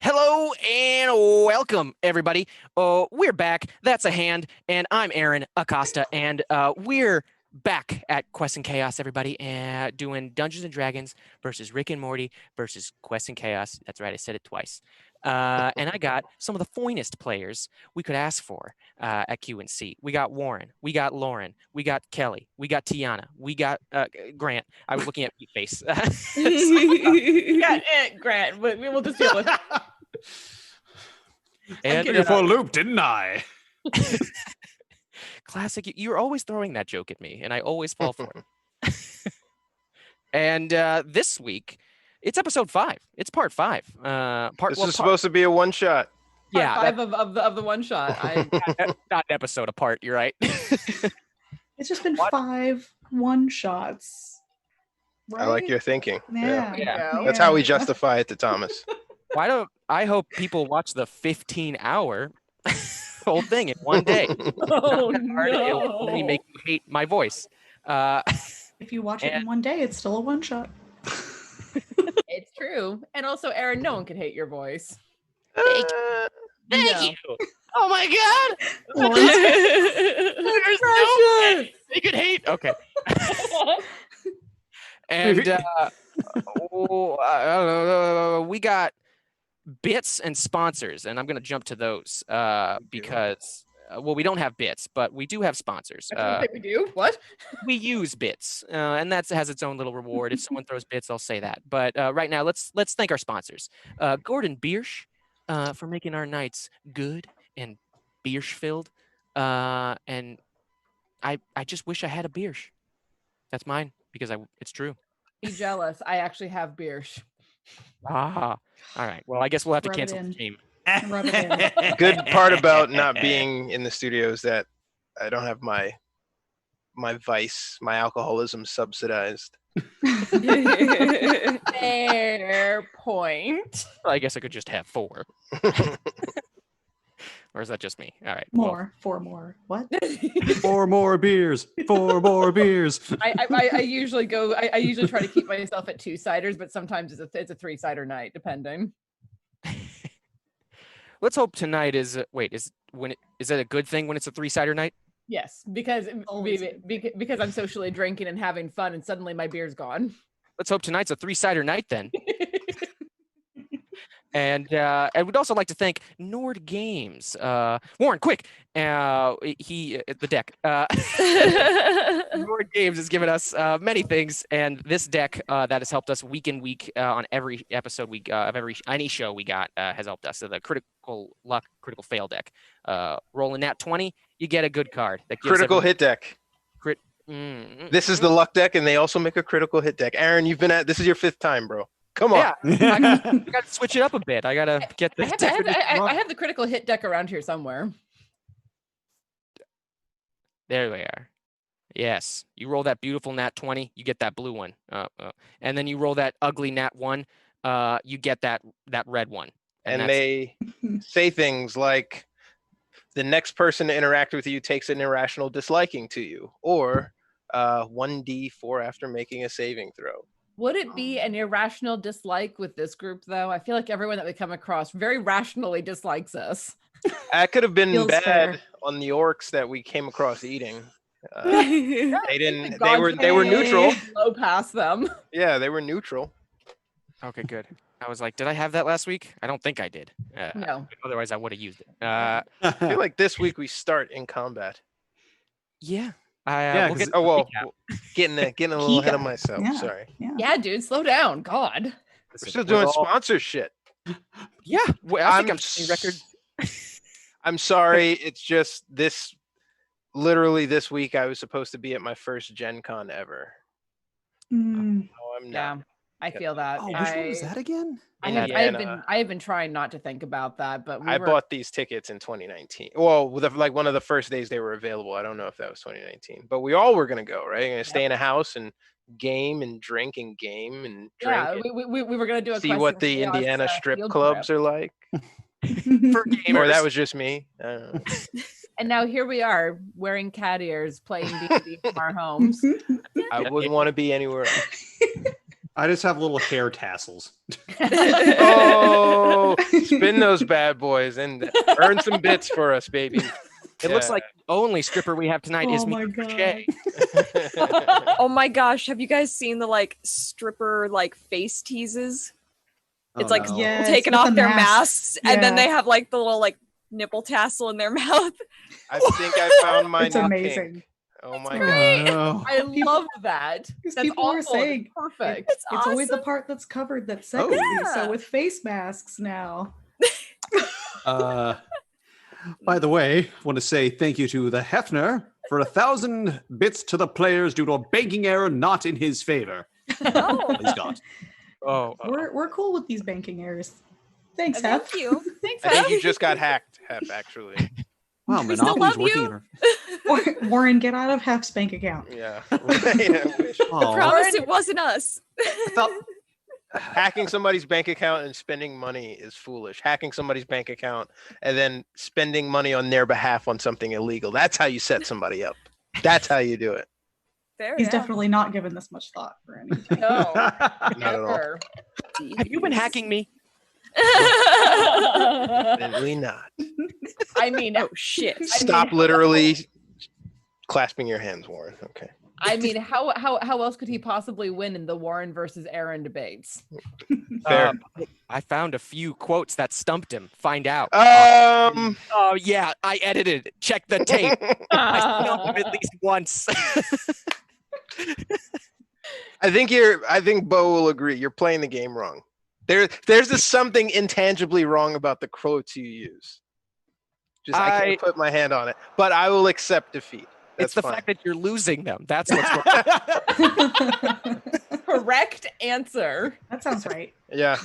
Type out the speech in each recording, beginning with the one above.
Hello and welcome, everybody. We're back. That's a hand, and I'm Aaron Acosta, and we're back at Quest and Chaos, everybody, and doing Dungeons and Dragons versus Rick and Morty versus Quest and Chaos. That's right, I said it twice. And I got some of the finest players we could ask for at QNC. We got Warren, we got Lauren, we got Kelly, we got Tiana, we got Grant. I was looking at your face. Yeah, Grant, but we will just deal with it. And took you for a loop, didn't I? Classic. You're always throwing that joke at me, and I always fall for it. And this week, it's episode 5. It's part 5. This is supposed to be a one shot. Yeah, Part 5 of the one shot. not an episode apart. You're right. It's just been 5 one shots. Right? I like your thinking. Yeah. That's how we justify it to Thomas. Why don't I hope people watch the 15-hour whole thing in one day? Oh, It'll only make you hate my voice. If you watch it in one day, it's still a one shot. It's true. And also, Aaron, no one can hate your voice. Thank you. Oh my God. There's no way they could hate. Okay. And we got bits and sponsors, and I'm going to jump to those because, we don't have bits, but we do have sponsors. We do? What? We use bits, and that has its own little reward. If someone throws bits, I'll say that. But right now, let's thank our sponsors. Gordon Biersch for making our nights good and Biersch-filled. And I just wish I had a Biersch. That's mine because it's true. Be jealous. I actually have Biersch. All right. Well, I guess we'll have to cancel the stream. Rub it in. Good part about not being in the studio is that I don't have my vice, my alcoholism subsidized. Fair point. Well, I guess I could just have 4. Or is that just me? All right. More. 4 more. What? 4 more beers. 4 more beers. I usually I usually try to keep myself at 2-ciders, but sometimes it's a 3-cider night, depending. Let's hope tonight is is that a good thing when it's a 3-cider night? Yes, because I'm socially drinking and having fun, and suddenly my beer's gone. Let's hope tonight's a 3-cider night then. And we'd also like to thank Nord Games. Warren, quick! The deck. Nord Games has given us many things, and this deck that has helped us week in week on every episode of any show we got has helped us. So the critical luck, critical fail deck. Rolling nat 20, you get a good card. That gives Critical hit deck. This is the luck deck, and they also make a critical hit deck. Aaron, this is your 5th time, bro. Come on. Yeah, I got to switch it up a bit. I got to get this. I have the critical hit deck around here somewhere. There we are. Yes. You roll that beautiful nat 20, you get that blue one. And then you roll that ugly nat 1, you get that red one. And they say things like, the next person to interact with you takes an irrational disliking to you, or 1d4 after making a saving throw. Would it be an irrational dislike with this group, though? I feel like everyone that we come across very rationally dislikes us. That could have been Feels bad fair. on the orcs that we came across eating. They didn't. They were neutral. Blow past them. Yeah, they were neutral. Okay, good. I was like, did I have that last week? I don't think I did. No. Otherwise, I would have used it. I feel like this week we start in combat. Yeah. Yeah, we'll getting a little ahead of myself. Yeah. Sorry. Yeah, dude, slow down. God. We're still doing sponsor shit. Yeah. I think I'm setting records. I'm sorry. It's just literally this week I was supposed to be at my first Gen Con ever. Mm. No, I'm Yeah, not. I feel that. Oh, which one was that again? I have been trying not to think about that, but I bought these tickets in 2019. Well, like one of the first days they were available. I don't know if that was 2019, but we all were gonna go, right? Gonna stay in a house and game and drink and game and drink. Yeah, we were gonna do a see Quest what and the Chaos, Indiana strip field clubs trip. are like. For gamers. Or that was just me. I don't know. And now here we are wearing cat ears, playing D&D from our homes. I wouldn't want to be anywhere else. I just have little hair tassels. Oh, spin those bad boys and earn some bits for us, baby. It looks like the only stripper we have tonight is Oh me. my god. Oh my gosh, have you guys seen the like stripper like face teases? It's like no. Yes, taking with off the their masks. masks and then Yeah. they have like the little like nipple tassel in their mouth. I think I found my It's new amazing. kink. Oh my Oh, god. no. I love that. Because That's people were awful. It's saying perfect. It's it's always the awesome. part that's covered that's Oh. sexy. Yeah. So with face masks now. By the way, want to say thank you to the Hefner for 1,000 bits to the players due to a banking error not in his favor. Oh, He's got. Oh, We're cool with these banking errors. Thanks, Hef. thank you. Thanks, I think Hef. you just got hacked, Hep, actually. Wow, We still Monopoly's love working. you. in her- Warren, get out of Hef's bank account. Yeah. Yeah, I wish. Oh, Promise it wasn't us. I thought- Hacking somebody's bank account and spending money is foolish. Hacking somebody's bank account and then spending money on their behalf on something illegal. That's how you set somebody up. That's how you do it. There, He's yeah. definitely not given this much thought for anything. No, Not at all. never. have you been hacking me? Definitely not. I mean, Oh shit. Stop literally clasping your hands, Warren. Okay. I mean, how else could he possibly win in the Warren versus Aaron debates? Fair. I found a few quotes that stumped him. Find out. Oh yeah, I edited. Check the tape. I stumped him at least once. I think Bo will agree. You're playing the game wrong. There's just something intangibly wrong about the quotes you use. I can't put my hand on it, but I will accept defeat. That's It's the fine. fact that you're losing them. That's what's wrong. Correct answer. That sounds right. Yeah.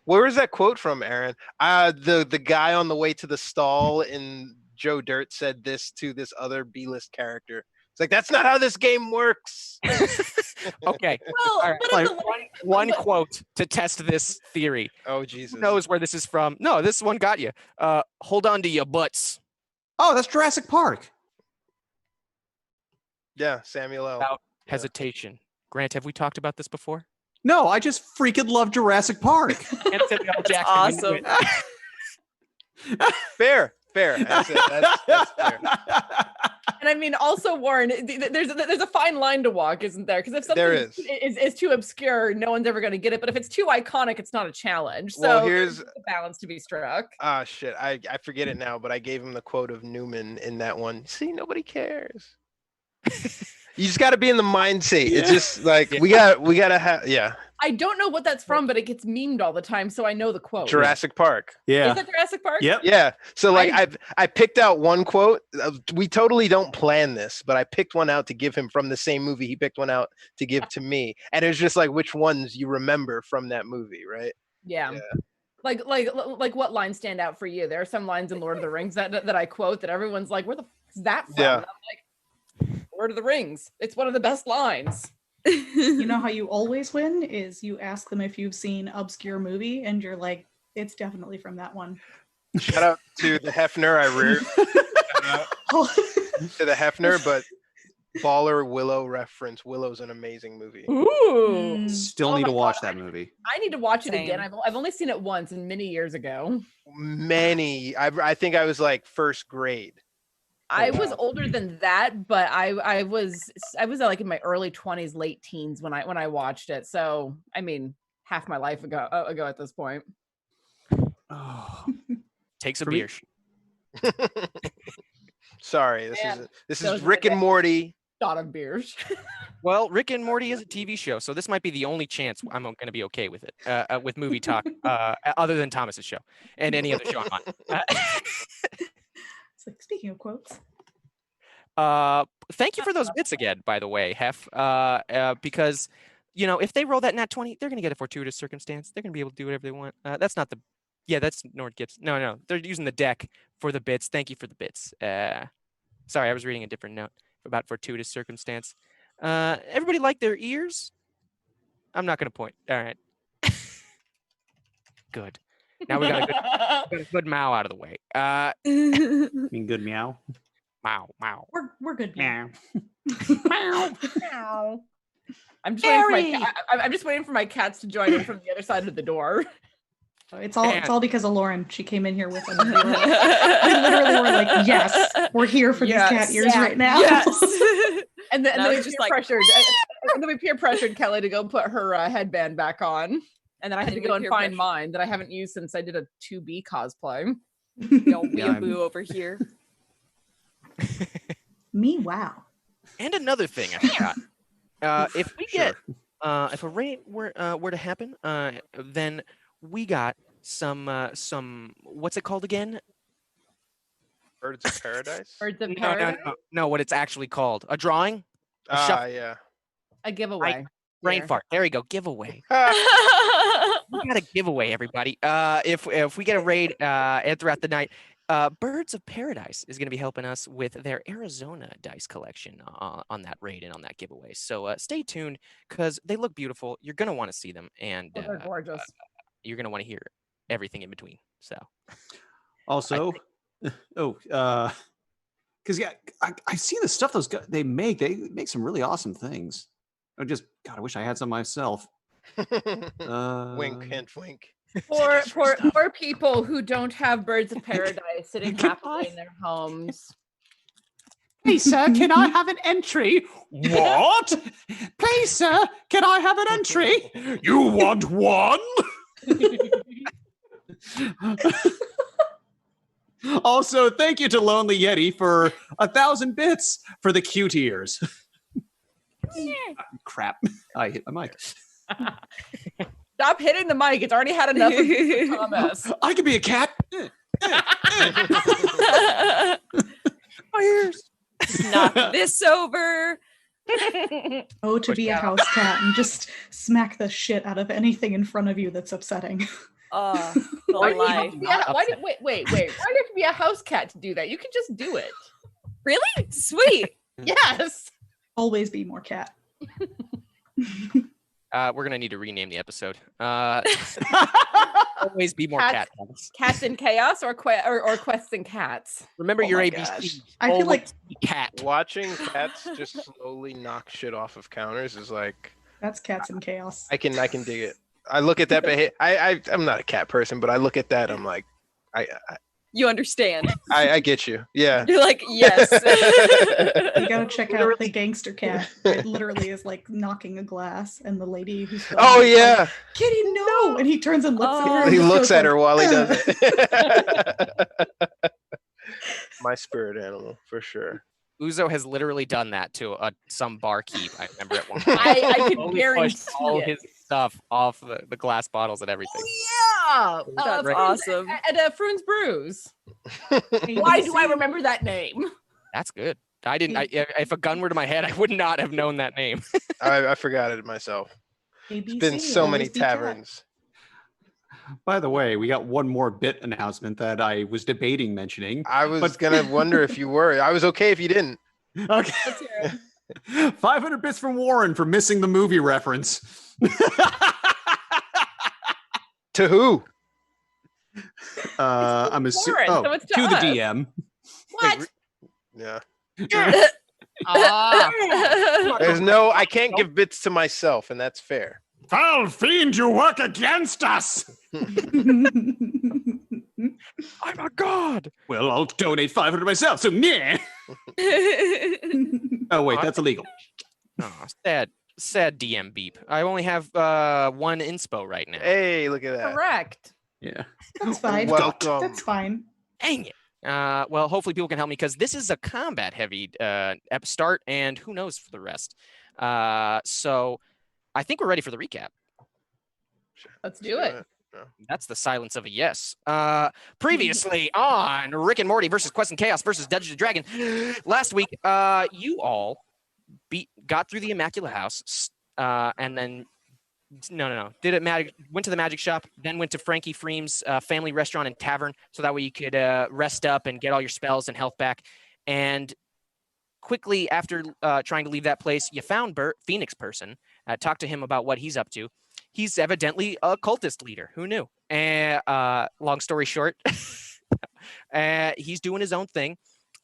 Where is that quote from, Aaron? The guy on the way to the stall in Joe Dirt said this to this other B-list character. It's like, that's not how this game works. Okay. Well, All right. but Like, in the- one quote to test this theory. Oh, Jesus. Who knows where this is from? No, this one got you. Hold on to your butts. Oh, that's Jurassic Park. Yeah, Samuel L. About hesitation. Grant, have we talked about this before? No, I just freaking love Jurassic Park. And Samuel L. Jackson. awesome. Fair. That's it. That's fair. and I mean, also, Warren, there's a fine line to walk, isn't there? Because if something There is. is too obscure, no one's ever going to get it. But if it's too iconic, it's not a challenge. So Well, here's- there's a balance to be struck. Ah, shit. I forget it now, but I gave him the quote of Newman in that one. See, nobody cares. You just got to be in the mind state. It's just like we got to have I don't know what that's from, but it gets memed all the time, so I know the quote. Jurassic Park. Is Yeah. that Jurassic Park? Yep. Yeah. So like I picked out one quote. We totally don't plan this, but I picked one out to give him from the same movie. He picked one out to give to me, and it was just like which ones you remember from that movie, right? Yeah. Yeah. Like what lines stand out for you? There are some lines in Lord of the Rings that I quote that everyone's like, where the f- is that from? Yeah. And I'm like, Lord of the Rings. It's one of the best lines. You know how you always win is you ask them if you've seen obscure movie and you're like, it's definitely from that one. Shout out to the Hefner I reared. Shout out to the Hefner, but baller Willow reference. Willow's an amazing movie. Ooh. Still Oh need my to watch God. that movie. I need to watch it again. Same. I've only seen it once and many years ago. I think I was like first grade. I was wow. older than that, but I was like in my early 20s, late teens when I watched it. So I mean, half my life ago at this point. Oh. Takes a For me- beer. Sorry, Man, this those is are Rick the and Morty. Shot of beers. Well, Rick and Morty is a TV show, so this might be the only chance I'm going to be okay with it, with movie talk, other than Thomas's show and any other show I'm on. It's like, speaking of quotes. Thank you for those bits again, by the way, Hef, because, you know, if they roll that nat 20, they're going to get a fortuitous circumstance. They're going to be able to do whatever they want. That's not the, yeah, that's Nord Gibbs. No, they're using the deck for the bits. Thank you for the bits. Sorry, I was reading a different note about fortuitous circumstance. Everybody like their ears? I'm not going to point. All right. Good. Now we got a good Mao out of the way. You mean good meow? Mao. We're good now. Meow. Ow. I'm just waiting for I'm just waiting for my cats to join in from the other side of the door. It's all because of Lauren. She came in here with them. We literally were like, yes, we're here for these cat ears right now. Yes. And then we just peer like pressured. And then we peer pressured Kelly to go put her headband back on. And then I had to go and find mine that I haven't used since I did a 2B cosplay. Weeaboo over here. Me, wow. And another thing I forgot. If we get if a raid were to happen, then we got some what's it called again? Birds of Paradise. Birds of Paradise. No, what it's actually called? A drawing? Yeah. A giveaway. Brain fart. There you go. Giveaway. We got a giveaway, everybody. If we get a raid and throughout the night, Birds of Paradise is going to be helping us with their Arizona dice collection on that raid and on that giveaway. So stay tuned because they look beautiful. You're going to want to see them, and they're gorgeous. You're going to want to hear everything in between. So, also, because I see the stuff those guys they make. They make some really awesome things. I wish I had some myself. Wink, hint, wink. For people who don't have Birds of Paradise sitting happily in their homes. Please, sir, can I have an entry? What? Please, sir, can I have an entry? You want one? Also, thank you to Lonely Yeti for 1,000 bits for the cute ears. Crap. I hit my mic. Stop hitting the mic. It's already had enough of Thomas. I could be a cat. My ears. Knock this over. To be a house cat and just smack the shit out of anything in front of you that's upsetting. The why life. do you have to be a house cat to do that? You can just do it. Really? Sweet. Yes. Always be more cat. We're gonna need to rename the episode. Always be more cat. Cats in chaos or quests and cats. Remember your ABC. I feel like cat. Watching cats just slowly knock shit off of counters is like that's cats in chaos. I can dig it. I look at that, but I'm not a cat person, but I look at that, I'm like, You understand. I get you. Yeah. You're like, yes. You gotta check out the gangster cat. It literally is like knocking a glass, and the lady who's yeah. Like, Kitty, no! And he turns and looks at her. He looks at her while he does it. My spirit animal, for sure. Uzo has literally done that to some barkeep. I remember at one point. I can guarantee all it. his stuff off the glass bottles and everything. Oh, yeah! That's awesome. At Froon's Brews. Why do I remember that name? That's good. I didn't. If a gun were to my head, I would not have known that name. I forgot it myself. ABC, It's been so many taverns. By the way, we got one more bit announcement that I was debating mentioning. I was gonna wonder if you were. I was okay if you didn't. Okay. Let's hear it. 500 bits from Warren for missing the movie reference. To who? I'm assuming Warren, so it's to to the us. DM. What? Yeah. There's No, I can't give bits to myself, and that's fair. Foul fiend, you work against us. I'm a god. Well, I'll donate 500 myself. So yeah. Oh wait, that's illegal. Oh, sad DM beep. I only have one inspo right now. Hey, look at that. Correct. Yeah. That's fine. Welcome. That's fine. Dang it. Well, hopefully people can help me because this is a combat heavy start, and who knows for the rest. So I think we're ready for the recap. Let's do it. That's the silence of a yes. Previously on Rick and Morty versus Quest and Chaos versus Dungeons and Dragon. Last week, you all got through the Immaculate House, and then went to the magic shop, then went to Frankie Freem's family restaurant and tavern, so that way you could rest up and get all your spells and health back. And quickly after trying to leave that place, you found Bert, Phoenix person, talked to him about what he's up to. He's evidently a cultist leader. Who knew? And long story short, he's doing his own thing.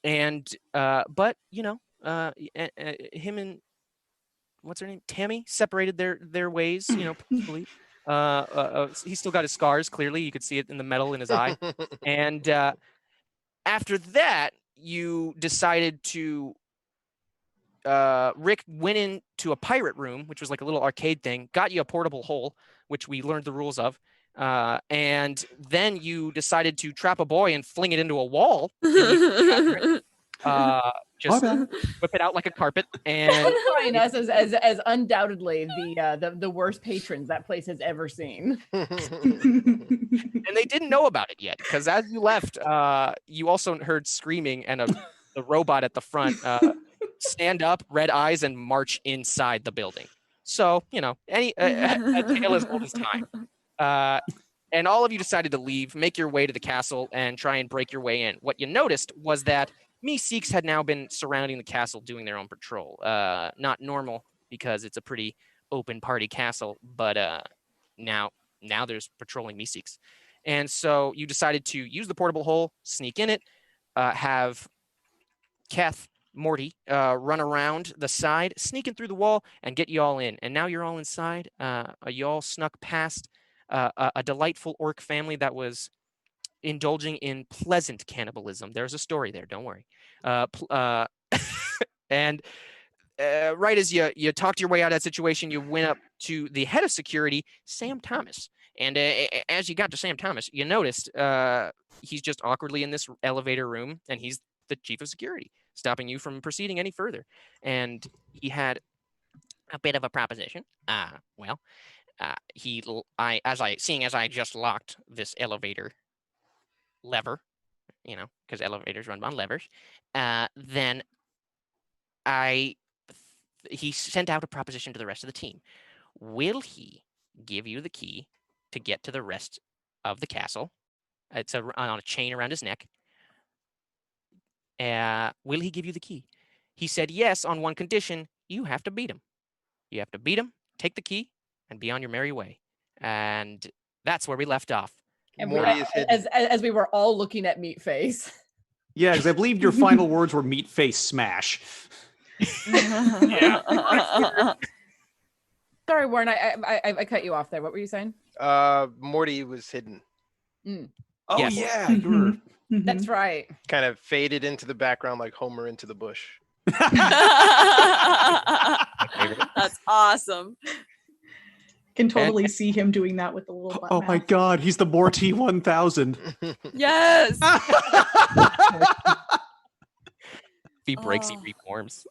And but him and what's her name? Tammy separated their ways, peacefully. He's still got his scars. Clearly, you could see it in the metal in his eye. And after that, you decided to. Rick went into a pirate room, which was like a little arcade thing. Got you a portable hole, which we learned the rules of. And then you decided to trap a boy and fling it into a wall. Just whip it out like a carpet, and Define us as undoubtedly the worst patrons that place has ever seen. And they didn't know about it yet, because as you left, you also heard screaming and the robot at the front stand up, red eyes, and march inside the building. So a tale as old as time. And all of you decided to leave, make your way to the castle, and try and break your way in. What you noticed was that Meeseeks had now been surrounding the castle doing their own patrol. Not normal, because it's a pretty open party castle, but now there's patrolling Meeseeks. And so you decided to use the portable hole, sneak in it, have Keth, Morty, run around the side, sneak in through the wall, and get you all in. And now you're all inside. You all snuck past a delightful orc family that was indulging in pleasant cannibalism. There's a story there, don't worry. And right as you talked your way out of that situation, you went up to the head of security, Sam Thomas. And as you got to Sam Thomas, you noticed he's just awkwardly in this elevator room, and he's the chief of security, stopping you from proceeding any further. And he had a bit of a proposition. As I just locked this elevator lever, because elevators run on levers, then he sent out a proposition to the rest of the team. Will he give you the key to get to the rest of the castle? It's on a chain around his neck. Will he give you the key? He said yes on one condition. You have to beat him. You have to beat him, take the key, and be on your merry way. And that's where we left off. And as we were all looking at Meatface. Yeah, because I believe your final words were meat face smash. Yeah. Sorry, Warren, I cut you off there. What were you saying? Morty was hidden. Oh, Yes. yeah. That's right. Kind of faded into the background like Homer into the bush. That's awesome. Can totally see him doing that with the little butt Oh mouth. my god, he's the Morty 1000. Yes. If he breaks, he reforms.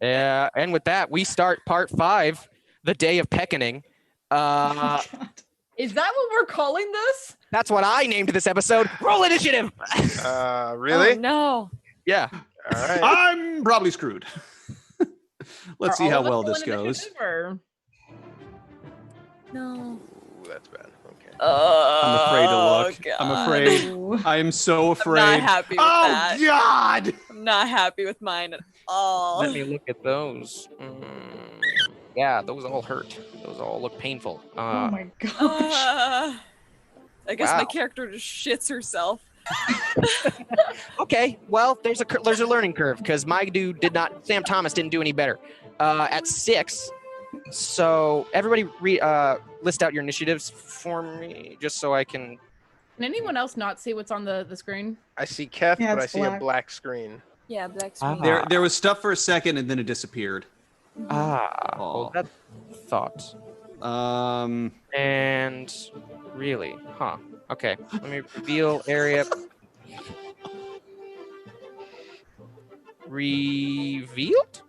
Yeah, and with that, we start part 5, the day of Peckoning. Is that what we're calling this? That's what I named this episode. Roll initiative. Really? Oh, no. Yeah. All right. I'm probably screwed. Let's see Are how all of us well this rolling goes. initiative, or- No. Ooh, that's bad. Okay. I'm afraid to look. God. I'm afraid. I am so afraid. I'm not happy with that. Oh god! I'm not happy with mine at all. Let me look at those. Yeah, those all hurt. Those all look painful. Oh my gosh. I guess my Wow. character just shits herself. Okay, well, there's a learning curve, because my dude Sam Thomas didn't do any better at 6. So everybody list out your initiatives for me, just so I can. Can anyone else not see what's on the screen? I see Keth, Yeah, but I it's see a black. black screen. Yeah, black screen. There was stuff for a second and then it disappeared. Well, that thought. And really, huh? Okay, let me reveal area. Revealed?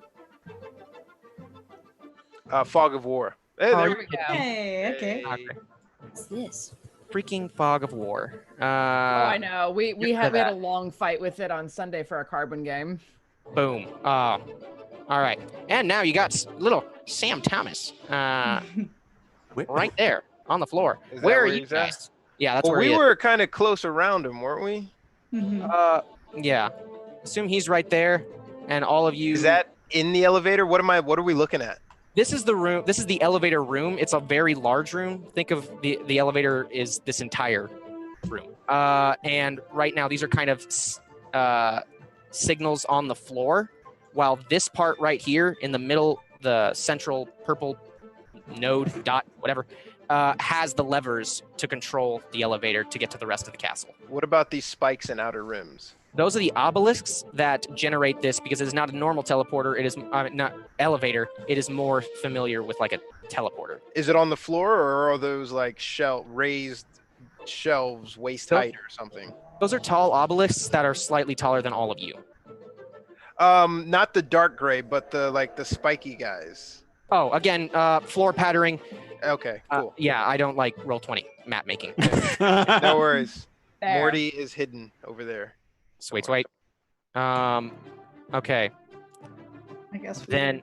Fog of War. Hey, Fog there of we go. Hey, okay. Okay. What's this? Freaking Fog of War. Oh, I know. We get had to a that. long fight with it on Sunday for a carbon game. Boom. All right. And now you got little Sam Thomas right there on the floor. Is that Where are where you he's at? guys? Yeah, that's Well, where we he is. were kind of close around him, weren't we? Mhm. Yeah. Assume he's right there, and all of you. Is that in the elevator? What are we looking at? This is the room. This is the elevator room. It's a very large room. Think of the elevator is this entire room. And right now, these are kind of signals on the floor while this part right here in the middle, the central purple node dot, whatever, has the levers to control the elevator to get to the rest of the castle. What about these spikes and outer rims? Those are the obelisks that generate this because it's not a normal teleporter. It is not elevator. It is more familiar with like a teleporter. Is it on the floor, or are those like raised shelves waist height or something? Those are tall obelisks that are slightly taller than all of you. Not the dark gray, but the spiky guys. Oh, again, floor patterning. Okay, cool. Yeah, I don't like Roll20 map making. No worries. There. Morty is hidden over there. Sweet. Okay. I guess Then,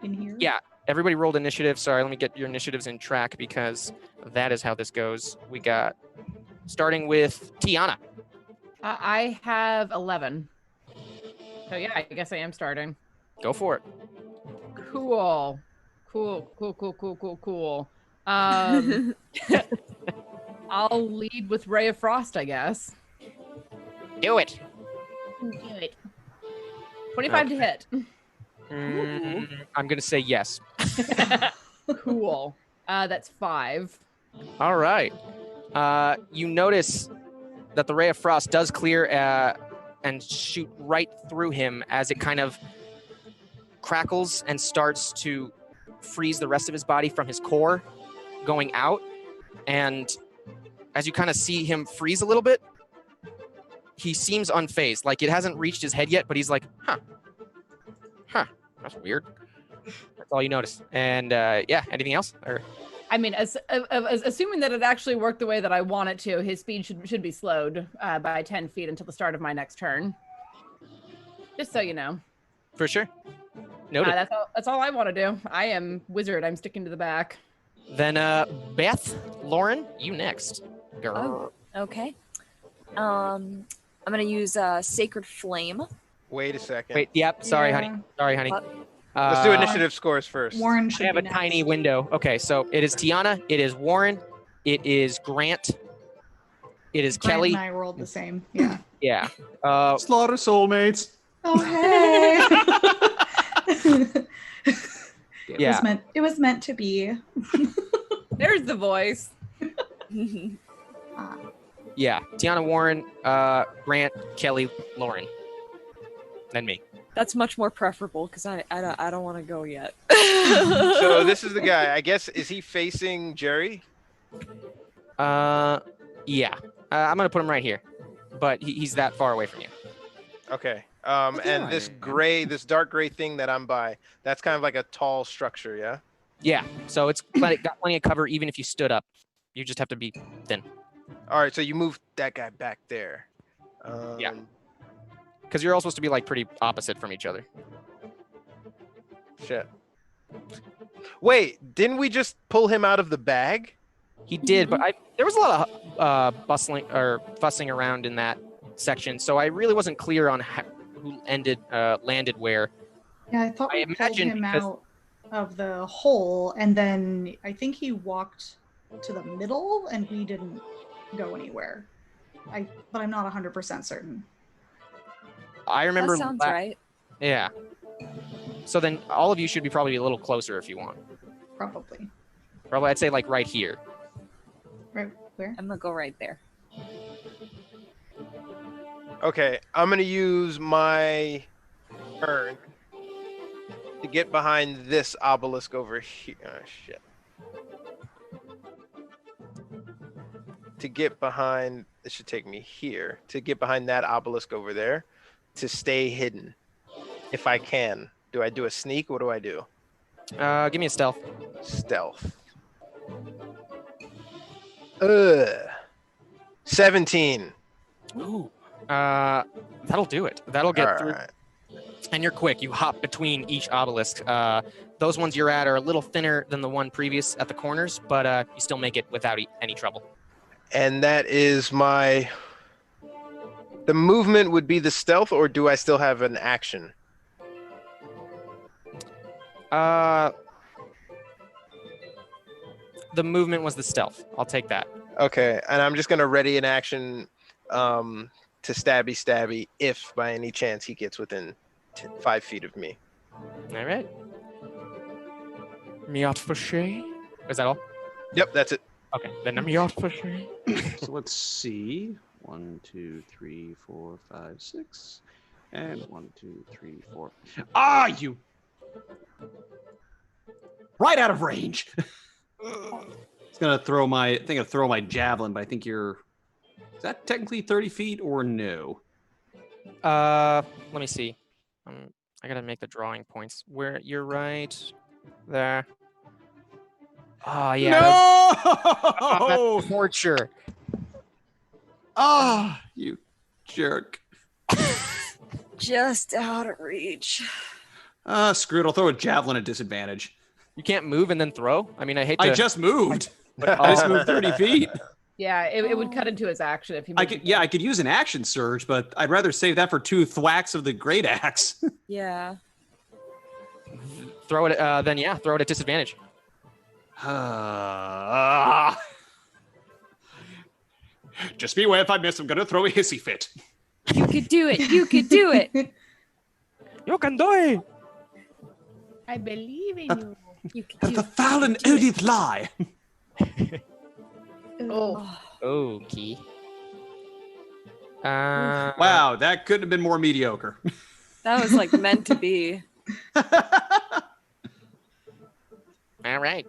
in here. yeah, everybody rolled initiative. Sorry, let me get your initiatives in track because that is how this goes. We got, starting with Tiana. I have 11. So yeah, I guess I am starting. Go for it. Cool. I'll lead with Ray of Frost, I guess. Do it. 25 to hit. I'm going to say yes. Cool. That's 5. All right. You notice that the Ray of Frost does clear and shoot right through him as it kind of crackles and starts to freeze the rest of his body from his core going out. And as you kind of see him freeze a little bit, he seems unfazed. Like it hasn't reached his head yet, but he's like, huh, that's weird. That's all you notice. And yeah, anything else? Or I mean, assuming that it actually worked the way that I want it to, his speed should be slowed by 10 feet until the start of my next turn. Just so you know. For sure. Noted. That's all I want to do. I am wizard. I'm sticking to the back. Then Beth, Lauren, you next. Girl. Oh, okay. I'm gonna use Sacred Flame. Wait a second. Wait, yep. Sorry, Yeah. honey. Sorry, honey. What? Let's do initiative scores first. Warren I should have be a next. tiny window. Okay, so it is Tiana, it is Warren, it is Grant, it is Grant Kelly. and I rolled the same. Yeah. Yeah. Slaughter soulmates. Oh hey. Yeah. It was meant to be. There's the voice. Yeah. Tiana, Warren, Grant, Kelly, Lauren. Then me. That's much more preferable because I don't want to go yet. So this is the guy. I guess, is he facing Jerry? Yeah. I'm gonna put him right here, but he's that far away from you. Okay. And this dark gray thing that I'm by, that's kind of like a tall structure, yeah? Yeah. So it's got plenty of cover even if you stood up. You just have to be thin. All right, so you move that guy back there. Yeah. Because you're all supposed to be like pretty opposite from each other. Shit. Wait, didn't we just pull him out of the bag? He did, but there was a lot of bustling or fussing around in that section, so I really wasn't clear on who landed where. Yeah, I thought we pulled imagine him because- out of the hole, and then I think he walked to the middle, and we didn't go anywhere. But I'm not 100% certain. I remember. That sounds right. Yeah. So then all of you should be probably a little closer if you want. Probably. Probably I'd say like right here. Right where? I'm gonna go right there. Okay, I'm gonna use my turn to get behind this obelisk over here. Oh, shit. To get behind, it should take me here. To get behind that obelisk over there, to stay hidden, if I can. Do I do a sneak? What do I do? Give me a stealth. Stealth. 17. Ooh. That'll do it. That'll get through. Alright. And you're quick. You hop between each obelisk. Those ones you're at are a little thinner than the one previous at the corners, but you still make it without any trouble. And that is my... The movement would be the stealth, or do I still have an action? The movement was the stealth. I'll take that. Okay, and I'm just going to ready an action to stabby if by any chance he gets within 5 feet of me. All right. Miot Fouché. Is that all? Yep, that's it. Okay. Then Miot Fouché. So let's see. 1, 2, 3, 4, 5, 6. And 1, 2, 3, 4. Ah, you! Right out of range. It's gonna throw my javelin, but I think you're. Is that technically 30 feet or no? Let me see. I gotta make the drawing points. Where you're right there. Oh yeah. No! That's torture. Ah, you jerk. Just out of reach. Screw it. I'll throw a javelin at disadvantage. You can't move and then throw. I mean, I hate to. I just moved. I just moved 30 feet. Yeah, it would cut into his action if he. I could use an action surge, but I'd rather save that for 2 thwacks of the great axe. Yeah. Throw it. Then yeah, throw it at disadvantage. Just beware if I miss. I'm gonna throw a hissy fit. You could do it. You could do it. You can do it. I believe in you. You could do The it. foul and odious lie. Oh. Okay. Wow, that couldn't have been more mediocre. That was like meant to be. All right.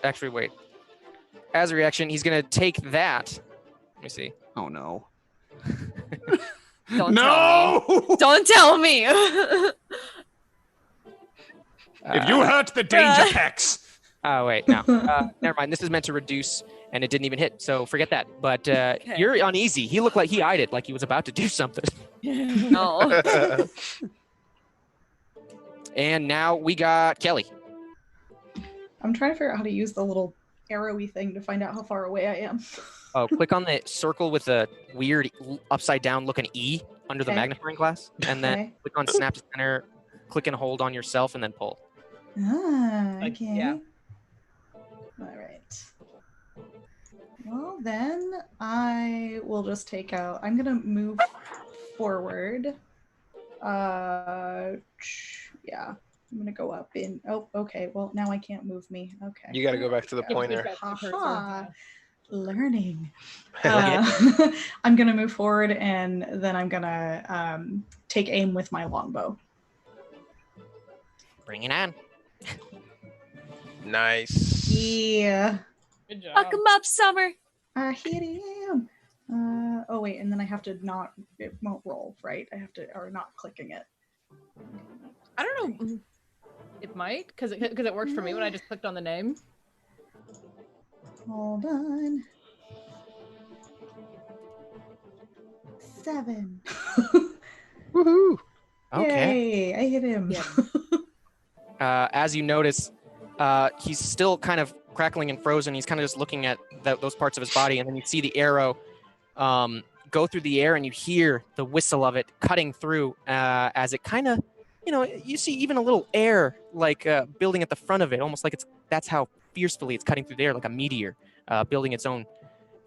Actually, wait. As a reaction, he's gonna take that. Let me see. Oh no. Don't No! tell me. Don't tell me. If you hurt the danger pecs. Oh wait, no. Never mind. This is meant to reduce, and it didn't even hit. So forget that. But you're uneasy. He looked like he eyed it, like he was about to do something. No. And now we got Kelly. I'm trying to figure out how to use the little arrowy thing to find out how far away I am. Oh, click on the circle with the weird upside down looking E under the Okay. magnifying glass, and then Okay. click on snap to center. Click and hold on yourself, and then pull. Ah, Like, okay. yeah. All right. Well, then I will just take out. I'm gonna move forward. Yeah. I'm gonna go up in. Oh, okay. Well, now I can't move me. Okay. You got to go back to the Yeah, pointer. because that's the Ha-ha. cursor. Learning. I'm gonna move forward, and then I'm gonna take aim with my longbow. Bring it on. Nice. Yeah. Good job. Fuck him up, Summer. I hit him. Oh wait, and then I have to not. It won't roll, right? I have to, or not clicking it. I don't know. It might, because it worked for me when I just clicked on the name. Hold on. 7. Woohoo. Okay. Yay! I hit him. Yeah. As you notice, he's still kind of crackling and frozen. He's kind of just looking at those parts of his body, and then you see the arrow go through the air, and you hear the whistle of it cutting through as it kind of, you see even a little air like building at the front of it, almost like that's how fiercely it's cutting through the air, like a meteor building its own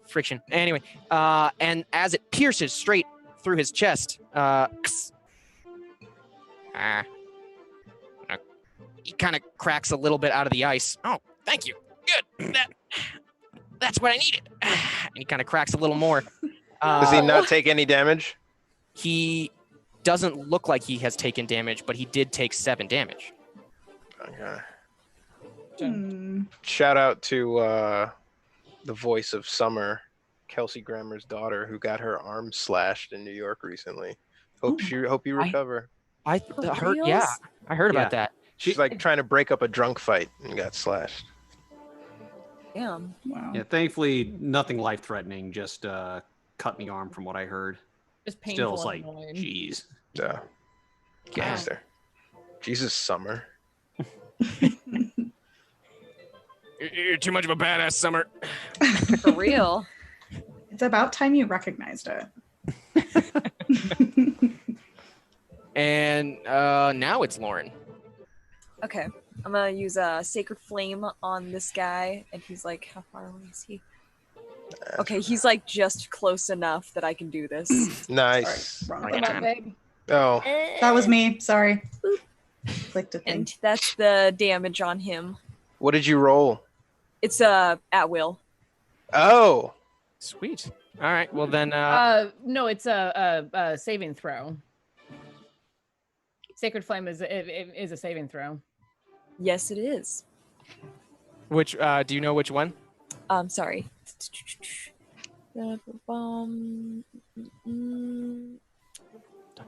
friction. Anyway, and as it pierces straight through his chest, he kind of cracks a little bit out of the ice. Oh, thank you. Good. That's what I needed. And he kind of cracks a little more. Does he not take any damage? He doesn't look like he has taken damage, but he did take 7 damage. Okay. Hmm. Shout out to the voice of Summer, Kelsey Grammer's daughter, who got her arm slashed in New York recently. Hope you recover. I For heard, reals? yeah, I heard Yeah. about that. She's like trying to break up a drunk fight and got slashed. Damn. Wow. Yeah, thankfully nothing life-threatening. Just cut me arm from what I heard. Just painful. Still, it's and like, annoying. jeez. Yeah. Gangster. Jesus, Summer. You're too much of a badass, Summer. For real. It's about time you recognized it. And now it's Lauren. Okay. I'm gonna use a Sacred Flame on this guy, and he's like, how far away is he? Okay, he's like just close enough that I can do this. Nice. Wrong Right. button. Come on, babe. Oh, That was me. Sorry. Clicked a thing. And that's the damage on him. what did you roll? It's at will. Oh, Sweet. All right. Well then, No, it's a saving throw. Sacred Flame is a saving throw. Yes, it is. which do you know which one? Sorry.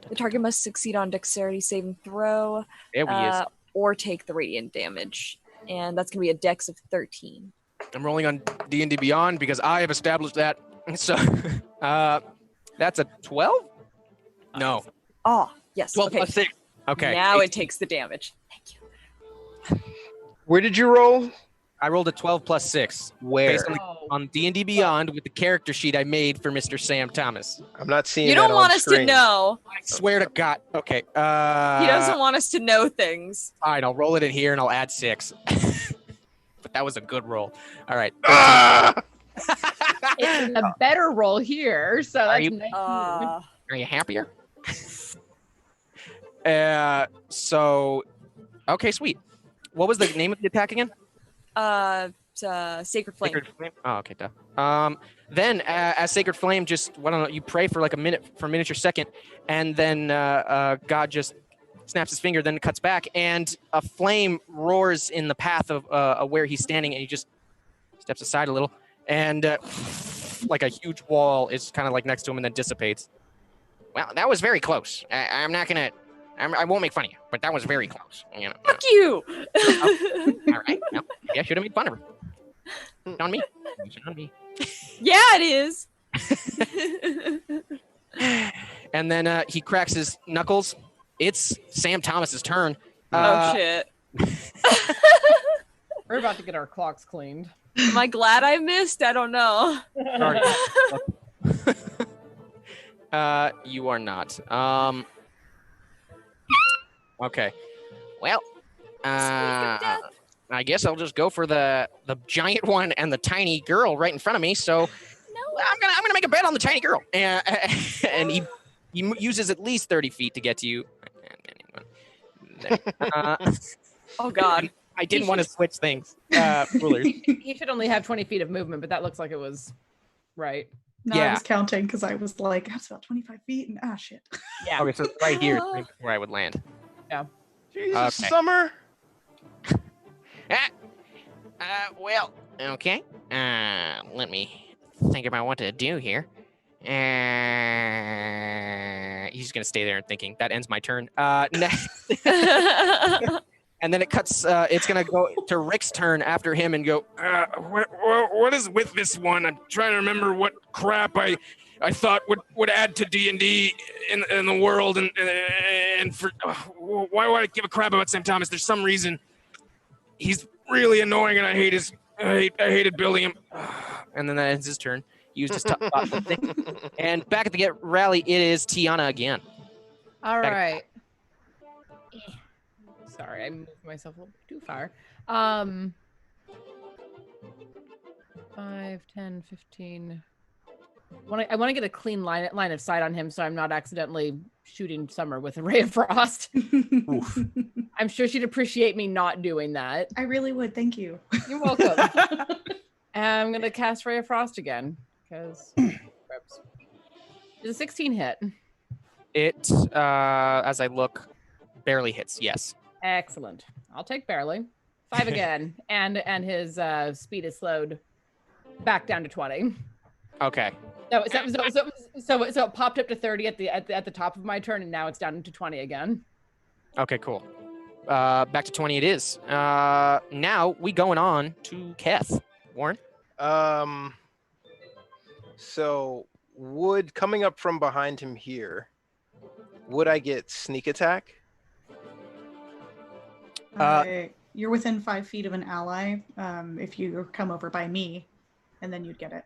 The target must succeed on dexterity saving throw There we is. or take the radiant damage. And that's going to be a dex of 13. I'm rolling on D&D Beyond because I have established that. So, that's a 12? No, Oh, yes. 12 okay. plus 6. Okay. Now 18. it takes the damage. Thank you. where did you roll? I rolled a 12 plus 6 Where? based on D&D Beyond with the character sheet I made for Mr. Sam Thomas. I'm not seeing. You that don't on want us to screen. know. I swear to God. Okay. He doesn't want us to know things. Fine, I'll roll it in here and I'll add 6. But that was a good roll. All right. Ah! It's a better roll here, so Are that's you- 19. Are you happier? So, okay, sweet. What was the name of the attack again? Sacred Flame. Sacred Flame. Oh, okay, duh. Then, as Sacred Flame, just I don't know, you pray for like a minute, for a miniature second, and then God just snaps his finger, then cuts back, and a flame roars in the path of where he's standing, and he just steps aside a little, and like a huge wall is kind of like next to him, and then dissipates. Well, that was very close. I'm not gonna. I won't make fun of you, but that was very close. You know. Fuck you! All right. Well, maybe I should have made fun of her. It's on me. It's on me. Yeah, it is. And then he cracks his knuckles. It's Sam Thomas's turn. Oh shit. We're about to get our clocks cleaned. Am I glad I missed? I don't know. You are not. Okay. Well, I guess I'll just go for the giant one and the tiny girl right in front of me. So I'm gonna make a bet on the tiny girl, and he uses at least 30 feet to get to you. Oh god. I didn't want to switch things. Rulers. He should only have 20 feet of movement, but that looks like it was right. No, I Yeah. was counting because I was like, that's about 25 feet, and shit. Yeah. Okay, so it's right here is where I would land. Jesus, Okay. Summer. Well, okay. Let me think about what to do here. He's gonna stay there and thinking. That ends my turn. Next, and then it cuts. It's gonna go to Rick's turn after him and go. What is with this one? I'm trying to remember what crap I thought would add to D&D in the world, and for why would I give a crap about Sam Thomas? There's some reason. He's really annoying, and I hated building him. And then that ends his turn. He used his top thing. And back at the rally, it is Tiana again. All Back- right. Sorry, I moved myself a little bit too far. 5, 10, 15. I want to get a clean line of sight on him so I'm not accidentally shooting Summer with a ray of frost. I'm sure she'd appreciate me not doing that. I really would. Thank you. You're welcome. And I'm going to cast Ray of Frost again because Does a 16 hit? It, as I look, barely hits. Yes. Excellent. I'll take barely. 5 again, and his speed is slowed back down to 20. Okay. So it popped up to 30 at the top of my turn, and now it's down to 20 again. Okay. Cool. Back to 20. It is. Now we going on to Keth. Warren. So coming up from behind him here, would I get sneak attack? You're within 5 feet of an ally. If you come over by me, and then you'd get it.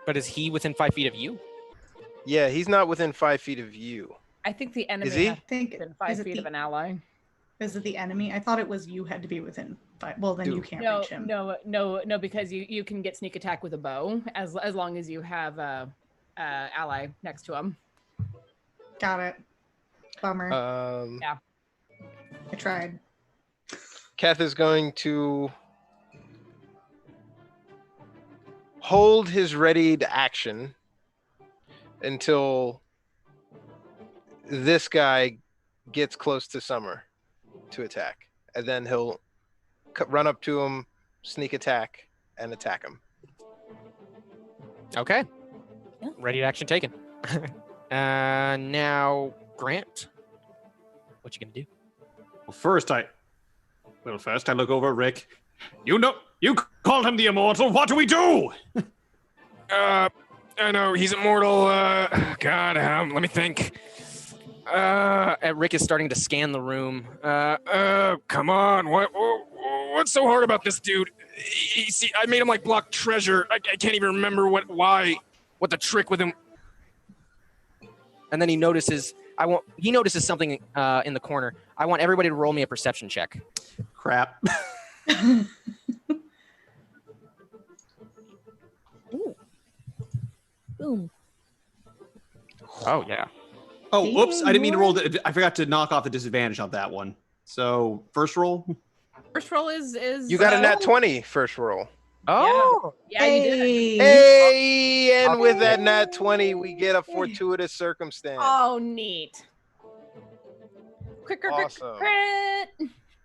But is he within 5 feet of you? Yeah, he's not within 5 feet of you. I think the enemy Is he? has I think within 5 is it feet the- of an ally. Is it the enemy? I thought it was you had to be within 5. Well, then you can't No, reach him. no, because you can get sneak attack with a bow as long as you have a ally next to him. Got it. Bummer. Yeah. I tried. Keth is going to hold his readied action until this guy gets close to Summer to attack. And then he'll run up to him, sneak attack, and attack him. Okay. Yeah. Ready to action taken. Now, Grant, what you gonna do? Well, first I look over at Rick. You called him the Immortal. What do we do? I know he's immortal. God, let me think. Rick is starting to scan the room. Come on. What's so hard about this dude? See, I made him like block treasure. I can't even remember what the trick with him. And then he notices something in the corner. I want everybody to roll me a perception check. Crap. Ooh. Boom. Oh yeah. Oh, whoops! I didn't mean to roll. I forgot to knock off the disadvantage on that one. So first roll. First roll is You got a nat 20 first roll. Oh. Yeah, you did. Hey, and with that nat 20, we get a fortuitous circumstance. Oh, neat. Quicker, Awesome. crit.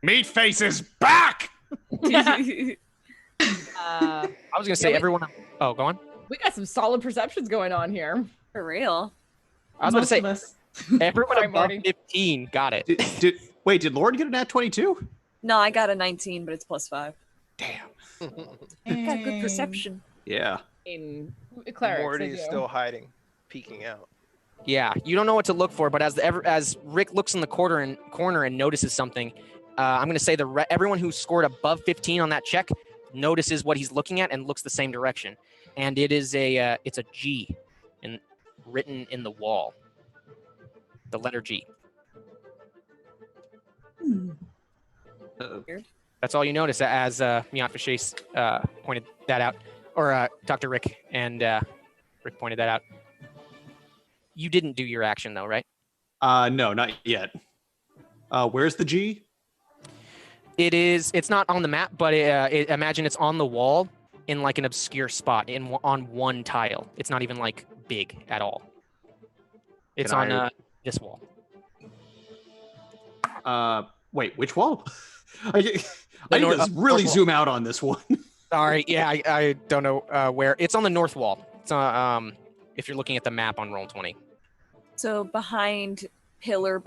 Meatface is back. I was gonna say everyone. Oh, go on. We got some solid perceptions going on here. For real. I was gonna say us. everyone Sorry, above Morty. 15 got it. Wait, did Lauren get a nat 22? No, I got a 19, but it's +5. Damn. Got good perception. Yeah. In clerics, Morty I is do. still hiding, peeking out. Yeah, you don't know what to look for, but as Rick looks in the corner and notices something, I'm going to say everyone who scored above 15 on that check notices what he's looking at and looks the same direction, and it's a G, written in the wall. The letter G. That's all you notice as Miat Faches pointed that out, or Dr. Rick and Rick pointed that out. You didn't do your action though, right? No, not yet. Where's the G? It's not on the map, but imagine it's on the wall in like an obscure spot on one tile. It's not even like big at all. It's on this wall. Wait, which wall? I need to really zoom out on this one. Sorry, yeah, I don't know where. It's on the north wall. It's if you're looking at the map on Roll20. So behind pillar,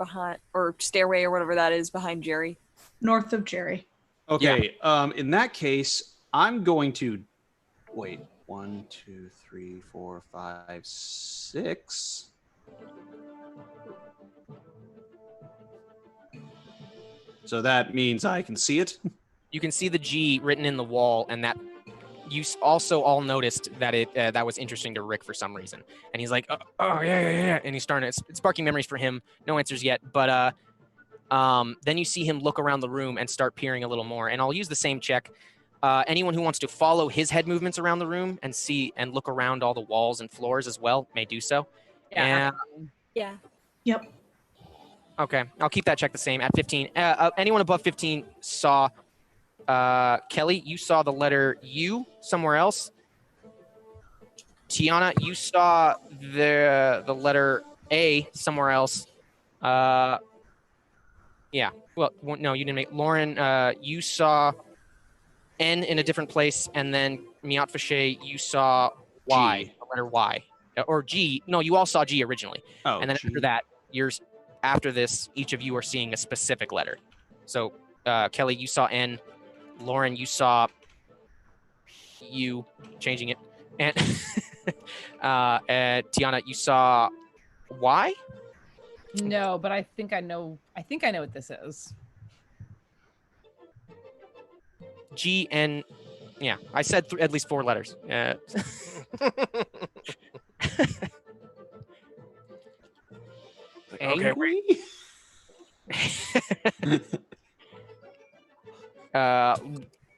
or stairway or whatever that is, behind Jerry. North of Jerry. Okay. In that case, I'm going to wait. 1, 2, 3, 4, 5, 6. So that means I can see it. You can see the G written in the wall, and that you also all noticed that that was interesting to Rick for some reason. And he's like, oh yeah, and he's starting. It's sparking memories for him. No answers yet, but then you see him look around the room and start peering a little more. And I'll use the same check. Anyone who wants to follow his head movements around the room and see and look around all the walls and floors as well may do so. Yeah. Yeah. Yep. Okay, I'll keep that check the same at 15. Anyone above 15 saw Kelly, you saw the letter U somewhere else. Tiana, you saw the letter A somewhere else. Yeah. Well, no, you didn't make. Lauren, you saw N in a different place, and then Miat Fache, you saw Y, G. the letter Y, or G. No, you all saw G originally, Oh, and then G. after that, after this, each of you are seeing a specific letter. So, Kelly, you saw N. Lauren, you saw U, changing it, and Tiana, you saw Y. No, but I think I know what this is. G and yeah, I said at least 4 letters. Okay, Angry?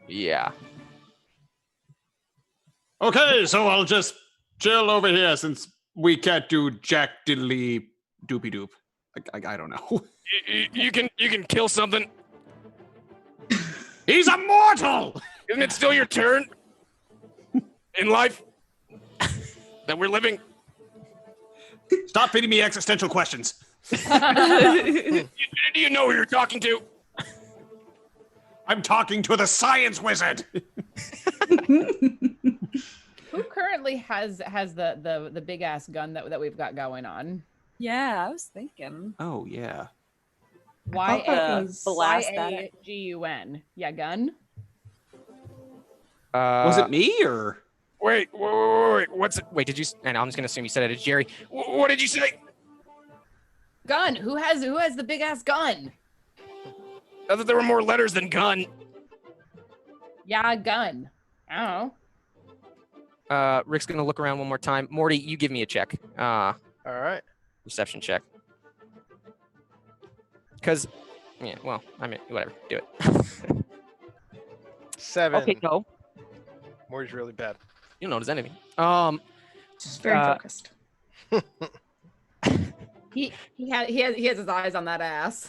Yeah. Okay, so I'll just chill over here since we can't do jack diddly doopy doop. I don't know. You can kill something. He's immortal! Isn't it still your turn in life that we're living? Stop feeding me existential questions. Do you know who you're talking to? I'm talking to the science wizard. Who currently has the big ass gun that we've got going on? Yeah, I was thinking. Oh yeah. thought that was blast that. YAGUN. Yeah, gun. Was it me or? Wait. What's it? Wait, did you? And I'm just gonna assume you said it as Jerry. What did you say? Gun. Who has the big ass gun? I thought there were more letters than gun. Yeah, gun. I don't Rick's gonna look around one more time. Morty, you give me a check. All right. Perception check. Cause, yeah. Well, I mean, whatever. Do it. 7. Okay. No, Morty's really bad. you don't notice anything. Just very focused. He has his eyes on that ass.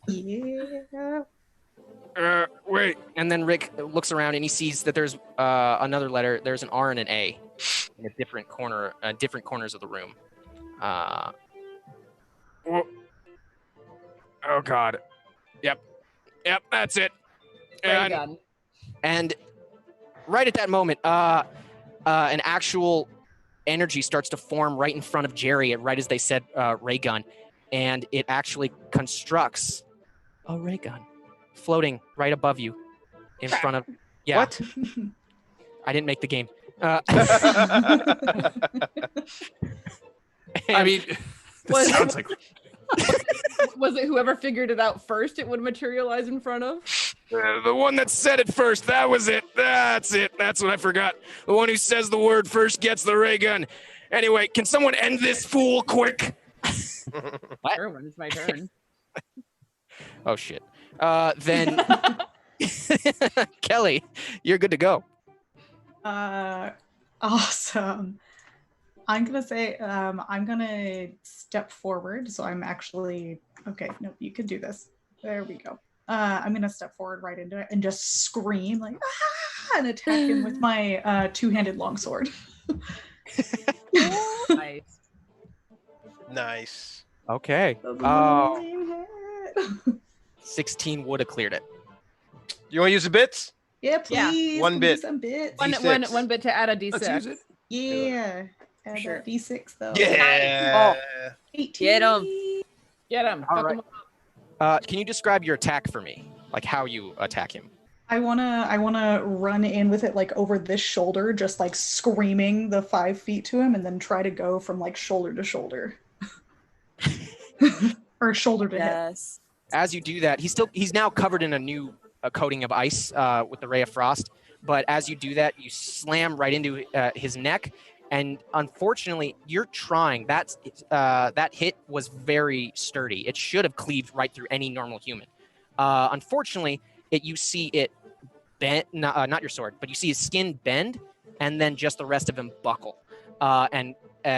Yeah. Wait. And then Rick looks around and he sees that there's another letter. There's an R and an A in a different corners of the room. Oh God. Yep, that's it. Ray gun. And right at that moment, an actual energy starts to form right in front of Jerry, right as they said ray gun, and it actually constructs a ray gun floating right above you in front of. Yeah. What? I didn't make the game. I mean, this sounds like. Was it whoever figured it out first? It would materialize in front of. The one that said it first. That was it. That's it. That's what I forgot. The one who says the word first gets the ray gun. Anyway, can someone end this fool quick? What? Sure, when it's my turn. Oh shit. Then Kelly, you're good to go. Awesome. I'm gonna say I'm gonna step forward. So I'm actually okay. No, you can do this. There we go. I'm gonna step forward right into it and just scream like ah! And attack him with my two-handed longsword. Nice. Nice. Okay. Oh, 16 would have cleared it. You want to use the bits? yeah, please. One give me bit. Some bits. D6. One bit to add a Let's use D6. it. Yeah. Add Sure. that D6 though. Yeah. 18. Get 'em. Get him. All right. Can you describe your attack for me? Like how you attack him? I wanna run in with it like over this shoulder, just like screaming the 5 feet to him, and then try to go from like shoulder to shoulder. Or shoulder to hip. Yes. As you do that, he's now covered in a new coating of ice with the ray of frost. But as you do that, you slam right into his neck, and unfortunately, you're trying. That hit was very sturdy. It should have cleaved right through any normal human. Unfortunately, you see it bend. Not your sword, but you see his skin bend, and then just the rest of him buckle. And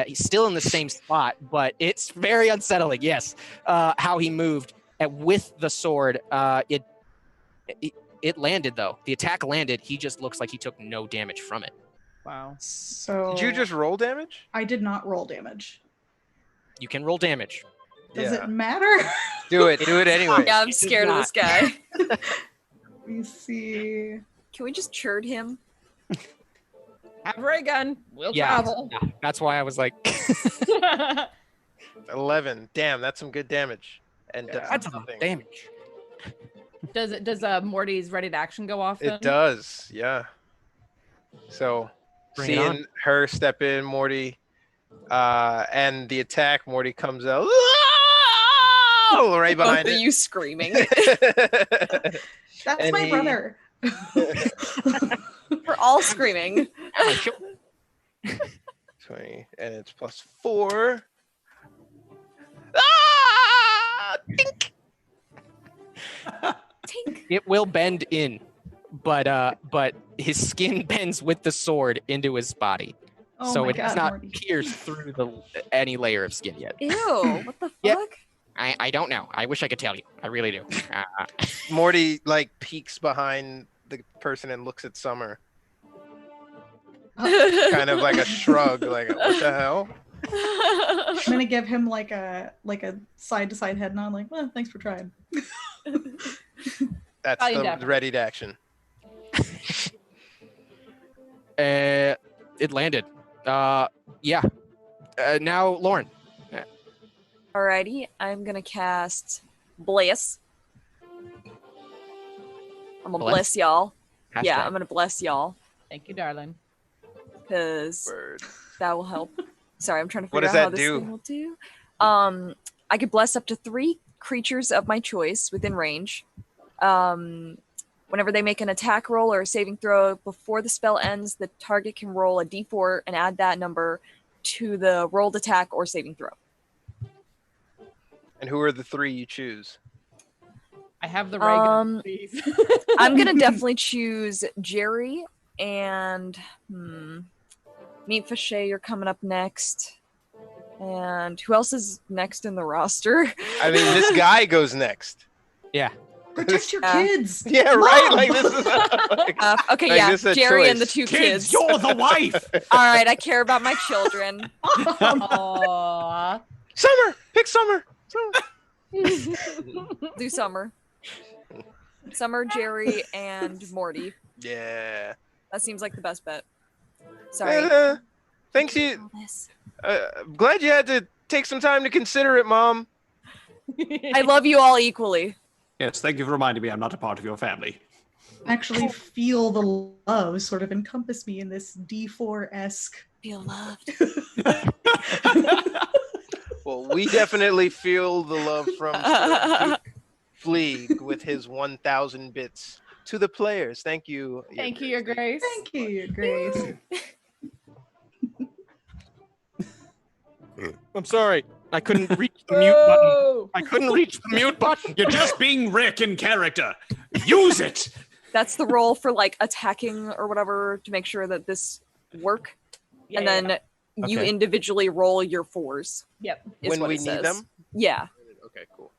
he's still in the same spot, but it's very unsettling. Yes, how he moved with the sword. It landed though. The attack landed. He just looks like he took no damage from it. Wow. So Did you just roll damage? I did not roll damage. You can roll damage. Does it matter? Do it. Do it anyway. Yeah, I'm scared of this guy. Let me see. Can we just churd him? Have a ray gun. We'll Yeah, travel. that's why I was like, 11. Damn, that's some good damage. And that's some nothing. damage. Does Morty's ready to action go off? Then? It does, yeah. So Bring it seeing her step in, Morty, and the attack, Morty comes out right behind Both of it. you screaming. That's And my he- brother. We're all screaming. 20, and it's +4. Ah! Dink! Tink. It will bend in, but his skin bends with the sword into his body. Oh So my it has God, not Morty. pierced through any layer of skin yet. Ew, what the fuck? Yep. I don't know. I wish I could tell you. I really do. Morty like peeks behind the person and looks at Summer, kind of like a shrug, like what the hell? I'm gonna give him like a side to side head nod, like, well, thanks for trying. That's Value the definitely. ready to action. It landed. Yeah. Now, Lauren. Alrighty, I'm gonna cast Bless. I'm gonna bless y'all. Yeah, Hashtag. I'm gonna bless y'all Thank you, darling. because Word. that will help. Sorry, I'm trying to What figure does out how that this do? thing will do. I could bless up to 3 creatures of my choice within range. Whenever they make an attack roll or a saving throw before the spell ends, the target can roll a d4 and add that number to the rolled attack or saving throw. And who are the 3 you choose? I have the Reagan, please. I'm gonna definitely choose Jerry and Meat Fache, you're coming up next. And who else is next in the roster? I mean, this guy goes next. Yeah. Protect your kids. Yeah, right. Like this is Okay, Like, yeah, this is a Jerry and the choice. 2 kids. you're the wife. All right, I care about my children. Aww. Summer. Pick Summer. Do Summer. Summer, Jerry, and Morty. Yeah. That seems like the best bet. Sorry. And, thanks you. I'm glad you had to take some time to consider it, Mom. I love you all equally. Yes, thank you for reminding me I'm not a part of your family. Actually feel the love sort of encompass me in this D4-esque. Feel loved. Well, we definitely feel the love from Sir Fleeg with his 1,000 bits to the players. Thank you. Thank you, Your Grace. Thank you, Your Grace. I'm sorry. I couldn't reach the mute button. Whoa! I couldn't reach the mute button. You're just being Rick in character. Use it. That's the roll for like attacking or whatever to make sure that this work. Yeah, And then you Okay. individually roll your 4s. Yep. is When what we it need says. them? Yeah. Okay, cool.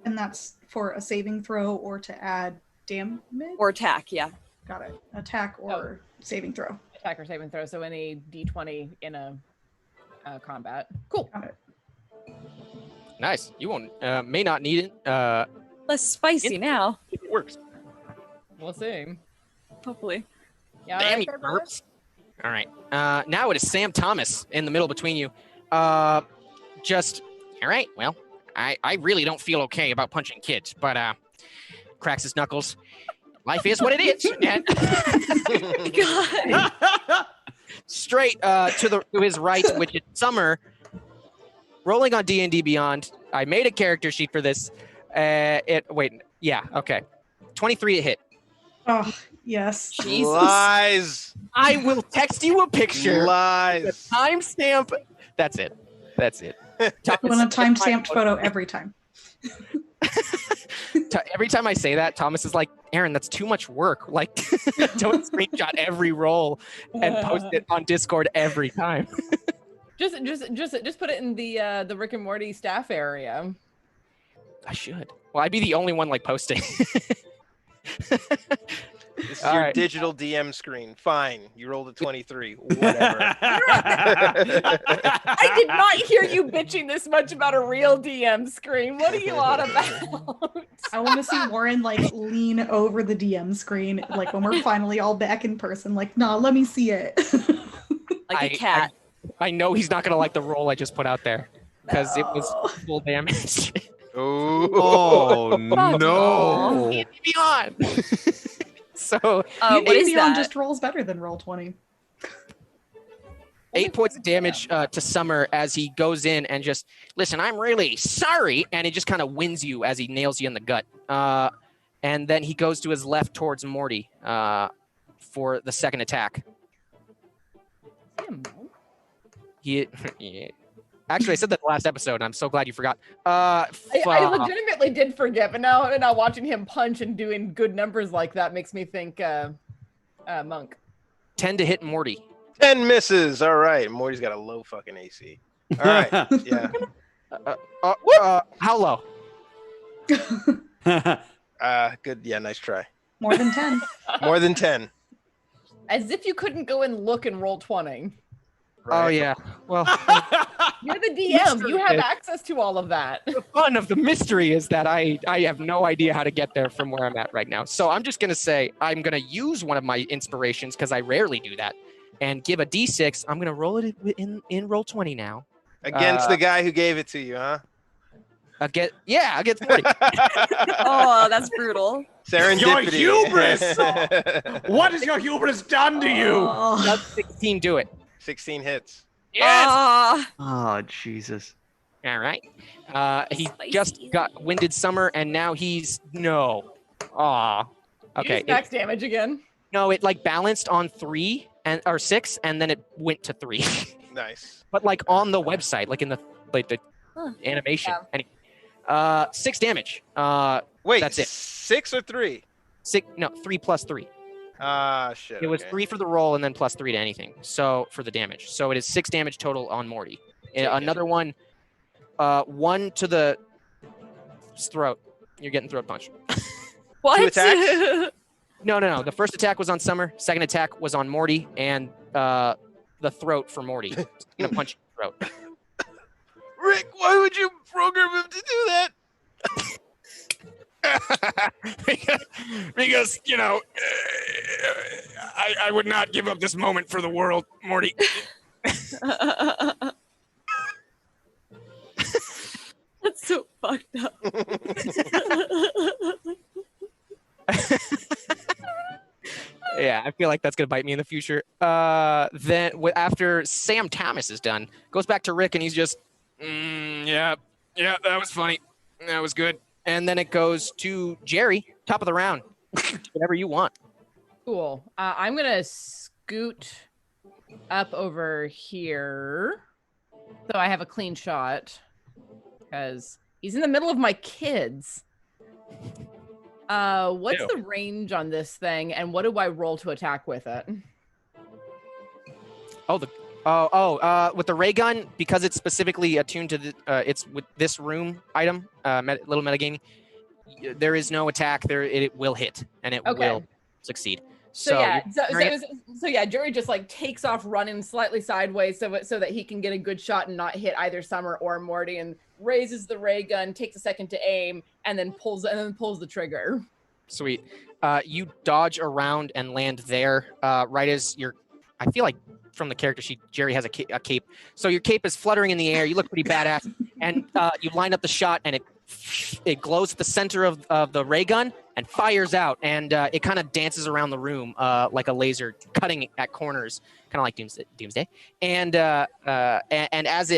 And that's for a saving throw or to add damage? Or attack, yeah. Got it. Attack or saving throw. Attack or saving throw. So any D20 in a combat. Cool. Got it. Nice. You won't. May not need it. Less spicy now, If it works. We'll see. hopefully. Yeah. Damn you, all right, brother? burps. All right. Now it is Sam Thomas in the middle between you. Just all right. Well, I really don't feel okay about punching kids, but cracks his knuckles. Life is what it is. And God. straight to his right, which is Summer. Rolling on D&D Beyond. I made a character sheet for this. Yeah, okay. 23 to hit. Oh, yes. Jesus. Lies. I will text you a picture. The Lies. timestamp. That's it. I want a time-stamped photo every time. Every time I say that, Thomas is like, Aaron, that's too much work. Like, don't screenshot every roll and post it on Discord every time. Just put it in the Rick and Morty staff area. I should. Well, I'd be the only one like posting. This is All your right. digital DM screen. Fine. You rolled a 23. Whatever. I did not hear you bitching this much about a real DM screen. What are you on about? I want to see Warren like lean over the DM screen, like when we're finally all back in person. Like, nah, let me see it. Like a cat. I know he's not going to like the roll I just put out there because it was full damage. Oh no! Beyond. So What is Beyond that? just rolls better than roll 20. 8 points of damage to Summer as he goes in and just, listen, I'm really sorry. And he just kind of wins you as he nails you in the gut. And then he goes to his left towards Morty for the second attack. Damn. He, yeah. Actually, I said that the last episode, and I'm so glad you forgot. I legitimately did forget, but now watching him punch and doing good numbers like that makes me think Monk. 10 to hit Morty. 10 misses. All right. Morty's got a low fucking AC. All right. Yeah. How low? Good. Yeah, nice try. More than 10. More than 10. As if you couldn't go and look and roll 20. Right? Oh, yeah. Well, you're the DM. You have access to all of that. The fun of the mystery is that I have no idea how to get there from where I'm at right now. So I'm just going to say I'm going to use one of my inspirations because I rarely do that and give a D6. I'm going to roll it in roll 20 now. Against the guy who gave it to you, huh? Against Morty. Oh, that's brutal. Serendipity. Your hubris! What has your hubris done to you? Does 16 do it? 16 hits. Yes! Oh, Jesus. All right. He just got Winded Summer, and now he's... No. Aw. Okay. Max damage again. No, it like balanced on 3 or 6, and then it went to 3. Nice. But like on the website, like in the animation. Yeah. Anyway, 6 damage. Wait, that's it. 6 or 3? 3 plus 3. Shit. It was 3 for the roll and then plus 3 to anything. So for the damage. So it is 6 damage total on Morty. Another one, 1 to the throat. You're getting throat punch. What? 2 attacks? No. The first attack was on Summer. Second attack was on Morty, and the throat for Morty. He's gonna punch your throat. Rick, why would you program him to do that? because I would not give up this moment for the world, Morty. That's so fucked up. Yeah, I feel like that's gonna bite me in the future. Then after Sam Thomas is done, goes back to Rick, and he's just, Yeah, that was funny. That was good. and then it goes to Jerry, top of the round. Whatever you want. Cool. I'm gonna scoot up over here, so I have a clean shot, because he's in the middle of my kids. What's Ew. the range on this thing, and what do I roll to attack with it? With the ray gun, because it's specifically attuned to the, it's with this room item, little metagaming. There is no attack. It will hit and it will succeed. So Jerry just like takes off running slightly sideways so that he can get a good shot and not hit either Summer or Morty, and raises the ray gun, takes a second to aim, and then pulls the trigger. Sweet. You dodge around and land there, right as I feel like from the character sheet, Jerry has a cape. So your cape is fluttering in the air. You look pretty badass, and you line up the shot, and it glows at the center of the ray gun and fires out, and it kind of dances around the room like a laser, cutting at corners, kind of like Doomsday. And as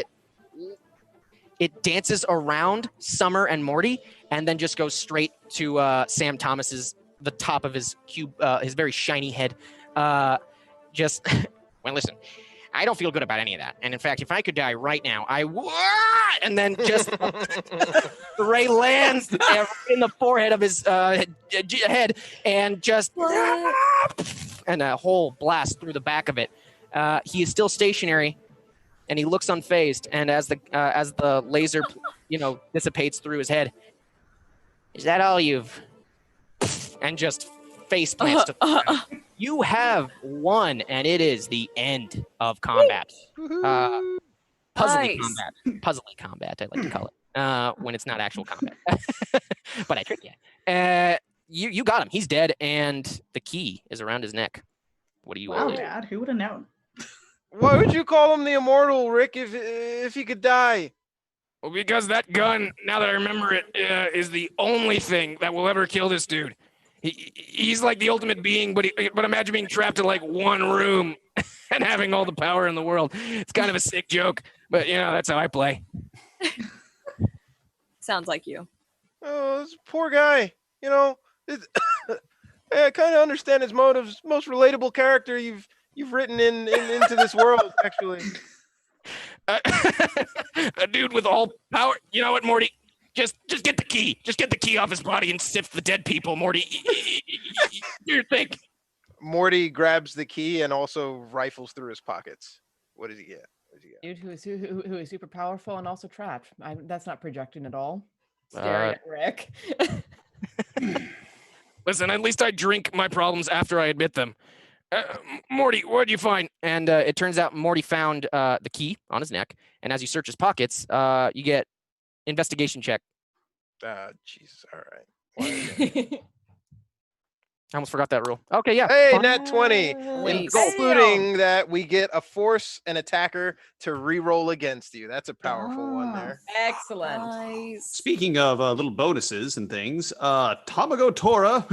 it dances around Summer and Morty, and then just goes straight to Sam Thomas's, the top of his cube, his very shiny head. Just well, listen. I don't feel good about any of that. And in fact, if I could die right now, I would. And then just the ray lands in the forehead of his head, and just and a whole blast through the back of it. He is still stationary, and he looks unfazed. And as the laser, dissipates through his head, is that all you've? And just face plants to the ground. You have won, and it is the end of combat. Puzzly combat, I like to call it, when it's not actual combat. But I tricked you. You got him. He's dead, and the key is around his neck. What do you all do? Dad, who would have known? Why would you call him the immortal, Rick, if he could die? Well, because that gun, now that I remember it, is the only thing that will ever kill this dude. He's like the ultimate being, but imagine being trapped in like one room and having all the power in the world. It's kind of a sick joke, but that's how I play. Sounds like you. Oh, this poor guy. I kind of understand his motives. Most relatable character you've written into this world, actually. A dude with all power. You know what, Morty? Just get the key. Just get the key off his body and sift the dead people, Morty. Do your thing. Morty grabs the key and also rifles through his pockets. What does he get? Dude who is super powerful and also trapped. That's not projecting at all. Staring at Rick. Listen, at least I drink my problems after I admit them. Morty, what'd you find? And it turns out Morty found the key on his neck. And as you search his pockets, you get investigation check. Jesus. All right. I almost forgot that rule. Okay, yeah. Hey, fine. nat 20. Nice. Including that we get a force an attacker to re-roll against you. That's a powerful one there. Excellent. Nice. Speaking of little bonuses and things, Tamago Tora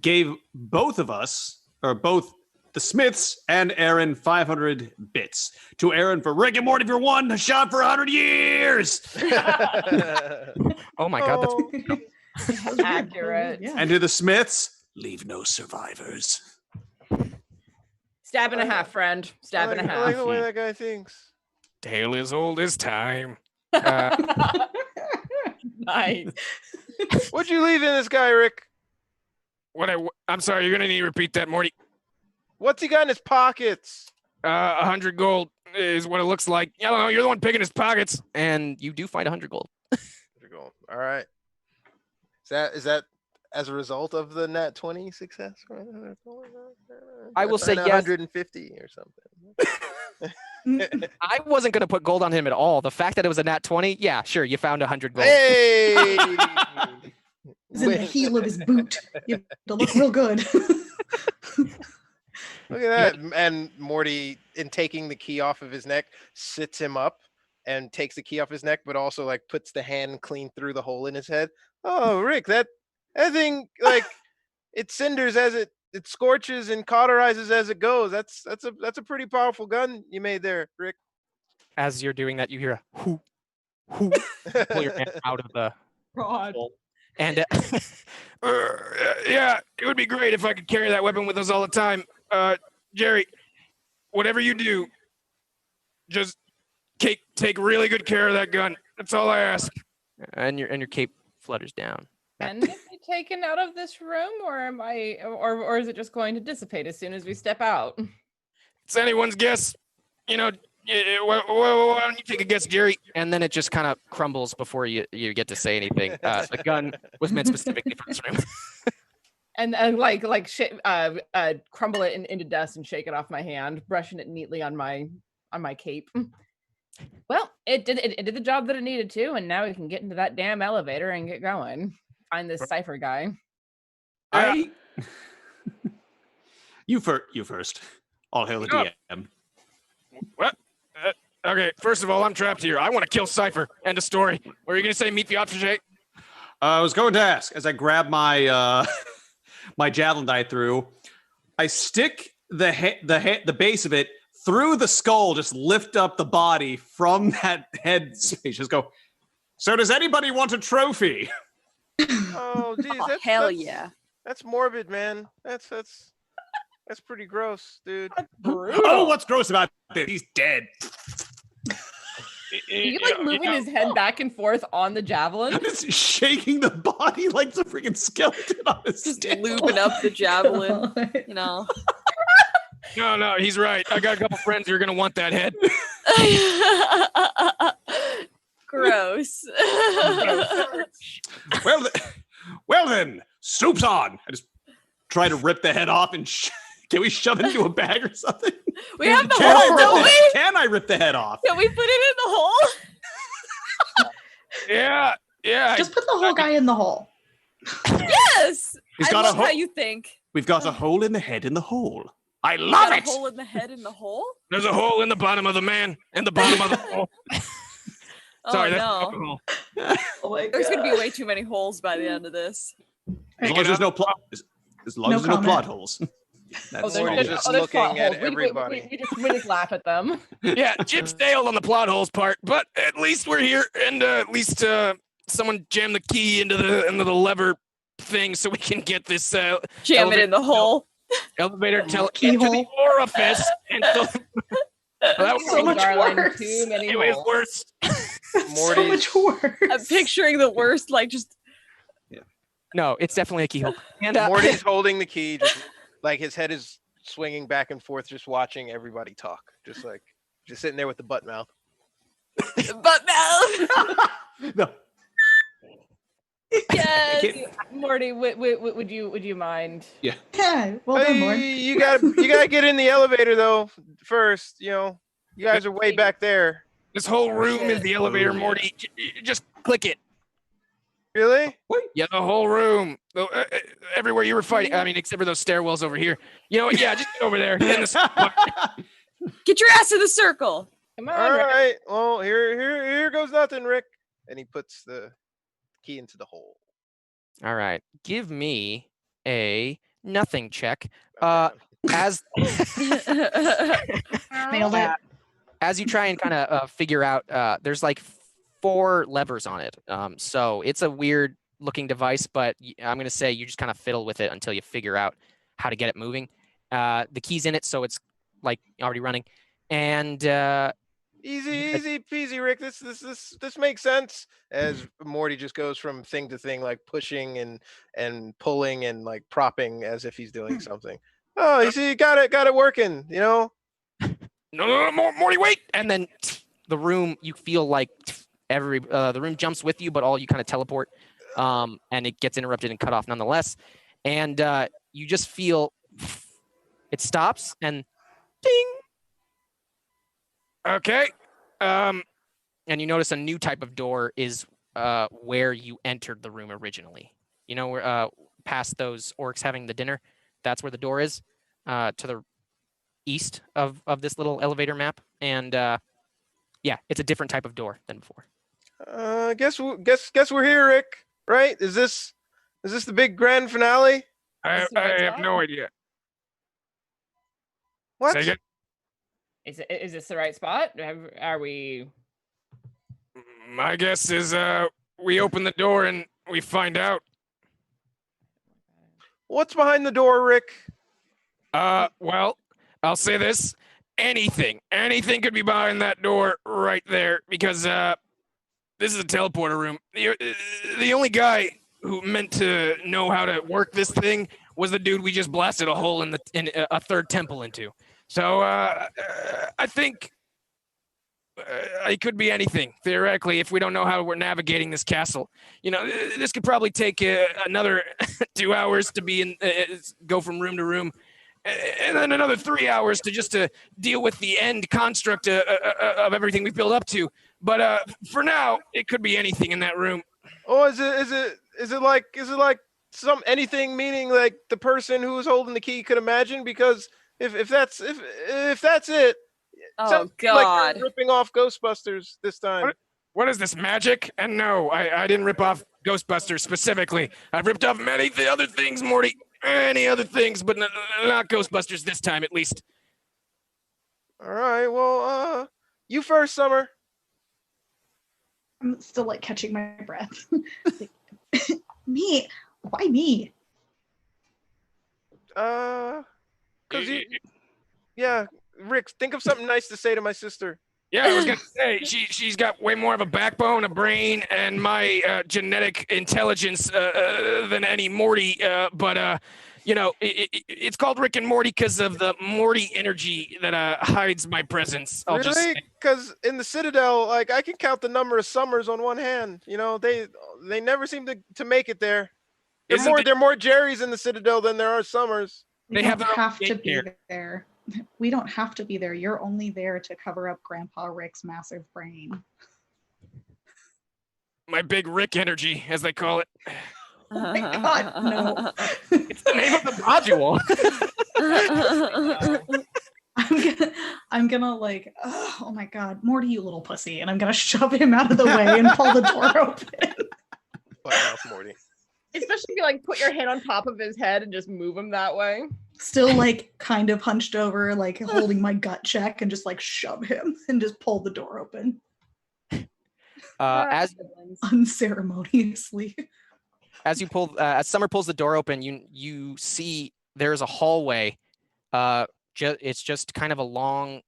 gave both of us, or both the Smiths and Aaron, 500 bits. To Aaron for Rick and Morty for 1 shot for 100 years. Oh my God, That's accurate. Yeah. And to the Smiths, leave no survivors. Stab and a half, friend. Stab and a I like half. the way that guy thinks. Tale as old as time. Nice. What'd you leave in this guy, Rick? I'm sorry, you're gonna need to repeat that, Morty. What's he got in his pockets? 100 gold is what it looks like. I don't know, you're the one picking his pockets. and you do find 100 gold. All right. Is that as a result of the nat 20 success? I will say yes. 150 or something. I wasn't going to put gold on him at all. The fact that it was a nat 20, yeah, sure, you found 100 gold. Hey! It's in the heel of his boot. You have to look real good. Look at that. And Morty, in taking the key off of his neck, sits him up and takes the key off his neck, but also like puts the hand clean through the hole in his head. Oh, Rick, that thing, like, it cinders as it scorches and cauterizes as it goes. That's a pretty powerful gun you made there, Rick. As you're doing that, you hear a whoo, whoo, pull your hand out of the hole. And Yeah, it would be great if I could carry that weapon with us all the time. Jerry, whatever you do, just take really good care of that gun. That's all I ask. and your cape flutters down. Can it be taken out of this room, or am I, or is it just going to dissipate as soon as we step out? It's anyone's guess. You know, why don't you take a guess, Jerry? And then it just kind of crumbles before you get to say anything. The gun was meant specifically for this room. And crumble it into dust and shake it off my hand, brushing it neatly on my cape. Well, it did the job that it needed to, and now we can get into that damn elevator and get going. Find this cipher guy. You first. All hail the DM. What? Okay, first of all, I'm trapped here. I want to kill Cypher. End of story. What are you going to say? Meet the obfuscate? I was going to ask, as I grab my my javelin I threw, I stick the base of it through the skull, just lift up the body from that head space. Just go, so does anybody want a trophy? Oh, geez. Yeah. That's morbid, man. That's pretty gross, dude. Oh, what's gross about this? He's dead. He's like moving his head back and forth on the javelin. I'm just shaking the body like the freaking skeleton on his Just stick. lubing up the javelin, you know. No, he's right. I got a couple friends who are going to want that head. Gross. Well then, soup's on. I just try to rip the head off and can we shove it into a bag or something? We have the hole, don't we? Can I rip the head off? Can we put it in the hole? Yeah. Just put the whole guy in the hole. Yes. He's I got a love how hole. you think. We've got a hole in the head in the hole. I You love got it. a hole in the head in the hole? There's a hole in the bottom of the man and the bottom of the hole. Oh Sorry, that's no. alcohol. Oh my There's gonna be way too many holes by the end of this. As long as there's no plot. As long as there's no plot holes. That's Morty all. just there's looking plot at holes. everybody. We just laugh at them. Yeah, Chip stale on the plot holes part, but at least we're here, and at least someone jammed the key into the lever thing so we can get this Jam it in the hole. elevator Keyhole. into the orifice. And so That was So much Garland, worse. Too many it was holes. worse. So much worse. I'm picturing the worst, like just No, it's definitely a keyhole. And Morty's holding the key, just like his head is swinging back and forth, just watching everybody talk, just sitting there with the butt mouth. butt mouth. No. Yes. Morty, would you mind? Yeah. Yeah, well done, Lord. Hey, you gotta get in the elevator though first. You guys are way back there. This whole room is the elevator, Oh, yeah. Morty. Just click it. Really? Yeah, the whole room. Everywhere you were fighting. I mean, except for those stairwells over here. You know what? Yeah, just get over there. In the Get your ass in the circle. Come on, All Rick. right. Well, here goes nothing, Rick. And he puts the key into the hole. all right, give me a nothing check. Okay. As Nailed it. as you try and kind of figure out, there's like 4 levers on it. So it's a weird looking device, but I'm going to say you just kind of fiddle with it until you figure out how to get it moving. The key's in it, so it's like already running. And Easy peasy, Rick. This makes sense. As Morty just goes from thing to thing, like pushing and pulling and like propping as if he's doing something. Oh, you see, got it working. No, Morty, wait. and then the room, you feel like the room jumps with you, but all you kind of teleport, and it gets interrupted and cut off nonetheless. And you just feel it stops and ding. Okay. And you notice a new type of door is where you entered the room originally. You know, where past those orcs having the dinner, that's where the door is, to the east of this little elevator map. And yeah, it's a different type of door than before. Guess we're here, Rick. Right? Is this the big grand finale? I This is what's have up? no idea. What? Say again? Is this the right spot? Are we? My guess is we open the door and we find out. What's behind the door, Rick? Well, I'll say this. Anything could be behind that door right there because this is a teleporter room. The only guy who meant to know how to work this thing was the dude we just blasted a hole in a third temple into. So I think it could be anything, theoretically, if we don't know how we're navigating this castle. You know, this could probably take another 2 hours to go from room to room, and then another 3 hours to deal with the end construct of everything we built up to. But for now, it could be anything in that room. Oh, is it like some anything meaning like the person who was holding the key could imagine? Because if that's it, Oh sounds like God. you're ripping off Ghostbusters this time. What is this, magic? And no, I didn't rip off Ghostbusters specifically. I've ripped off many other things, Morty. Any other things, but not Ghostbusters this time, at least. All right, well, you first, Summer. I'm still like catching my breath. Me? Why me? Cause yeah, Rick, think of something nice to say to my sister. Yeah, I was gonna say she's got way more of a backbone, a brain, and my genetic intelligence than any Morty. But you know, it's called Rick and Morty because of the Morty energy that hides my presence. I'll just Really? say. Because in the Citadel, like I can count the number of summers on one hand. You know, they never seem to make it there. Isn't There are more Jerrys in the Citadel than there are summers. We They don't have their own have to gate be here. there. We don't have to be there. You're only there to cover up Grandpa Rick's massive brain. My big Rick energy, as they call it. Oh my God, no. It's the name of the module. I'm gonna like, oh my God, Morty, you little pussy, and I'm gonna shove him out of the way and pull the door open. Butt mouth Morty. Especially if you like put your hand on top of his head and just move him that way. Still like kind of hunched over, like holding my gut check, and just like shove him and just pull the door open As unceremoniously. as Summer pulls the door open, you see there's a hallway. It's just kind of a long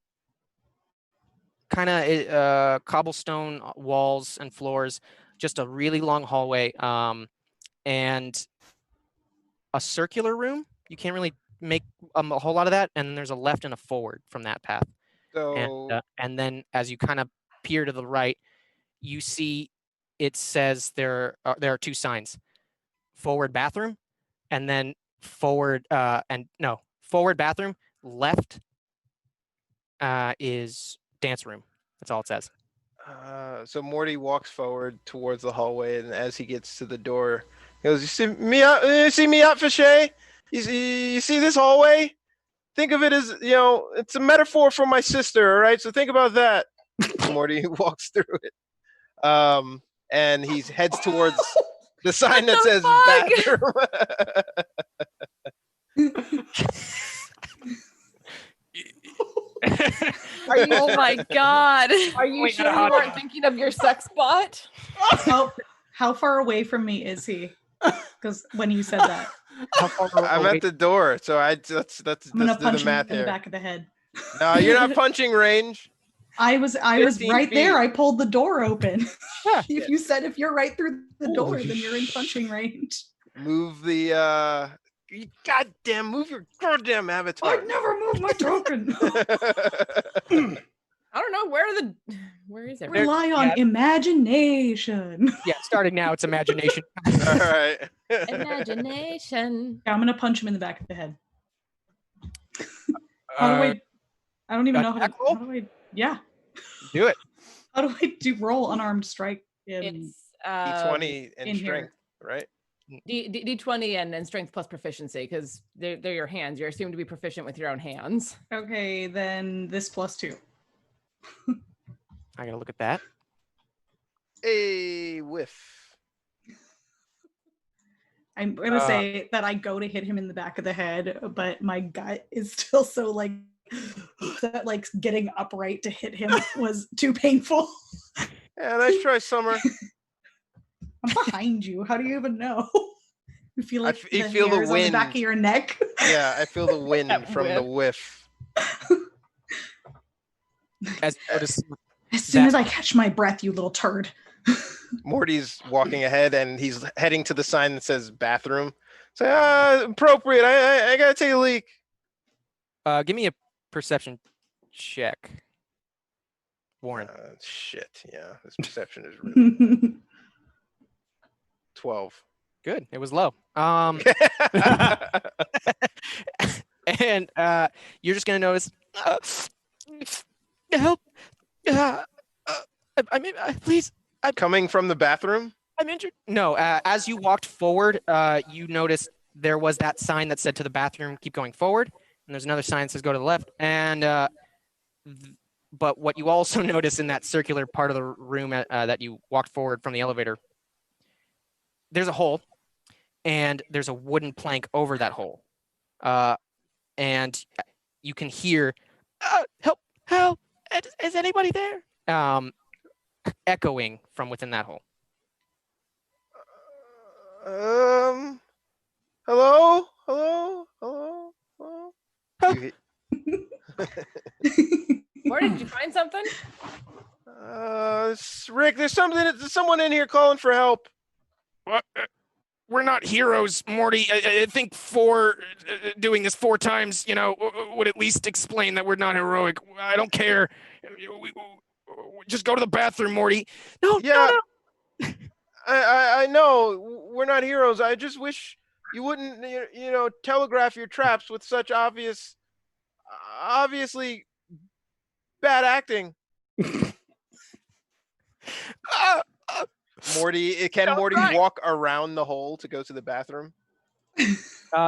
kind of cobblestone walls and floors, just a really long hallway, and a circular room. You can't really make a whole lot of that, and there's a left and a forward from that path. So And then as you kind of peer to the right, you see it says there are two signs: forward bathroom, and then forward bathroom. Left is dance room. That's all it says. So Morty walks forward towards the hallway, and as he gets to the door, he goes, "You see me out? Fichet? You see this hallway? Think of it as, it's a metaphor for my sister, all right? So think about that." Morty walks through it, and he heads towards the sign that says bathroom. Oh my god! Are you sure you weren't thinking of your sex bot? How far away from me is he? Because when you said that, I'm at the door, so let's I'm gonna do punch the math him in the here. back of the head. No, you're not punching range. I was 15 right feet. there. I pulled the door open. Yeah. If you said if you're right through the door, then you're in punching range. Move the move your goddamn avatar. I'd never move my token. I don't know where is it? Rely on imagination. Yeah, starting now, it's imagination. All right. Imagination. Yeah, I'm gonna punch him in the back of the head. How do I don't even know how to. How do I? Yeah. Do it. How do I roll unarmed strike? It's D20 and in strength, right? D20 and strength plus proficiency, because they're your hands. You're assumed to be proficient with your own hands. Okay, then this +2. I gotta look at that. A whiff. I'm gonna say that I go to hit him in the back of the head, but my gut is still so like that, like getting upright to hit him was too painful. Yeah, nice try, Summer. I'm behind you. How do you even know? You feel like you feel the hairs on the wind. back of your neck. Yeah, I feel the wind from the whiff. As soon as I catch my breath, you little turd. Morty's walking ahead, and he's heading to the sign that says bathroom. Say, appropriate. I gotta take a leak. Give me a perception check, Warren. Shit. Yeah, this perception is really 12. Good. It was low. And you're just gonna notice. Help! Please. Coming from the bathroom? I'm injured. No. As you walked forward, you noticed there was that sign that said to the bathroom, keep going forward, and there's another sign that says go to the left. And but what you also notice in that circular part of the room that you walked forward from the elevator, there's a hole, and there's a wooden plank over that hole, and you can hear, "Help! Help! Is anybody there?" Echoing from within that hole. Hello? Hello? Hello? Hello? Morty, did you find something? Rick, there's someone in here calling for help. What? We're not heroes, Morty. I think doing this 4 times, would at least explain that we're not heroic. I don't care. Just go to the bathroom, Morty. No. I know we're not heroes. I just wish you wouldn't, telegraph your traps with such obviously bad acting. Morty, can Morty walk around the hole to go to the bathroom?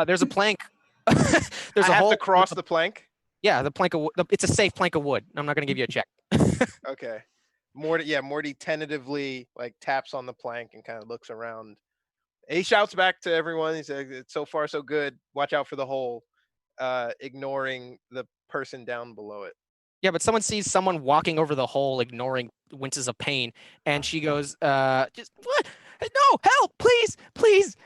There's a plank. There's a hole to cross the plank. Yeah, the plank of wood. It's a safe plank of wood. I'm not going to give you a check. Okay. Morty tentatively taps on the plank and kind of looks around. He shouts back to everyone. He says, "It's so far so good. Watch out for the hole," ignoring the person down below it. Yeah, but someone sees someone walking over the hole, ignoring winces of pain, and she goes, "Just what? No, help! Please, please!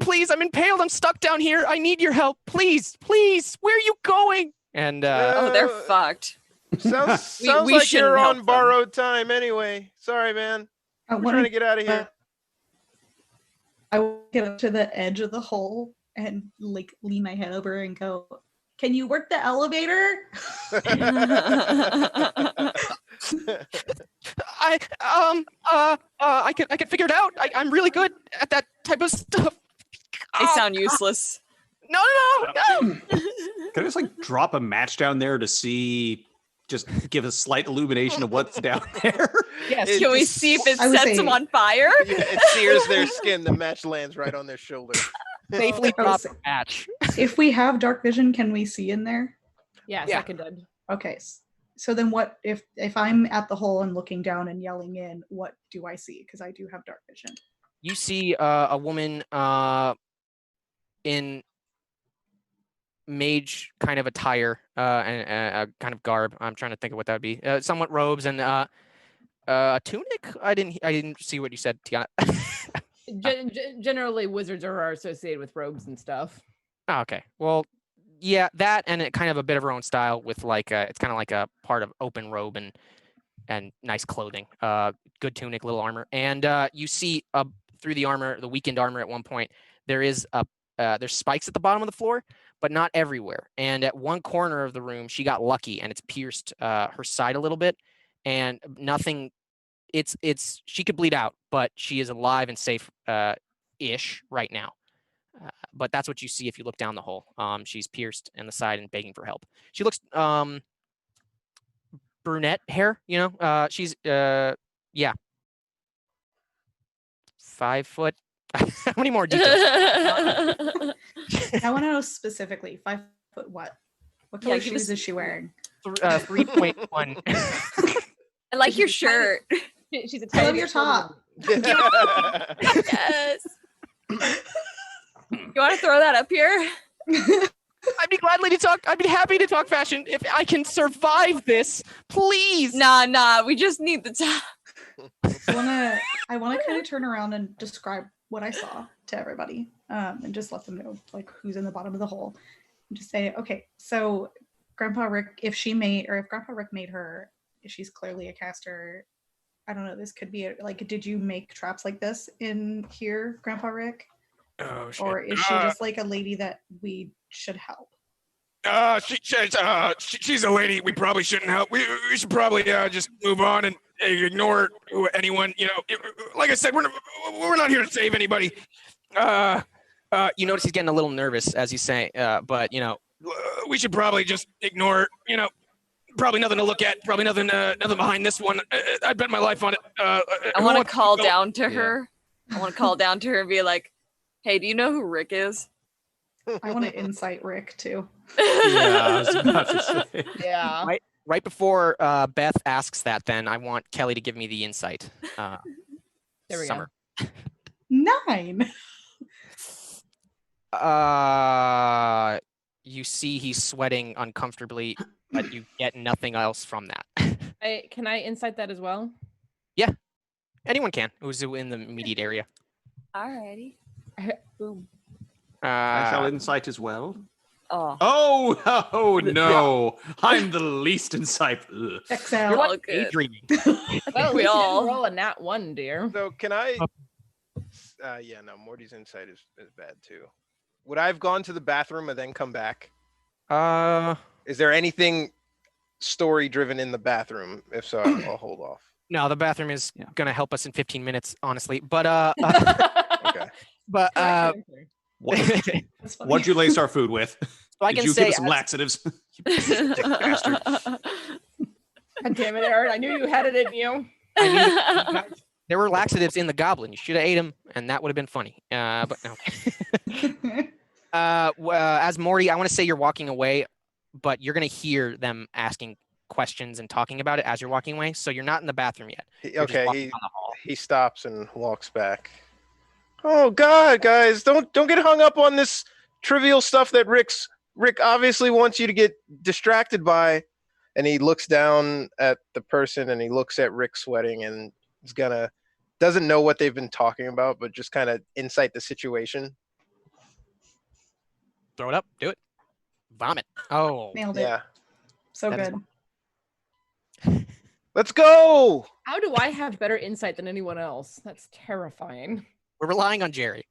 Please! I'm impaled. I'm stuck down here. I need your help. Please, please! Where are you going?" And they're fucked. Sounds We like shouldn't you're help on them. borrowed time anyway. Sorry, man. I We're want trying to get out of here. I want to get up to the edge of the hole and like lean my head over and go, "Can you work the elevator?" I can figure it out. I'm really good at that type of stuff. They sound useless. No. Can I just like drop a match down there to see, just give a slight illumination of what's down there? Yes. Can we see if it I would sets them say- on fire? Yeah, it sears their skin. The match lands right on their shoulder. Safely I drop was- a match. If we have dark vision, can we see in there? Yeah, Yeah. seconded. Okay. So then what if I'm at the hole and looking down and yelling in, what do I see? Because I do have dark vision. You see a woman in mage kind of attire and a kind of garb. I'm trying to think of what that would be. Somewhat robes and a tunic. I didn't see what you said, Tiana. Generally, wizards are associated with robes and stuff. Oh, okay. Well, yeah, that and it kind of a bit of her own style with like it's kind of like a part of open robe and nice clothing. Good tunic, little armor, and you see through the armor, the weakened armor at one point, there's spikes at the bottom of the floor, but not everywhere. And at one corner of the room, she got lucky and it's pierced her side a little bit, and nothing. She could bleed out, but she is alive and safe ish right now. But that's what you see if you look down the hole. She's pierced in the side and begging for help. She looks brunette hair, she's 5 foot. How many more details? I want to know specifically 5 foot what? What color give shoes us- is she wearing? 3.1. I like your shirt. She's a I love tiny your bit shorter top. Yes. You want to throw that up here? I'd be happy to talk fashion if I can survive this. Please. Nah. We just need the top. I wanna kind of turn around and describe what I saw to everybody, and just let them know like who's in the bottom of the hole, and just say, okay, so Grandpa Rick, if Grandpa Rick made her, she's clearly a caster. I don't know. This could be like, did you make traps like this in here, Grandpa Rick, Oh shit. or is she just like a lady that we should help? She's a lady. We probably shouldn't help. We should probably just move on and ignore anyone. Like I said, we're not here to save anybody. You notice he's getting a little nervous as he's saying, but We should probably just ignore. Probably nothing to look at. Probably nothing behind this one. I bet my life on it. I want to call down to her. I want to call down to her and be like, "Hey, do you know who Rick is?" I want to insight Rick too. Yeah, I was about to say. Yeah. right before Beth asks that, then I want Kelly to give me the insight. There we Summer. go. 9. You see he's sweating uncomfortably, but you get nothing else from that. Can I insight that as well? Anyone can who's in the immediate area. Alrighty. Boom. I shall insight as well. Oh, Oh no! I'm the least insightful. Excel. all good. Daydreaming. Well, at We least you all- didn't roll a nat 1, dear. So can I? Yeah, no. Morty's insight is bad too. Would I have gone to the bathroom and then come back? Is there anything story driven in the bathroom? If so, I'll hold off. No, the bathroom is gonna help us in 15 minutes, honestly. But Okay. but That's funny. What'd you lace our food with? I Did can you say give us some as- laxatives? You sick bastard. God damn it, Aaron. I knew you had it in you. there were laxatives in the goblin. You should have ate them, and that would have been funny. But no. As Morty, I want to say you're walking away, but you're gonna hear them asking questions and talking about it as you're walking away. So you're not in the bathroom yet. You're just Okay. walking down the hall. He stops and walks back. Oh God, guys, don't get hung up on this trivial stuff that Rick obviously wants you to get distracted by. And he looks down at the person and he looks at Rick sweating and doesn't know what they've been talking about, but just kind of insight the situation. Throw it up. Do it. Vomit. Oh. Nailed it. Yeah. So That is good. Let's go. How do I have better insight than anyone else? That's terrifying. We're relying on Jerry.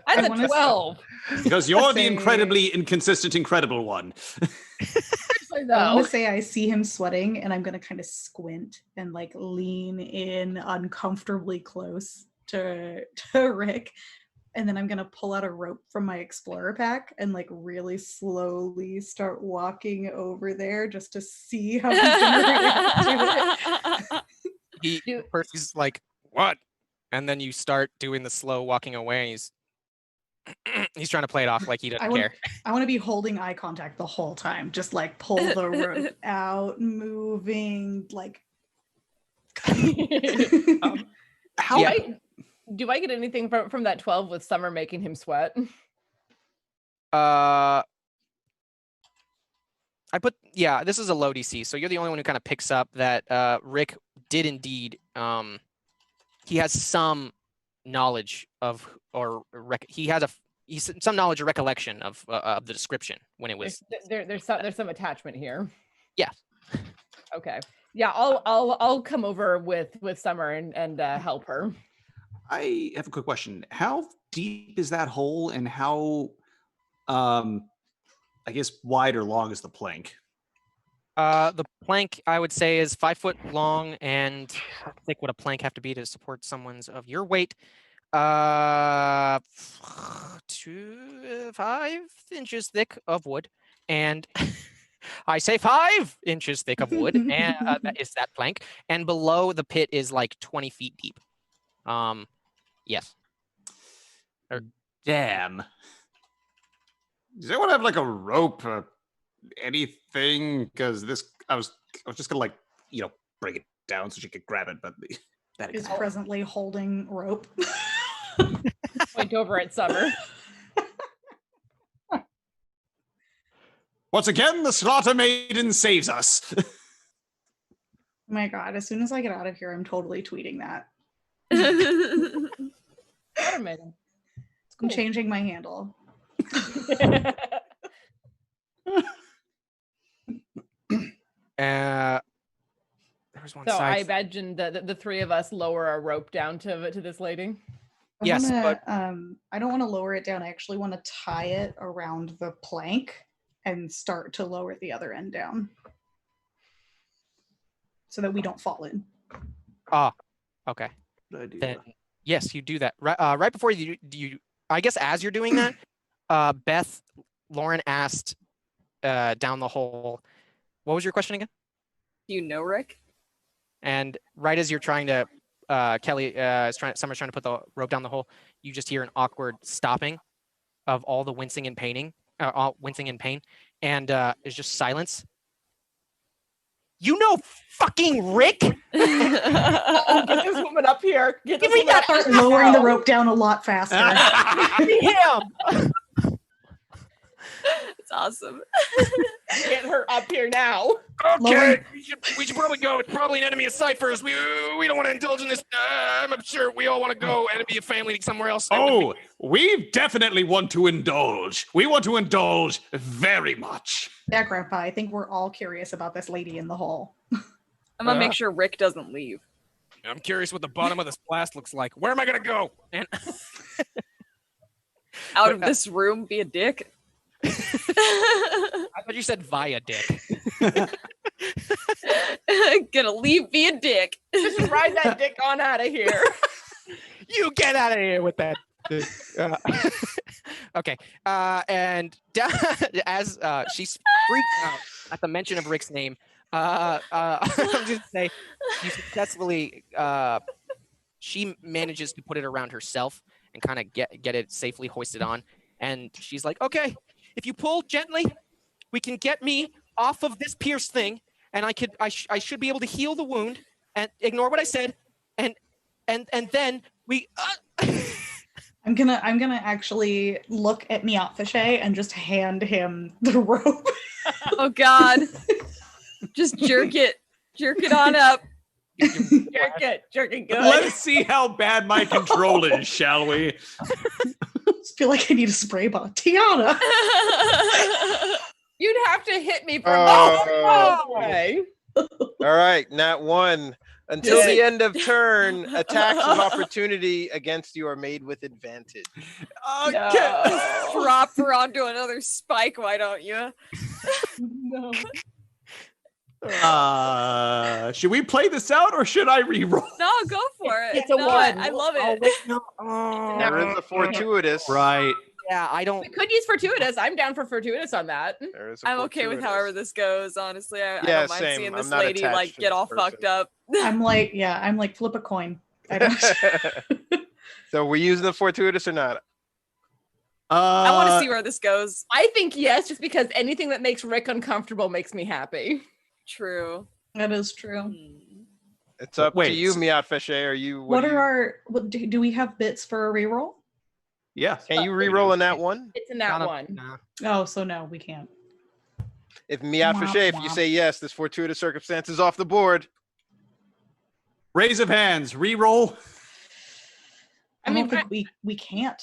I'm a 12. Because you're the Say- incredibly inconsistent, incredible one. I I know. want to say I see him sweating, and I'm gonna kind of squint and like lean in uncomfortably close to Rick, and then I'm gonna pull out a rope from my explorer pack and like really slowly start walking over there just to see how he's gonna react to it. He first he's like, "What?" And then you start doing the slow walking away. And he's trying to play it off like he doesn't care. I want to be holding eye contact the whole time, just like pull the rope out, moving, like. How? Yeah. Do I get anything from that 12 with Summer making him sweat? I put this is a low DC, so you're the only one who kind of picks up that Rick did indeed. He has some knowledge of, he's some knowledge or recollection of the description when it was. There's some attachment here. Yeah. Okay. Yeah, I'll come over with Summer and help her. I have a quick question. How deep is that hole, and how, I guess, wide or long is the plank? The plank, I would say, is 5 foot long, and how thick would a plank have to be to support someone's of your weight? 5 inches thick of wood, and I say 5 inches thick of wood, and that is that plank. And below the pit is like 20 feet deep. Yes. Damn. Does anyone have like a rope or anything? Because I was just gonna break it down so she could grab it, but that Is presently holding rope. Point over at Summer. Once again, the Slaughter Maiden saves us. Oh my god, as soon as I get out of here, I'm totally tweeting that. Watermelon. It's I'm cool. changing my handle. There was one So side. I imagine the three of us lower our rope down to this lady. Yes, but I don't want to lower it down. I actually want to tie it around the plank and start to lower the other end down so that we don't fall in. Okay. Good idea. Then yes, you do that. Right before you I guess as you're doing that, Lauren asked down the hole, what was your question again? Do you know Rick? And right as you're trying to, Summer's trying to put the rope down the hole, you just hear an awkward stopping of all the wincing and pain, and it's just silence. You know fucking Rick? Get this woman up here. Give me that Start lowering the rope down a lot faster. Him! It's awesome. Get her up here now. Okay, we should probably go. It's probably an enemy of Cypher's. We don't want to indulge in this. I'm sure we all want to go and be a family somewhere else. Oh, we definitely want to indulge. We want to indulge very much. Yeah, Grandpa, I think we're all curious about this lady in the hole. I'm gonna make sure Rick doesn't leave. I'm curious what the bottom of this blast looks like. Where am I gonna go? And Out of this room, be a dick. I thought you said via dick. Gonna leave, be a dick. Just ride that dick on out of here. You get out of here with that. Okay. And as she's freaked out at the mention of Rick's name, I'm just say she successfully she manages to put it around herself and kind of get it safely hoisted on. And she's like, okay, if you pull gently, we can get me off of this pierced thing, and I should be able to heal the wound and ignore what I said, and then we. I'm gonna actually look at Miatfashe and just hand him the rope. Oh God. Just jerk it on up. Jerk it good. Let's see how bad my control is, shall we? Just feel like I need a spray bottle. Tiana! You'd have to hit me from Oh. the way. All right, nat 1. Until the end of turn, attacks of opportunity against you are made with advantage. No. Drop her onto another spike, why don't you? No. Should we play this out or should I reroll? No, go for it. It's a No, one. I love Oh, it. wait, no. Oh. There is a fortuitous. Right. Yeah, I don't. We could use fortuitous. I'm down for fortuitous on that. There is a I'm okay with fortuitous. howe're this goes, honestly. I Yeah, don't mind same. seeing I'm this not lady attached like to get this all person. fucked up. I'm like flip a coin. I don't. So we're using the fortuitous or not? I want to see where this goes. I think yes, just because anything that makes Rick uncomfortable makes me happy. True. That is true. It's up to Wait, you, Miat Fechet. Are you? What do you- are our? What, do we have bits for a reroll? Yeah. Can you reroll in that one? It's in that one. Nah. Oh, so no, we can't. If Miat Womp Fechet, if you womp. say yes, this fortuitous circumstance is off the board. Raise of hands. Reroll. I mean, don't think we can't.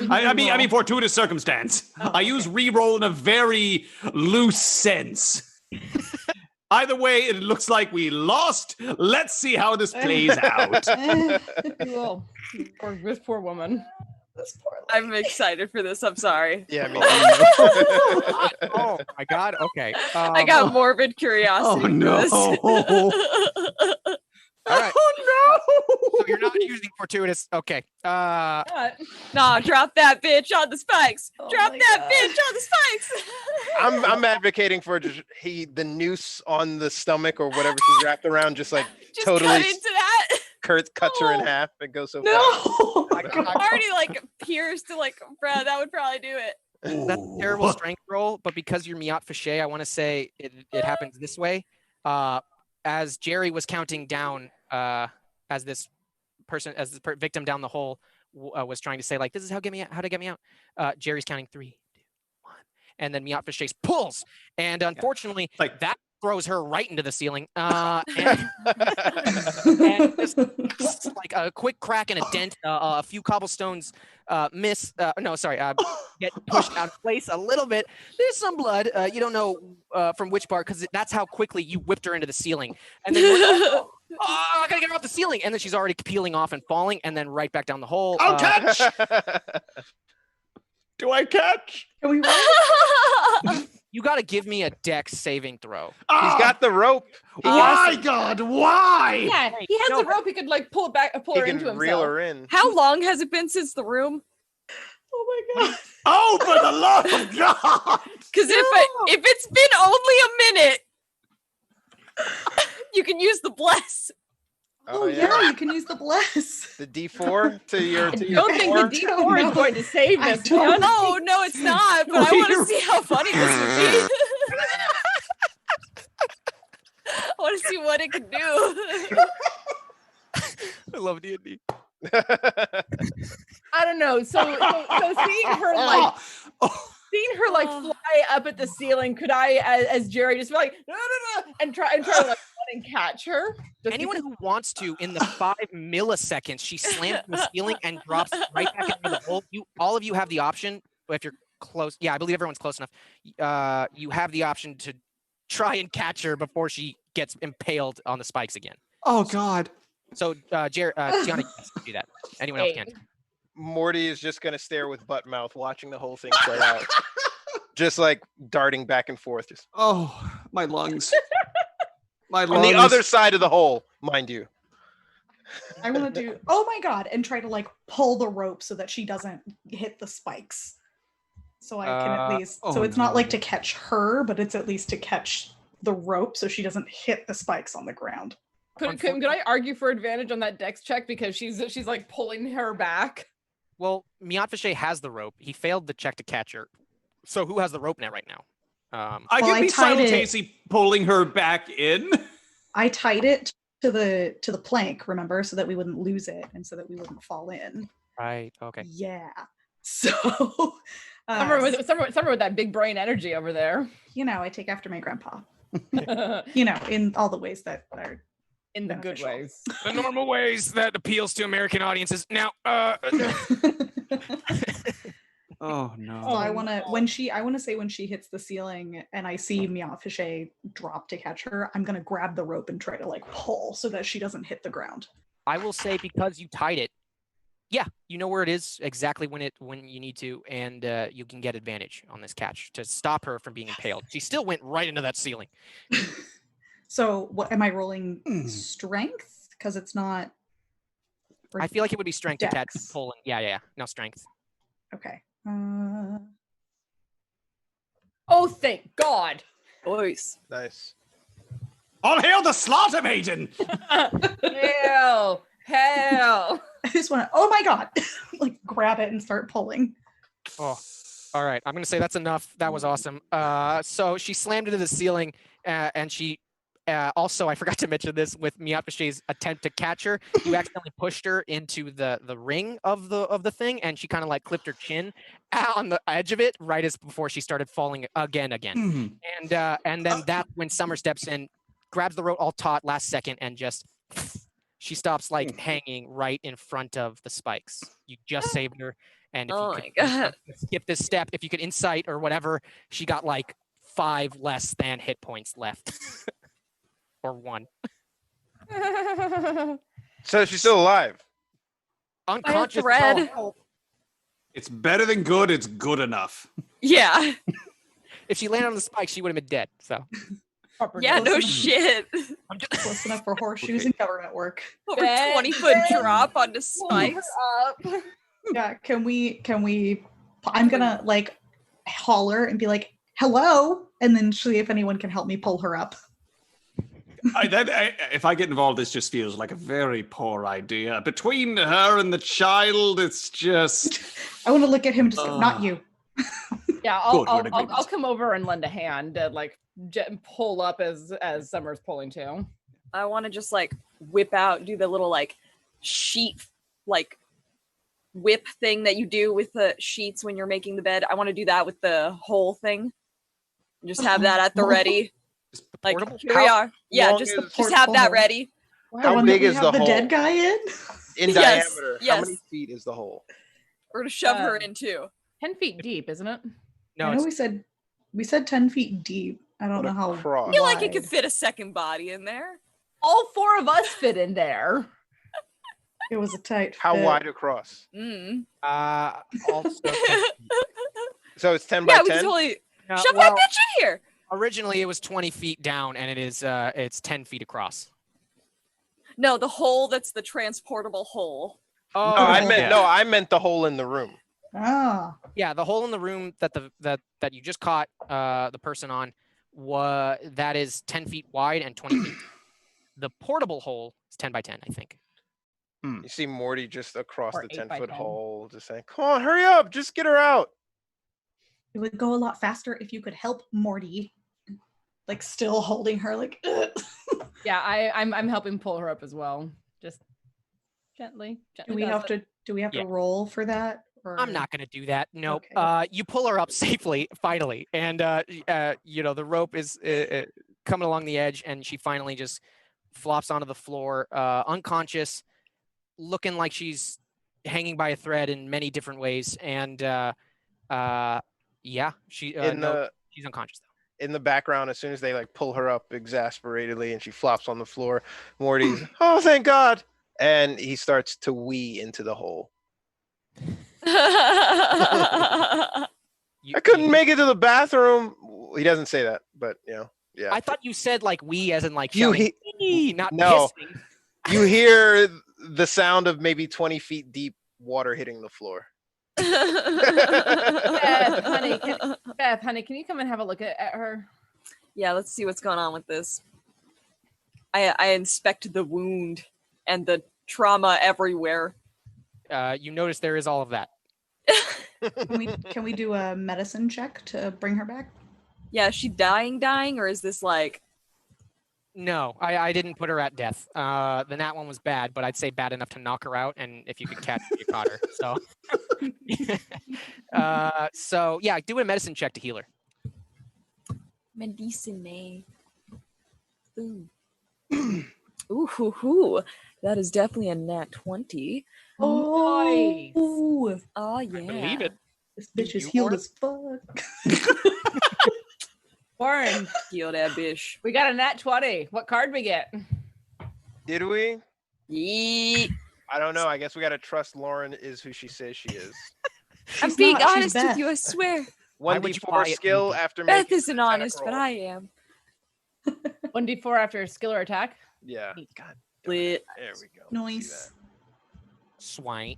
I mean, fortuitous circumstance. Oh, I use reroll in a very loose sense. Either way, it looks like we lost. Let's see how this plays out. Cool. This poor woman. This poor I'm excited for this. I'm sorry. Yeah, me Oh my god. Okay. I got morbid curiosity. Oh for no. this. All right. Oh So you're not using fortuitous. Okay. Nah, drop that bitch on the spikes. Oh Drop my that God. bitch on the spikes. I'm advocating for just the noose on the stomach or whatever she's wrapped around, just like Just totally cut into that. Kurt cuts her in Oh. half and goes so No. fast. Oh my God. Already like pierced to like, bruh, that would probably do it. That's a terrible strength roll, but because you're Miat Fechet, I want to say it happens this way. As Jerry was counting down, as this victim down the hole was trying to say, like, this is how to get me out. Jerry's counting 3, 2, 1, and then Miat Fechet pulls, and unfortunately, Like- that throws her right into the ceiling. And just like a quick crack and a dent, a few cobblestones get pushed out of place a little bit. There's some blood. You don't know from which part, because that's how quickly you whipped her into the ceiling. And then you're like, oh, I gotta get her off the ceiling. And then she's already peeling off and falling, and then right back down the hole. I'll catch. Do I catch? Can we roll? You gotta give me a dex saving throw. He's got the rope. Why, God? Why? Yeah, he has a rope. He could like pull He her into can himself. reel her in. How long has it been since the room? Oh my God. Oh, for the love of God! Because if it's been only a minute, you can use the bless. Oh yeah, you can use the bless. The D4 to your. I To your don't think four. the D4 is going to save I this don't one. No, no, it's not. But I want to see how funny this would be. I want to see what it can do. I love D&D. I don't know. So seeing her like fly up at the ceiling, could I, as Jerry, just be like no, and try to like run and catch her? Just Anyone who wants to, in the 5 milliseconds, she slams the ceiling and drops right back into the hole. All of you have the option, if you're close. Yeah, I believe everyone's close enough. You have the option to try and catch her before she gets impaled on the spikes again. Oh, God. So, Tiana can do that. Anyone else can. Morty is just gonna stare with butt mouth, watching the whole thing play out. Just like darting back and forth, just Oh, my lungs. My on lungs. the other side of the hole, mind you. I want to do. Oh my God, and try to like pull the rope so that she doesn't hit the spikes. So I can at least. So it's not like to catch her, but it's at least to catch the rope so she doesn't hit the spikes on the ground. could I argue for advantage on that dex check because she's like pulling her back? Well, Miat Fechet has the rope. He failed the check to catch her. So who has the rope net right now? I Well, could I be tied it- simultaneously pulling her back in. I tied it to the plank, remember, so that we wouldn't lose it and so that we wouldn't fall in. Right. Okay. Yeah. So, Summer with that big brain energy over there. you know, I take after my grandpa. You know, in all the ways that are In the good beneficial. ways. The normal ways that appeals to American audiences. Now, Oh no. So I want to say when she hits the ceiling and I see Miafiche drop to catch her, I'm gonna grab the rope and try to like pull so that she doesn't hit the ground. I will say because you tied it, yeah, you know where it is exactly when you need to, and you can get advantage on this catch to stop her from being impaled. She still went right into that ceiling. So what am I rolling? Strength? Because it's not. I feel like it would be strength to catch, Dex. pull, and yeah. No strength. Okay. Oh, thank God. Boys. Nice. All hail the slaughter maiden! Hell. I just want to. Oh my God! Like grab it and start pulling. Oh, all right. I'm gonna say that's enough. That was awesome. So she slammed into the ceiling, and she also, I forgot to mention this with Miafiche's attempt to catch her. You accidentally pushed her into the ring of the thing, and she kind of like clipped her chin on the edge of it right as before she started falling again. And then that's when Summer steps in, grabs the rope all taut last second, and just she stops like hanging right in front of the spikes. You just saved her, and if Oh you my could God. skip this step, if you could insight or whatever, she got like 5 less than hit points left. Or 1. So she's still alive. Unconscious. thread. It's better than good. It's good enough. Yeah. If she landed on the spike, she would have been dead. So Yeah, no Close shit. I'm just Close enough for horseshoes and government work. Over Ben, 20-foot Ben. drop onto spikes. Yeah. Can we? I'm gonna like holler and be like, "Hello," and then see if anyone can help me pull her up. If I get involved, this just feels like a very poor idea. Between her and the child, it's just. I want to look at him and just go, "Not you." Yeah, Good, we're in agreement. I'll come over and lend a hand to like pull up as Summer's pulling too. I want to just like whip out, do the little like sheet, like whip thing that you do with the sheets when you're making the bed. I want to do that with the whole thing. Just have that at the ready. Like portable? here we are. Yeah, long just is- have that ready. How one big that we is have the the hole? dead guy in? In Yes, diameter. yes. How many feet is the hole? We're gonna shove her in too. 10 feet deep, isn't it? no. I know It's, we said 10 feet deep. I don't What know a how. cross. I feel like it wide. could fit a second body in there. All 4 of us fit in there. It was a tight. How fit. wide across? also, So it's 10 by Yeah, we 10? can totally no, shove well, that bitch in here. originally it was 20 feet down, and it is it's 10 feet across. No, the hole that's the transportable hole. Oh, I meant the hole in the room. Ah. yeah, the hole in the room that that you just caught the person on that is 10 feet wide and 20 feet. The portable hole is 10 by 10, I think. You see Morty just across Or the 8 by 10-foot 10. hole, just saying, "Come on, hurry up, just get her out." It would go a lot faster if you could help Morty. Like still holding her, like. Ugh. Yeah, I'm helping pull her up as well. Just gently. Do we have to Yeah. roll for that? Or... I'm not going to do that. Nope. Okay. You pull her up safely, finally, and the rope is coming along the edge, and she finally just flops onto the floor, unconscious, looking like she's hanging by a thread in many different ways, and yeah, she's unconscious though. In the background, as soon as they like pull her up exasperatedly and she flops on the floor, Morty's, "Oh, thank God." And he starts to wee into the hole. I couldn't make it to the bathroom. He doesn't say that, but yeah. I thought you said like we as in like You shouting, "Wee," not no. pissing. You hear the sound of maybe 20 feet deep water hitting the floor. Beth, honey, can you come and have a look at her? Yeah, let's see what's going on with this. I inspect the wound and the trauma everywhere. You notice there is all of that. Can we do a medicine check to bring her back? Yeah, is she dying, or is this like... No, I didn't put her at death. The nat one was bad, but I'd say bad enough to knock her out. And if you could catch her, you caught her. So, so yeah, do a medicine check to heal her. Medicine. Ooh. Ooh. That is definitely a nat 20. Oh, Ooh. Oh, yeah. Believe it. This bitch is You healed Warren? as fuck. Warren, Heal that bitch. we got a nat 20. What card we get? Did we? Yeet. I don't know. I guess we gotta trust Lauren is who she says she is. I'm She's being not, she's honest with Beth. you, I swear. Why would you lie 1d4 at skill me? after Beth making isn't an attack honest, but roll. I am. 1d4 after a skill or attack. Yeah. God. Lit. There we go. Noise. Swank.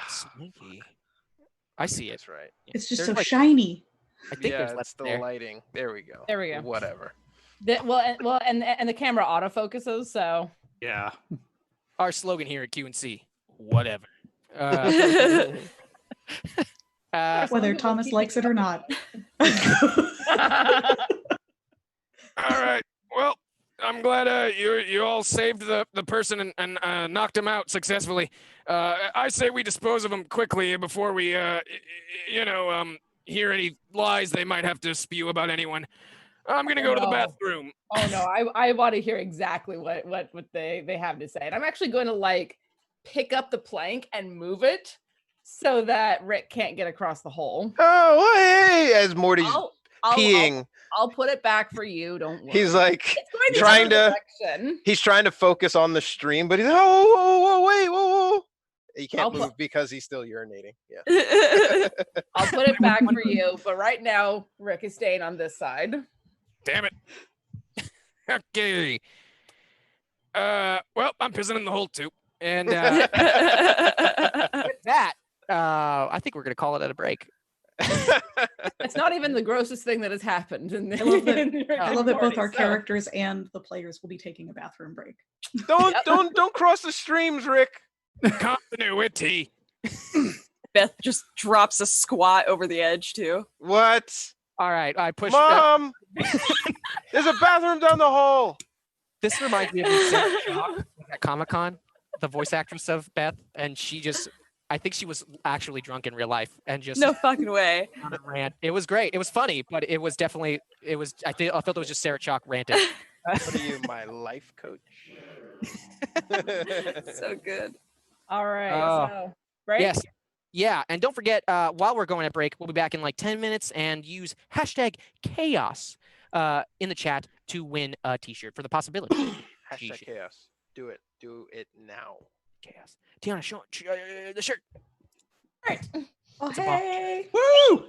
See Swanky. I see that. it. That's right. It's just There's so like- shiny. I think Yeah, there's it's less the there. lighting. There we go. There we go. Whatever. And the camera autofocuses, so Yeah. Our slogan here at QNC. Whatever. Uh, Whether Thomas likes it or not. All right. Well, I'm glad you all saved the person and knocked him out successfully. I say we dispose of him quickly before we hear any lies they might have to spew about anyone. I'm gonna go to the No. bathroom. oh no, I want to hear exactly what they have to say. And I'm actually going to like pick up the plank and move it so that Rick can't get across the hole. Oh, hey! As Morty's I'll peeing, I'll put it back for you. Don't worry. he's like It's going the trying other to- direction. he's trying to focus on the stream, but he's whoa, wait, whoa. He I'll can't move because he's still urinating. Yeah. I'll put it back for you. But right now, Rick is staying on this side. Damn it. Okay. Well, I'm pissing in the hole too. and with that, I think we're gonna call it at a break. It's not even the grossest thing that has happened. In I love that- in Rick I and love that both Morty, our so- characters and the players will be taking a bathroom break. Don't cross the streams, Rick. Continuity. Beth just drops a squat over the edge too. What? All right, I pushed. Mom, there's a bathroom down the hall. This reminds me of Sarah Chalk at Comic-Con, the voice actress of Beth, and I think she was actually drunk in real life and just No fucking way. on a rant. It was great. It was funny, but it was definitely I felt it was just Sarah Chalk ranting. What are you, my life coach? So good. All right. Oh. So, break? Yes. Yeah, and don't forget, while we're going at break, we'll be back in like 10 minutes and use hashtag chaos in the chat to win a t-shirt for the possibility. Hashtag chaos. Do it. Do it now. Chaos. Tiana, show the shirt. All right. Oh, It's a ball. hey. Woo!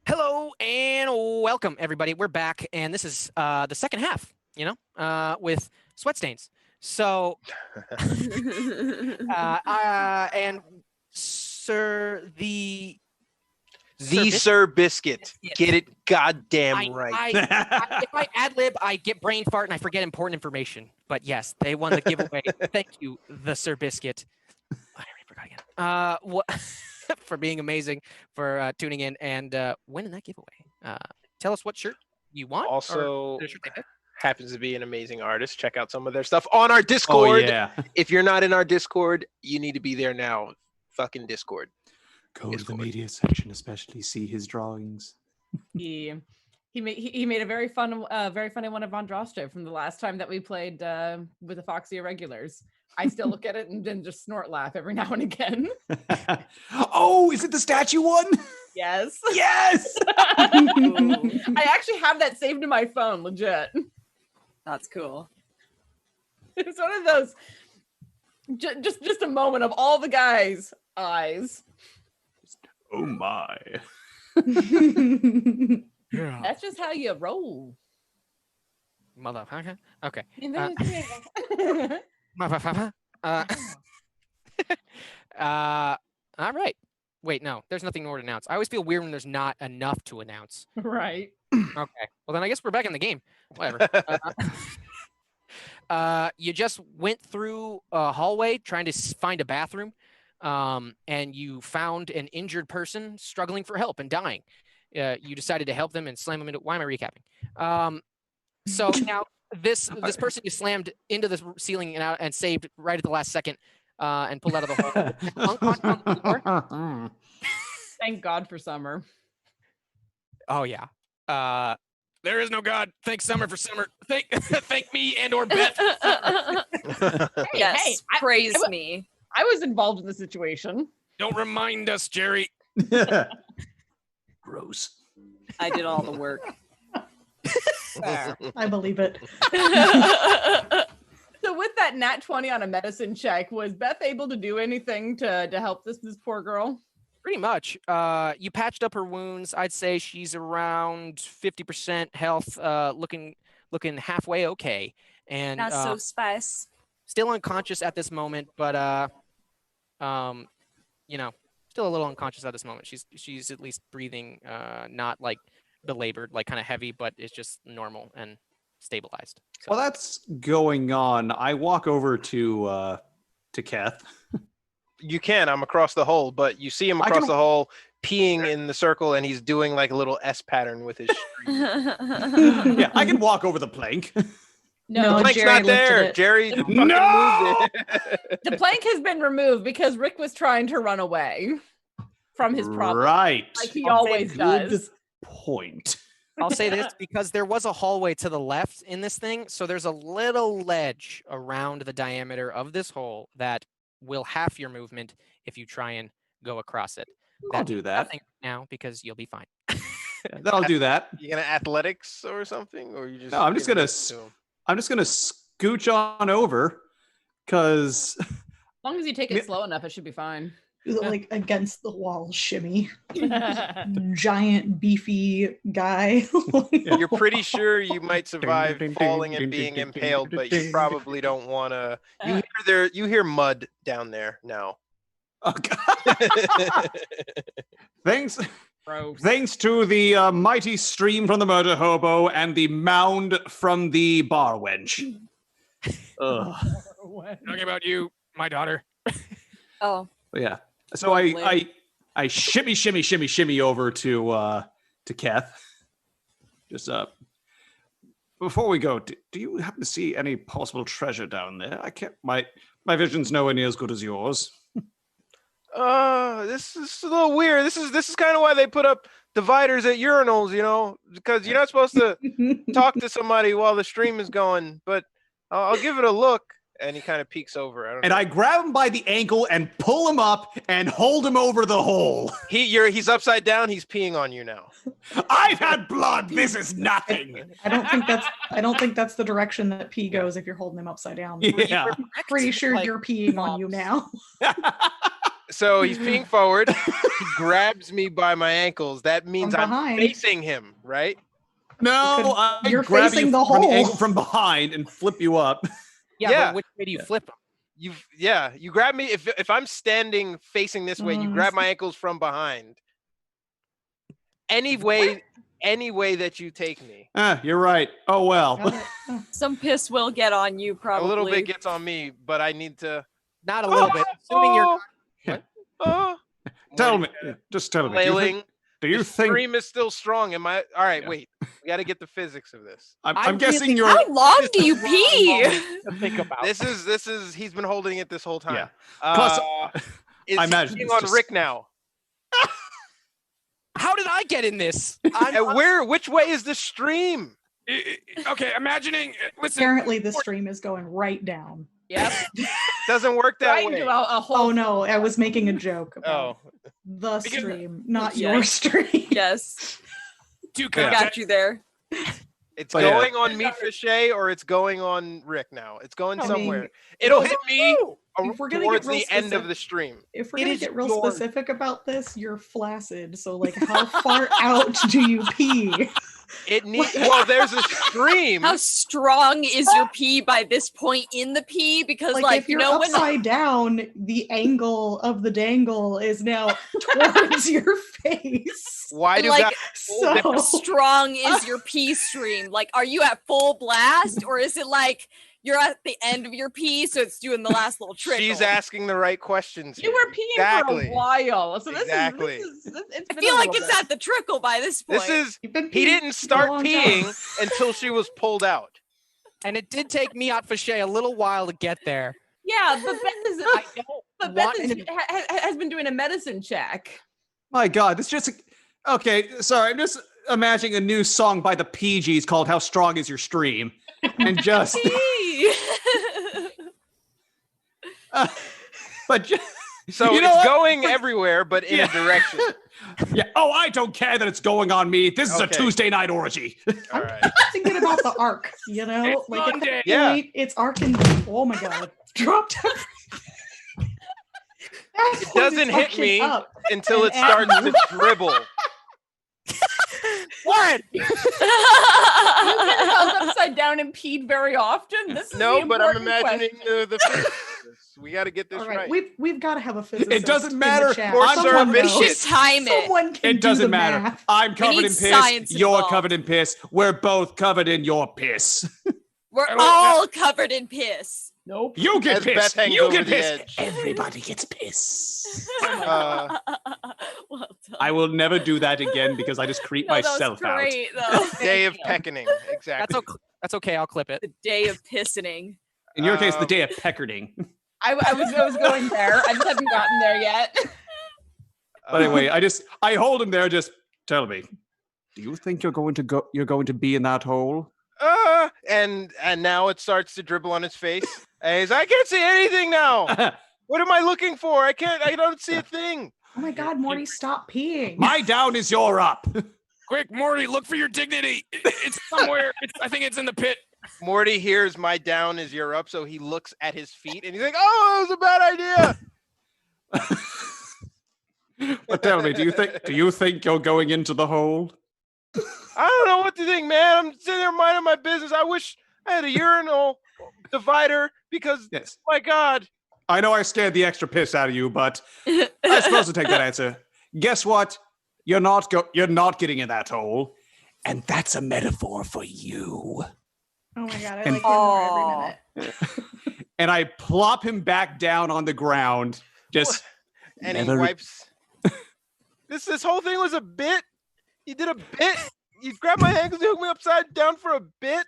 Hello and welcome, everybody. We're back, and this is the second half, with sweat stains. So, and Sir the Sir Biscuit. Get it goddamn right. If I ad-lib, I get brain fart and I forget important information. But yes, they won the giveaway. Thank you, the Sir Biscuit. I already forgot again. For being amazing, for tuning in and winning that giveaway. Tell us what shirt you want. Also, happens to be an amazing artist. Check out some of their stuff on our Discord. Oh, yeah. If you're not in our Discord, you need to be there now. Fucking Discord. Go to the media section, especially see his drawings. He made a very funny one of Andraste from the last time that we played with the Foxy Irregulars. I still look at it and then just snort laugh every now and again. Oh, is it the statue one? Yes. Yes. I actually have that saved in my phone, legit. That's cool. It's one of those just a moment of all the guys' eyes. Oh my. That's just how you roll. Motherfucker. Okay. All right. Wait, no, there's nothing more to announce. I always feel weird when there's not enough to announce. Right. Okay. Well, then I guess we're back in the game. Whatever. You just went through a hallway trying to find a bathroom, and you found an injured person struggling for help and dying. You decided to help them and slam them into. Why am I recapping? So now this person you slammed into the ceiling and saved right at the last second, and pulled out of the hole. Unconscious on the floor. Thank God for Summer. Oh yeah. There is no God. Thank Summer for Summer. Thank me and or Beth. Yes, praise me. I was involved in the situation. Don't remind us, Jerry. Gross. I did all the work. I believe it. So with that nat 20 on a medicine check, was Beth able to do anything to help this poor girl? Pretty much. You patched up her wounds. I'd say she's around 50% health, looking halfway okay, and Not so spice. still unconscious at this moment, but still a little unconscious at this moment. She's at least breathing, not like belabored, like kind of heavy, but it's just normal and stabilized. So. While that's going on, I walk over to Keth. You can. I'm across the hole, but you see him across the hole peeing in the circle, and he's doing like a little S pattern with his stream. Yeah, I can walk over the plank. No, The plank's Jerry not there. lifted it. Jerry fucking No! moved it. the plank has been removed because Rick was trying to run away from his problem. Right. Like he Okay, always good does. point. I'll say this because there was a hallway to the left in this thing, so there's a little ledge around the diameter of this hole that will half your movement if you try and go across it. I'll do that. Nothing now because you'll be fine. Then I'll do that. You gonna athletics or something, or you just? No, I'm just giving gonna it to him? I'm just gonna scooch on over, because As long as you take it slow enough, it should be fine. Like against the wall shimmy. Giant beefy guy. You're pretty sure you might survive falling and being impaled, but you probably don't want to. You hear mud down there now. Okay. Thanks Gross. Thanks to the mighty stream from the murder hobo and the mound from the bar wench. Ugh. Talking about you, my daughter. Oh, Yeah. So I shimmy over to Keth. Just before we go, do you happen to see any possible treasure down there? I can't. My vision's nowhere near as good as yours. This is a little weird. This is kind of why they put up dividers at urinals, because you're not supposed to talk to somebody while the stream is going. But I'll give it a look. And he kind of peeks over. I grab him by the ankle and pull him up and hold him over the hole. He's upside down. He's peeing on you now. I've had blood. This is nothing. I don't think that's the direction that pee goes if you're holding him upside down. Yeah. Pretty sure you're peeing on you now. So he's peeing forward. He grabs me by my ankles. That means I'm behind. facing him, right? No, You're grab facing you the from hole. ankle from behind and flip you up. Yeah. But which way do you flip them? You grab me if I'm standing facing this way, you grab my ankles from behind. Any way that you take me. You're right. Oh well. Some piss will get on you, probably. A little bit gets on me, but I need to. Not a little bit. Assuming you're. Tell me. Just tell me. Do you the think stream is still strong? Am I? All right, wait. We got to get the physics of this. I'm guessing you're. How long do you pee? To think about. This is. He's been holding it this whole time. Yeah. Plus, is I imagine he it's on just- Rick now. How did I get in this? And which way is the stream? Okay, imagining. Listen, Apparently, the stream is going right down. Yep. Doesn't work that Right way. into a whole. Oh no, I was making a joke about the Because- stream, not Yeah. your stream. Yes, to I context, got you there. It's But yeah. going on Meat Fichet or it's going on Rick now. It's going I mean, somewhere. It'll hit me If we're gonna get towards real the end of specific- the stream. If we're It gonna is get real yours. specific about this, you're flaccid. So like, how far out do you pee? It needs. Well, there's a stream. How strong is your pee by this point in the pee? Because Like, if you you're know when upside down, the angle of the dangle is now towards your face. Why do like, guys? So how strong is your pee stream? Like, are you at full blast, or is it like you're at the end of your pee, so it's doing the last little trickle? She's asking the right questions. You here. were peeing Exactly. for a while, so this Exactly. is it's I been feel a like little it's bit. at the trickle by this point. This is. You've been He peeing didn't for a start long peeing time. until she was pulled out. And it did take me out Fichet a little while to get there. Yeah, but Beth is. I don't But Beth want is, to- has been doing a medicine check. My God, it's just okay. Sorry, I'm just imagining a new song by the PGs called "How Strong Is Your Stream," and just, but just, So You know it's what? going everywhere, but in a direction. yeah. Oh, I don't care that it's going on me. This is a Okay. Tuesday night orgy. All right. Thinking about the arc, you know, It's like at Monday. that Yeah. point, it's arcing. Oh my God, dropped. It doesn't hit me until it and starts at to dribble. What? You've been held upside down and peed very often. This is No, the but I'm important imagining question. the physics of this. We got to get this All right, right. we've got to have a physicist. It doesn't in the matter. chat. Or Someone Sir knows. Bishop. Time it. Someone can It do doesn't the matter. math. I'm covered in need piss. science You're involved. covered in piss. We're both covered in your piss. We're I don't- all covered in piss. Nope. You get As Beth pissed. hangs You over get the pissed. edge. Everybody gets pissed. Uh, Well done. I will never do that again because I just creep No, that was myself out. great, though. Day of Peckoning. Exactly. That's okay. I'll clip it. The day of pissening. In your case, the day of Peckoning. I was going there. I just haven't gotten there yet. But anyway, I hold him there. Just tell me, do you think you're going to be in that hole? And now it starts to dribble on his face. And he's, I can't see anything now. What am I looking for? I don't see a thing. Oh my God, Morty, stop peeing. My down is your up. quick, Morty, look for your dignity. It's somewhere. I think it's in the pit. Morty hears my down is your up, so he looks at his feet and he's like, oh, that was a bad idea. But tell me, do you think you're going into the hole? I don't know what to think, man. I'm sitting there minding my business. I wish I had a urinal divider because, Yes. my God. I know I scared the extra piss out of you, but I suppose to take that answer. Guess what? You're not getting in that hole, and that's a metaphor for you. Oh my God, I And- like him more every minute. And I plop him back down on the ground. Just And Never- he wipes. This whole thing was a bit. You did a bit. You grabbed my ankles and hooked me upside down for a bit.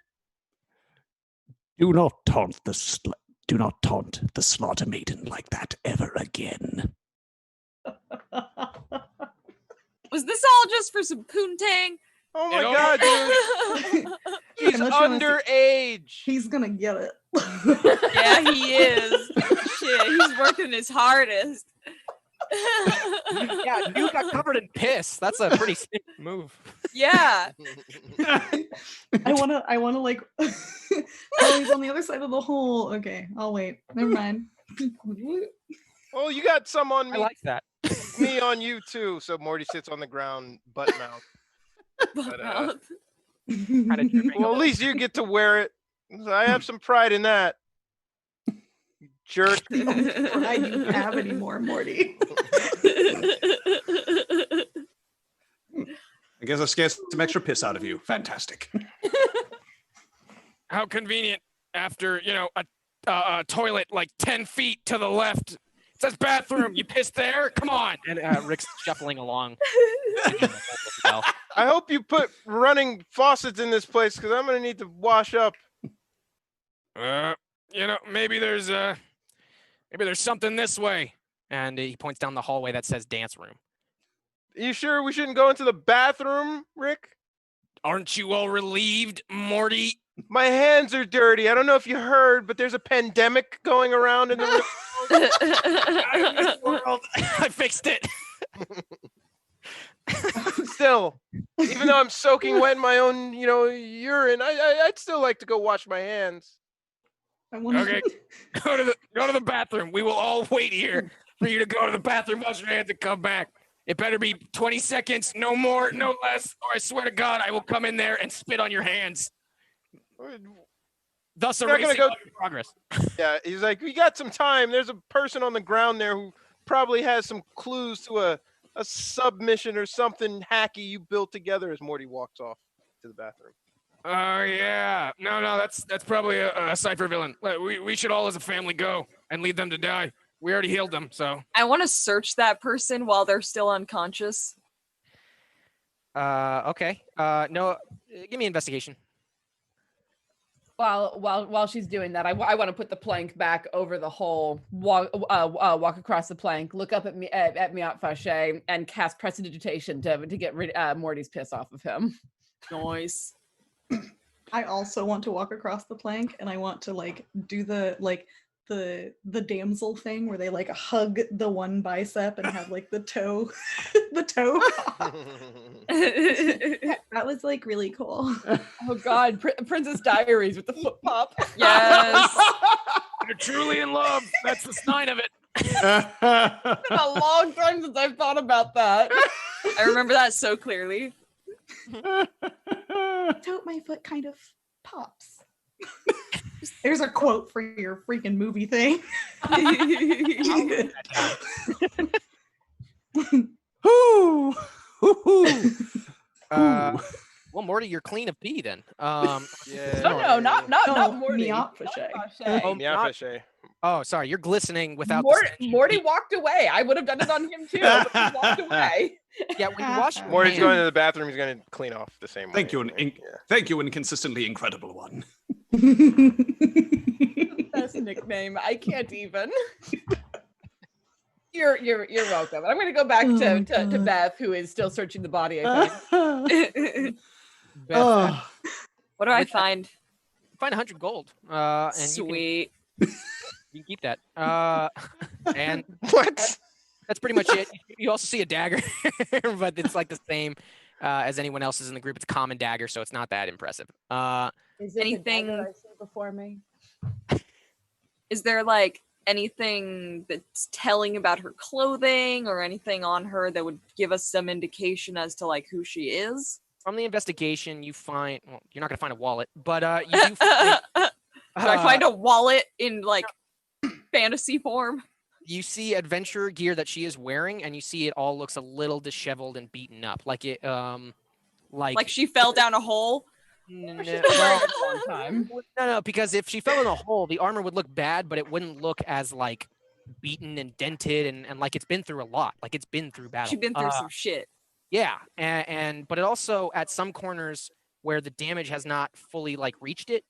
do not taunt the slaughter maiden like that ever again. Was this all just for some poontang? Oh my It God, dude. She's Unless you wanna see- underage. He's gonna get it. Yeah, he is. Shit, he's working his hardest. Yeah, you got covered in piss. That's a pretty sick move. Yeah. I wanna like. Oh, he's on the other side of the hole. Okay, I'll wait. Never mind. Oh, you got some on I me. like that. Me on you too. So Morty sits on the ground, butt mouth. But, well, at least you get to wear it. I have some pride in that. You jerk. Pride you have anymore, Morty. I guess I'll scare some extra piss out of you. Fantastic. How convenient after, a toilet like 10 feet to the left. It says bathroom. You pissed there? Come on. And Rick's shuffling along. I hope you put running faucets in this place because I'm going to need to wash up. Maybe there's something this way. And he points down the hallway that says dance room. You sure we shouldn't go into the bathroom, Rick? Aren't you all relieved, Morty? My hands are dirty. I don't know if you heard, but there's a pandemic going around in the world. I fixed it. Still, even though I'm soaking wet in my own, urine, I'd still like to go wash my hands. Okay, go to the bathroom. We will all wait here for you to go to the bathroom, wash your hands, and come back. It better be 20 seconds, no more, no less, or I swear to God, I will come in there and spit on your hands. Thus erasing all your progress. Yeah, he's like, we got some time. There's a person on the ground there who probably has some clues to a submission or something hacky you built together as Morty walks off to the bathroom. Oh, yeah. No, that's probably a Cypher villain. We should all as a family go and leave them to die. We already healed them, so. I want to search that person while they're still unconscious. Okay. No, give me investigation. While she's doing that, I want to put the plank back over the hole, walk across the plank, look up at me at Miat Fache, and cast Prestidigitation to get rid Morty's piss off of him. Nice. I also want to walk across the plank, and I want to do the damsel thing where they hug the one bicep and have the toe the toe pop. That was really cool. Oh God, Princess Diaries with the foot pop. Yes. You're truly in love. That's the sign of it. It's been a long time since I've thought about that. I remember that so clearly. Toe my foot kind of pops. There's a quote for your freaking movie thing. Well, Morty, you're clean of pee then. No, not Morty. Oh, sorry, you're glistening without. Morty walked away. I would have done it on him too. But he walked away. Yeah, when you wash. Morty's going to the bathroom. He's going to clean off the same way. Thank you, inconsistently incredible one. That's a nickname. I can't even. You're welcome. I'm going to go back to Beth, who is still searching the body. I think. Beth, what do I find? Find 100 gold. And sweet. You can keep that. And what? That's pretty much it. You also see a dagger, but it's the same as anyone else's in the group. It's a common dagger, so it's not that impressive. Is anything I see before me? Is there anything that's telling about her clothing or anything on her that would give us some indication as to who she is? From the investigation, you find you're not gonna find a wallet, but you do find. Do I find a wallet in fantasy form? You see adventure gear that she is wearing, and you see it all looks a little disheveled and beaten up, like she fell down a hole. No, because if she fell in a hole, the armor would look bad, but it wouldn't look as beaten and dented and it's been through a lot. It's been through battle. She's been through some shit. Yeah, but it also at some corners where the damage has not fully reached it,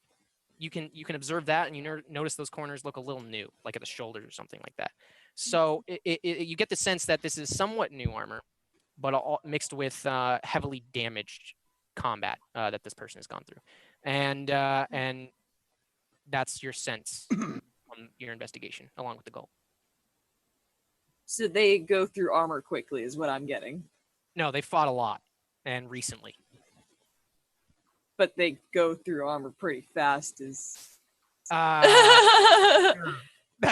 you can observe that, and you notice those corners look a little new, at the shoulders or something like that. So you get the sense that this is somewhat new armor, but all mixed with heavily damaged combat that this person has gone through, and that's your sense on your investigation, along with the goal. So they go through armor quickly, is what I'm getting. No, they fought a lot, and recently. But they go through armor pretty fast.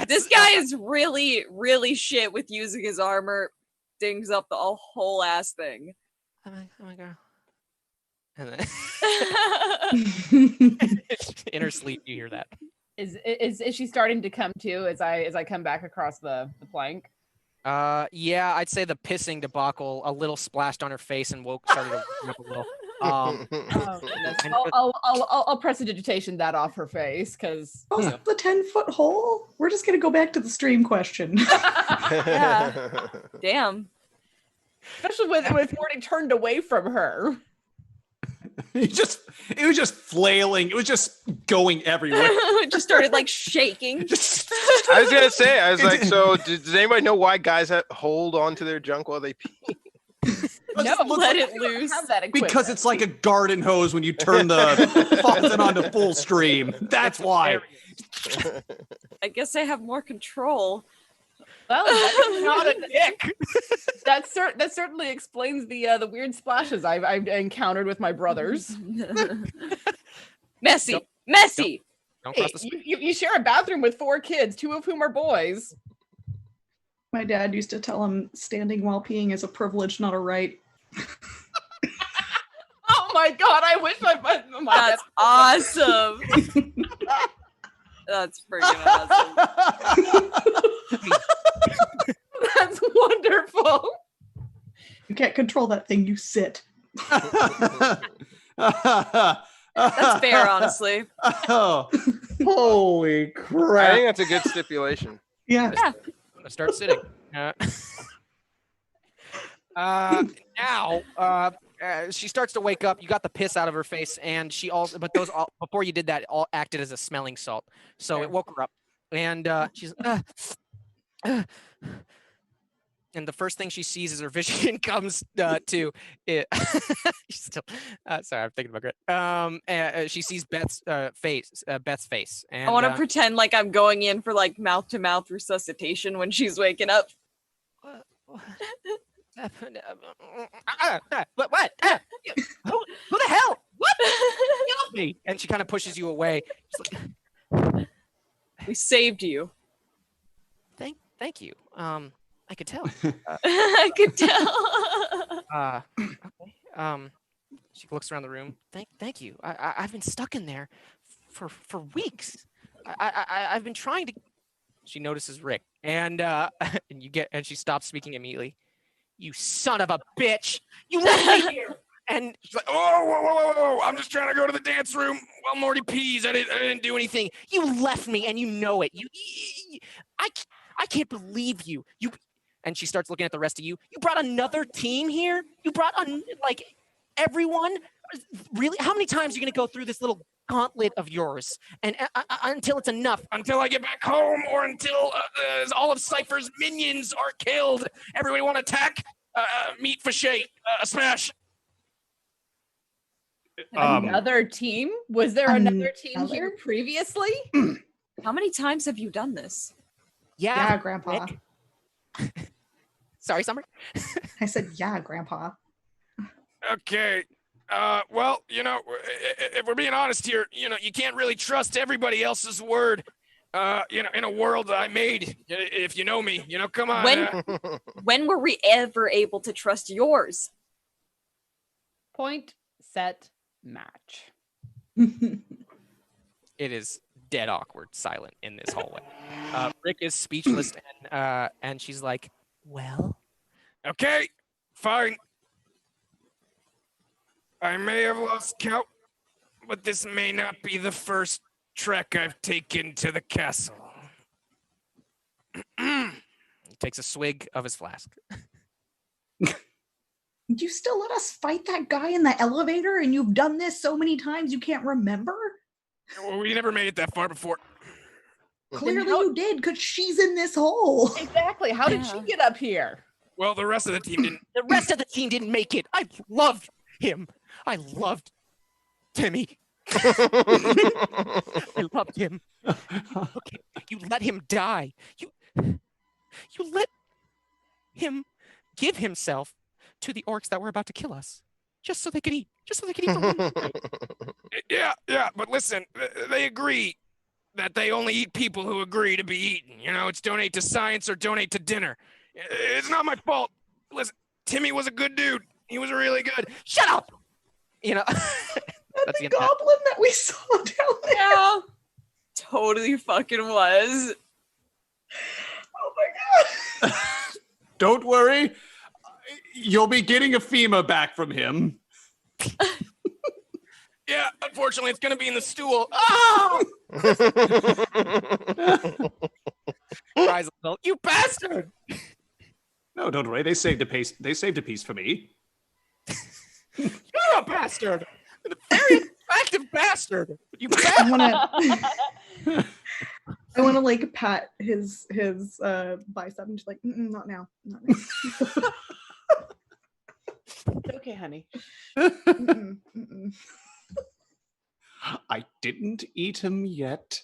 This guy is really, really shit with using his armor. Dings up the whole ass thing. Oh my god. And then in her sleep, you hear that. Is she starting to come to as I come back across the plank? Yeah, I'd say the pissing debacle a little splashed on her face and started to wake up a little. Oh, goodness. I'll prestidigitation that off her face because Oh, the 10-foot hole? We're just gonna go back to the stream question. Yeah. Damn. Especially with Morty turned away from her. It was just flailing. It was just going everywhere. It just started like shaking. I was gonna say, I was like, so does anybody know why guys hold on to their junk while they pee? No, let it loose. Because it's like a garden hose when you turn the faucet onto full stream. That's why. I guess I have more control. Well, that's not a dick. That certainly explains the weird splashes I've encountered with my brothers. Messy. Don't Hey, cross the street. you share a bathroom with 4 kids, 2 of whom are boys. My dad used to tell him standing while peeing is a privilege, not a right. Oh my god, I wish That's awesome. That's freaking awesome. That's wonderful. You can't control that thing, you sit. That's fair, honestly. Oh, holy I crap. think that's a good stipulation. Yeah. I'm gonna start sitting. Now, she starts to wake up. You got the piss out of her face, and she also, but those before you did that, all acted as a smelling salt. So it woke her up, and she's. And the first thing she sees as her vision comes to it. She's still, sorry, I'm thinking about Grit. She sees Beth's face. And I want to pretend like I'm going in for like mouth-to-mouth resuscitation when she's waking up. What? Who the hell? What? Get off me! And she kind of pushes you away. She's like, We saved you. Thank you. I could tell. I could tell. Okay. She looks around the room. Thank you. I've been stuck in there for weeks. I've been trying to. She notices Rick, and she stops speaking immediately. You son of a bitch! You left me here. And She's like, whoa. I'm just trying to go to the dance room while Morty pees. I didn't do anything. you left me, and you know it. I can't believe you. And she starts looking at the rest of you. You brought another team here? You brought on like everyone? Really? How many times are you gonna go through this little gauntlet of yours and until it's enough? Until I get back home, or until all of Cypher's minions are killed. Everybody want to attack? Meat Fichet, smash. Another team? Was there another team here previously? How many times have you done this? Yeah, Grandpa. Rick. Sorry, Summer. I said, yeah, Grandpa. Okay. Well, if we're being honest here, you can't really trust everybody else's word. In a world I made, if you know me, come on. When were we ever able to trust yours? Point, set, match. It is dead awkward, silent in this hallway. Rick is speechless, and she's like, "Well, Okay, fine. I may have lost count, but this may not be the first trek I've taken to the castle." He takes a swig of his flask. You still let us fight that guy in the elevator, and you've done this so many times you can't remember? Well, we never made it that far before. Clearly you did, because she's in this hole. Exactly. How did she get up here? Well, the rest of the team didn't. The rest of the team didn't make it. I loved him. I loved Timmy. I loved him. Okay, you let him die. You let him give himself to the orcs that were about to kill us, just so they could eat. Just so they could eat. Yeah, but listen, they agree. that they only eat people who agree to be eaten. You know, it's donate to science or donate to dinner. It's not my fault. Listen, Timmy was a good dude. He was really good. Shut up. You know. That's the goblin that we saw down there. Yeah. Totally fucking was. Oh my god. Don't worry. You'll be getting a FEMA back from him. Yeah, unfortunately, it's going to be in the stool. Oh! Cries a little, you bastard. No, don't worry. They saved a piece. They saved a piece for me. You're a bastard. A very attractive bastard. You bastard. I want to like pat his bicep and just like, not now, not now. Okay, honey. I didn't eat him yet.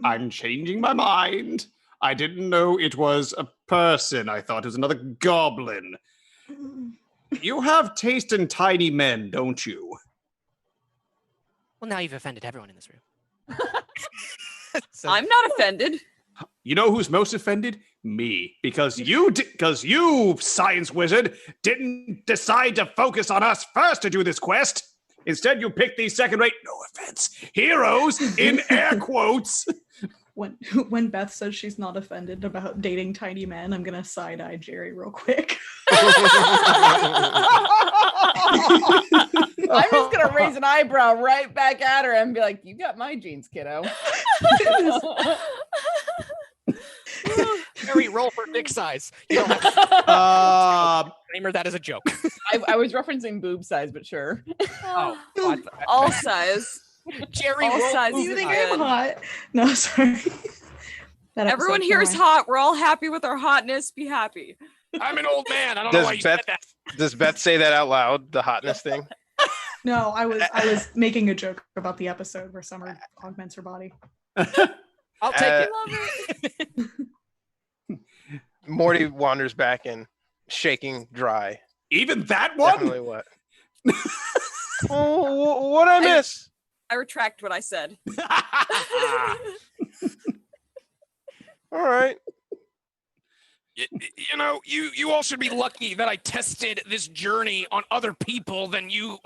I'm changing my mind. I didn't know it was a person. I thought it was another goblin. You have taste in tiny men, don't you? Well, now you've offended everyone in this room. So, I'm not offended. You know who's most offended? Me. Because you, science wizard, didn't decide to focus on us first to do this quest. Instead, you picked these second-rate, no offense, heroes in air quotes. When Beth says she's not offended about dating tiny men, I'm gonna side-eye Jerry real quick. I'm just gonna raise an eyebrow right back at her and be like, "You got my genes, kiddo." Jerry, roll for dick size. You don't have Kramer, that is a joke. I was referencing boob size, but sure. Oh, All size. Jerry, All roll size. You is think good. I'm hot? No, sorry. Everyone here is hot. We're all happy with our hotness. Be happy. I'm an old man. I don't know why you said that. Does Beth say that out loud? The hotness thing? No, I was making a joke about the episode where Summer augments her body. I'll take it. Morty wanders back in, shaking dry. Even that one? Definitely what? Oh, what I miss? I retract what I said. All right. You know, you all should be lucky that I tested this journey on other people than you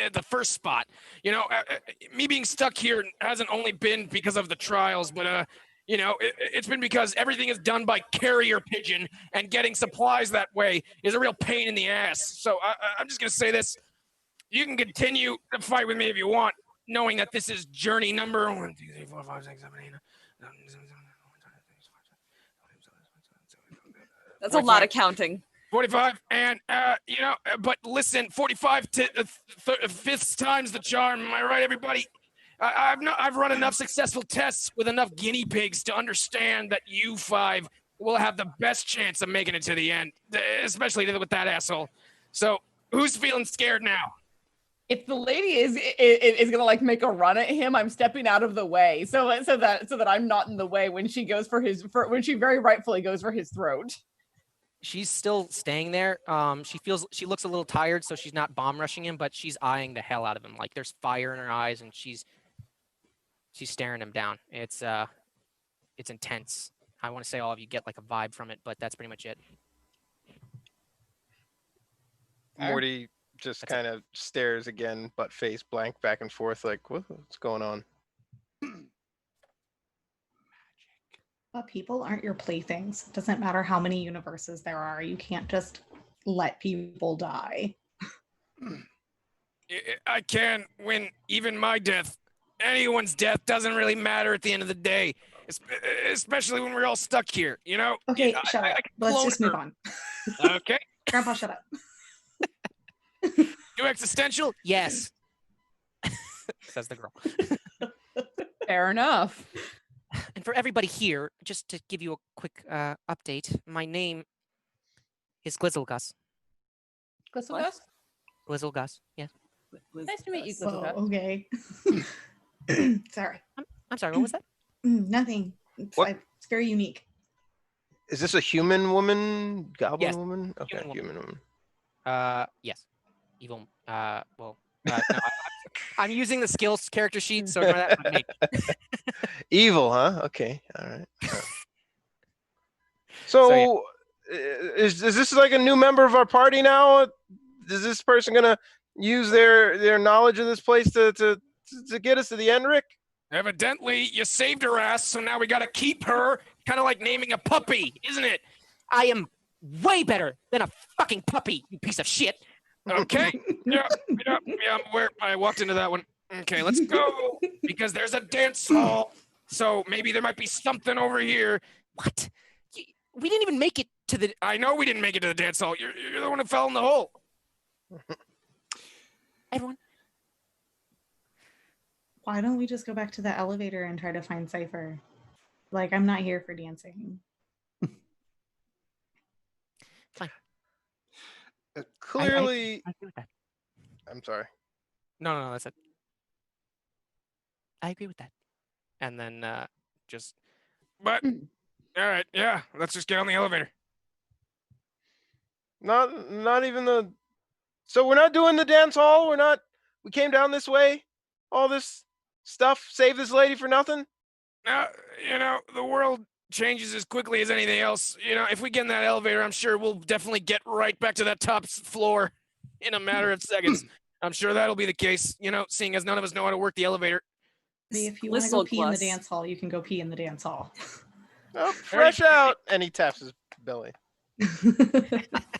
at the first spot. You know, me being stuck here hasn't only been because of the trials, but you know, it's been because everything is done by carrier pigeon, and getting supplies that way is a real pain in the ass. So I'm just gonna say this: you can continue to fight with me if you want, knowing that this is journey number 1, 2, 3, 4, 5, 6, 7, 8. That's a lot of counting. 45, and you know, but listen, 45 to fifth time's the charm. Am I right, everybody? I've run enough successful tests with enough guinea pigs to understand that you 5 will have the best chance of making it to the end, especially with that asshole. So, who's feeling scared now? If the lady is gonna like make a run at him, I'm stepping out of the way so that I'm not in the way when she goes when she very rightfully goes for his throat. She's still staying there. She looks a little tired, so she's not bomb rushing him, but she's eyeing the hell out of him. Like there's fire in her eyes, and she's staring him down. It's intense. I want to say all of you get like a vibe from it, but that's pretty much it. Morty just kind of stares again, but face blank back and forth, like, what's going on? But people aren't your playthings. It doesn't matter how many universes there are. You can't just let people die. I can win even my death. Anyone's death doesn't really matter at the end of the day, especially when we're all stuck here, you know? Okay, shut up. Let's just move on. Okay. Grandpa, shut up. You existential? Yes, says the girl. Fair enough. And for everybody here, just to give you a quick update, my name is Glizzlegus. Glizzlegus? Glizzlegus, yes. Nice to meet you, Oh, Glizzlegus. okay. Sorry. I'm sorry, what was that? Nothing. It's very unique. Is this a human woman? Goblin Yes. woman? Okay, Human human woman. Yes. Evil. No, I'm using the skills character sheet, so ignore that. Evil, huh? Okay, all right. So, is this like a new member of our party now? Is this person gonna use their knowledge of this place to get us to the end, Rick? Evidently, you saved her ass, so now we gotta keep her. Kind of like naming a puppy, isn't it? I am way better than a fucking puppy, you piece of shit. Okay. Yeah, I'm aware. I walked into that one. Okay, let's go. Because there's a dance hall. So maybe there might be something over here. What? We didn't even make it to the. I know we didn't make it to the dance hall. You're the one who fell in the hole. Everyone, Why don't we just go back to the elevator and try to find Cypher? Like, I'm not here for dancing. Clearly, I agree with that. I'm sorry. No, that's it. I agree with that. And then just. But all right, yeah, let's just get on the elevator. Not even the. So we're not doing the dance hall. We came down this way. All this stuff. Save this lady for nothing. The world changes as quickly as anything else. If we get in that elevator, I'm sure we'll definitely get right back to that top floor in a matter of seconds. I'm sure that'll be the case, seeing as none of us know how to work the elevator. If you want to go pee in the dance hall, you can go pee in the dance hall. Oh, fresh out. And he taps his belly.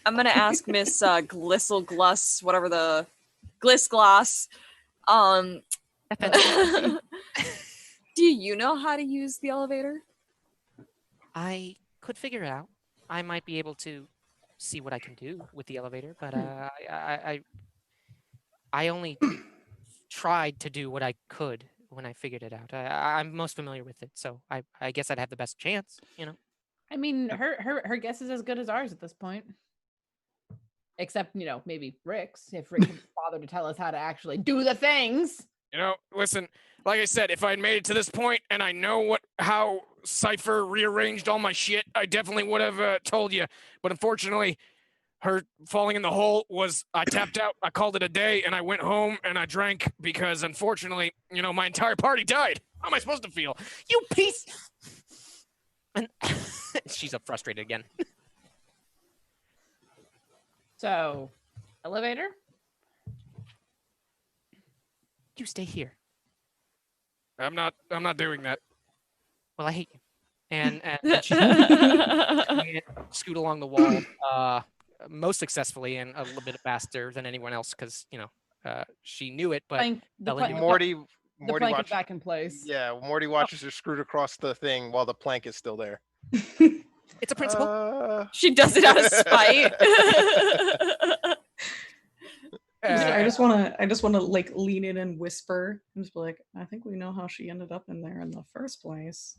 I'm gonna ask Miss Glisselgluss, whatever the Glissgloss. Do you know how to use the elevator? I could figure it out. I might be able to see what I can do with the elevator, but I only tried to do what I could when I figured it out. I'm most familiar with it, so I guess I'd have the best chance, I mean, her guess is as good as ours at this point. Except, maybe Rick's, if Rick can bother to tell us how to actually do the things. Listen, like I said, if I had made it to this point and I know how Cypher rearranged all my shit, I definitely would have told you. But unfortunately, her falling in the hole I tapped out, I called it a day, and I went home and I drank because unfortunately, my entire party died. How am I supposed to feel? You piece. And she's up frustrated again. So, elevator? You stay here. I'm not doing that. Well, I hate you. And she scoot along the wall most successfully and a little bit faster than anyone else because, she knew it, but Morty the plank is back in place. Yeah, Morty watches her screwed across the thing while the plank is still there. It's a principle. She does it out of spite. I just want to like lean in and whisper and just be like, I think we know how she ended up in there in the first place.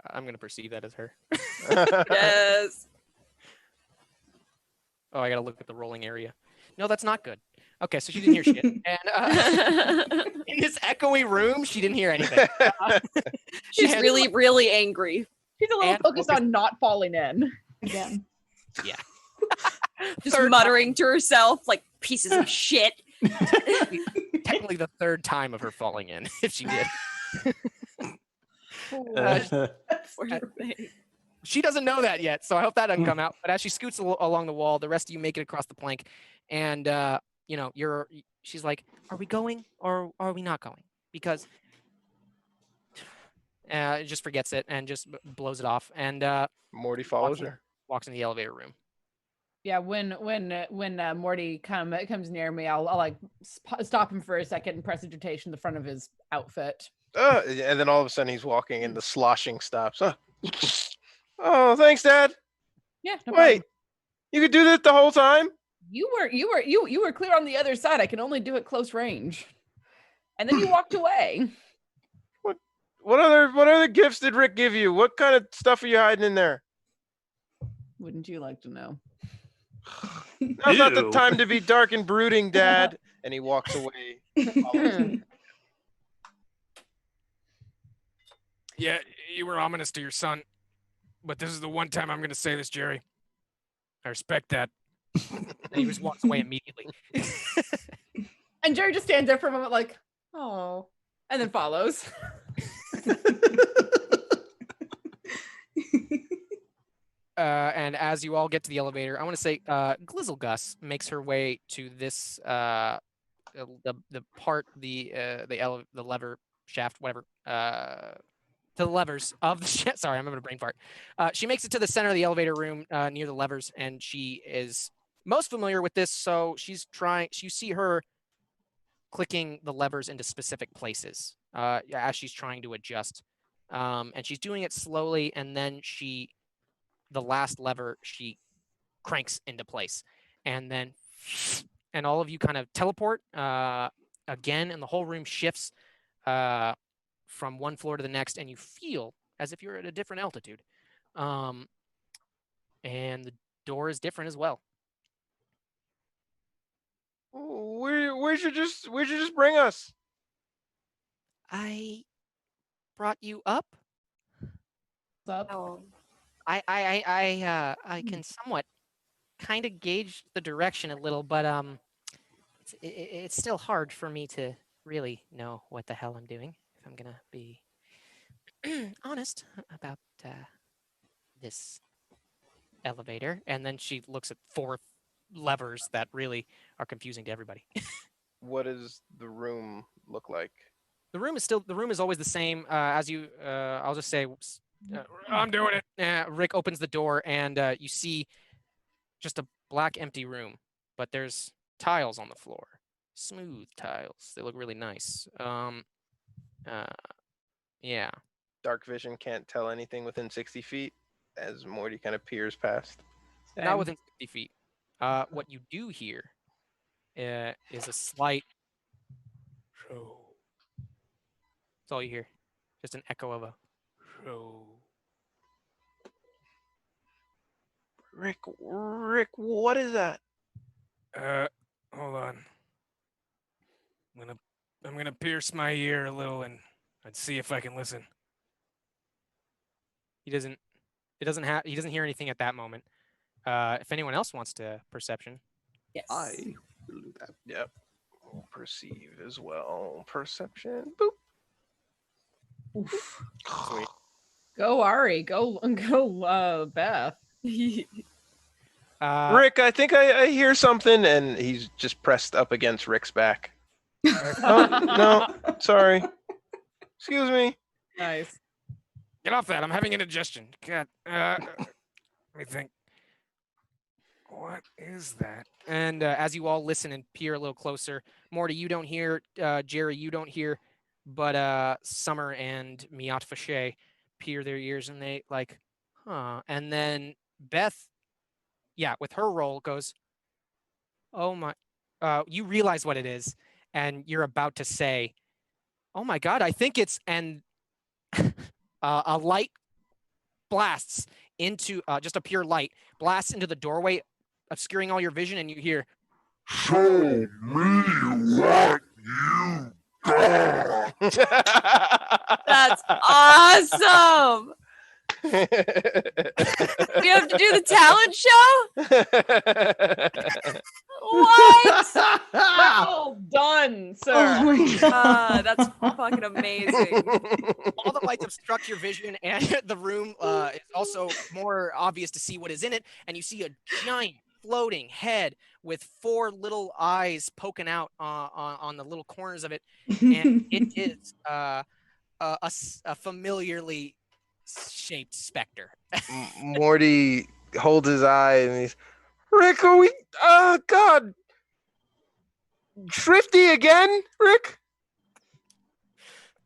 I'm gonna perceive that as her. Yes. Oh, I gotta look at the rolling area. No, that's not good. Okay, so she didn't hear shit. And in this echoey room, she didn't hear anything. She's really, really angry. She's a little focused on not falling in. Again. Yeah. Just muttering to herself like pieces of shit. Technically the third time of her falling in, if she did. She doesn't know that yet, so I hope that doesn't come out. But as she scoots along the wall, the rest of you make it across the plank, and she's like, "Are we going or are we not going?" Because it just forgets it and just blows it off. And Morty follows her, walks in the elevator room. Yeah, when Morty comes near me, I'll like stop him for a second and press digitation the front of his outfit. And then all of a sudden he's walking and the sloshing stops. Oh, thanks, Dad. Yeah. No Wait, problem. you could do this the whole time? You were clear on the other side. I can only do it close range. And then you walked away. What other gifts did Rick give you? What kind of stuff are you hiding in there? Wouldn't you like to know? Now's not the time to be dark and brooding, Dad. And he walks away. Yeah, you were ominous to your son. But this is the one time I'm going to say this, Jerry. I respect that. And he just walks away immediately. And Jerry just stands there for a moment like, oh. And then follows. And as you all get to the elevator, I want to say Glizzlegus makes her way to this the part the lever shaft, whatever, to the levers of the sorry, I'm having a brain fart. She makes it to the center of the elevator room near the levers, and she is most familiar with this. So she's trying. You see her clicking the levers into specific places as she's trying to adjust, and she's doing it slowly, and then the last lever she cranks into place, and then all of you kind of teleport again, and the whole room shifts from one floor to the next, and you feel as if you're at a different altitude, and the door is different as well. Where'd you just bring us? I brought you up. What's up? Oh. I can somewhat kind of gauge the direction a little, but it's still hard for me to really know what the hell I'm doing, if I'm gonna be honest about this elevator. And then she looks at 4 levers that really are confusing to everybody. What does the room look like? The room is always the same as you. I'll just say. I'm doing it. Rick opens the door, and you see just a black empty room, but there's tiles on the floor, smooth tiles. They look really nice. Yeah. Dark vision can't tell anything within 60 feet as Morty kind of peers past. Not within 50 feet. What you do hear is a slight. That's all you hear. Just an echo of a. Rick, what is that? Hold on. I'm gonna pierce my ear a little and see if I can listen. He doesn't hear anything at that moment. If anyone else wants to perception. Yes. I will do that. Yep. Perceive as well. Perception. Boop. Oof. Sweet. Go Ari. Go Beth. Rick, I think I hear something, and he's just pressed up against Rick's back. Oh, no, sorry. Excuse me. Nice. Get off that. I'm having indigestion. God. Let me think. What is that? And as you all listen and peer a little closer, Morty, you don't hear. Jerry, you don't hear. But Summer and Miat Fache peer their ears, and they like, huh. And then Beth, with her roll goes, oh my, you realize what it is, and you're about to say, oh my God, I think it's, and a light blasts into, just a pure light, blasts into the doorway, obscuring all your vision, and you hear, show me what you got. That's awesome. We have to do the talent show? What? Well done, sir. Oh my god. That's fucking amazing. all the lights obstruct your vision, and the room is also more obvious to see what is in it, and you see a giant floating head with 4 little eyes poking out on the little corners of it, and it is a familiarly shaped specter. Morty holds his eye and he's, Rick, are we? Oh God, Shrifty again, Rick?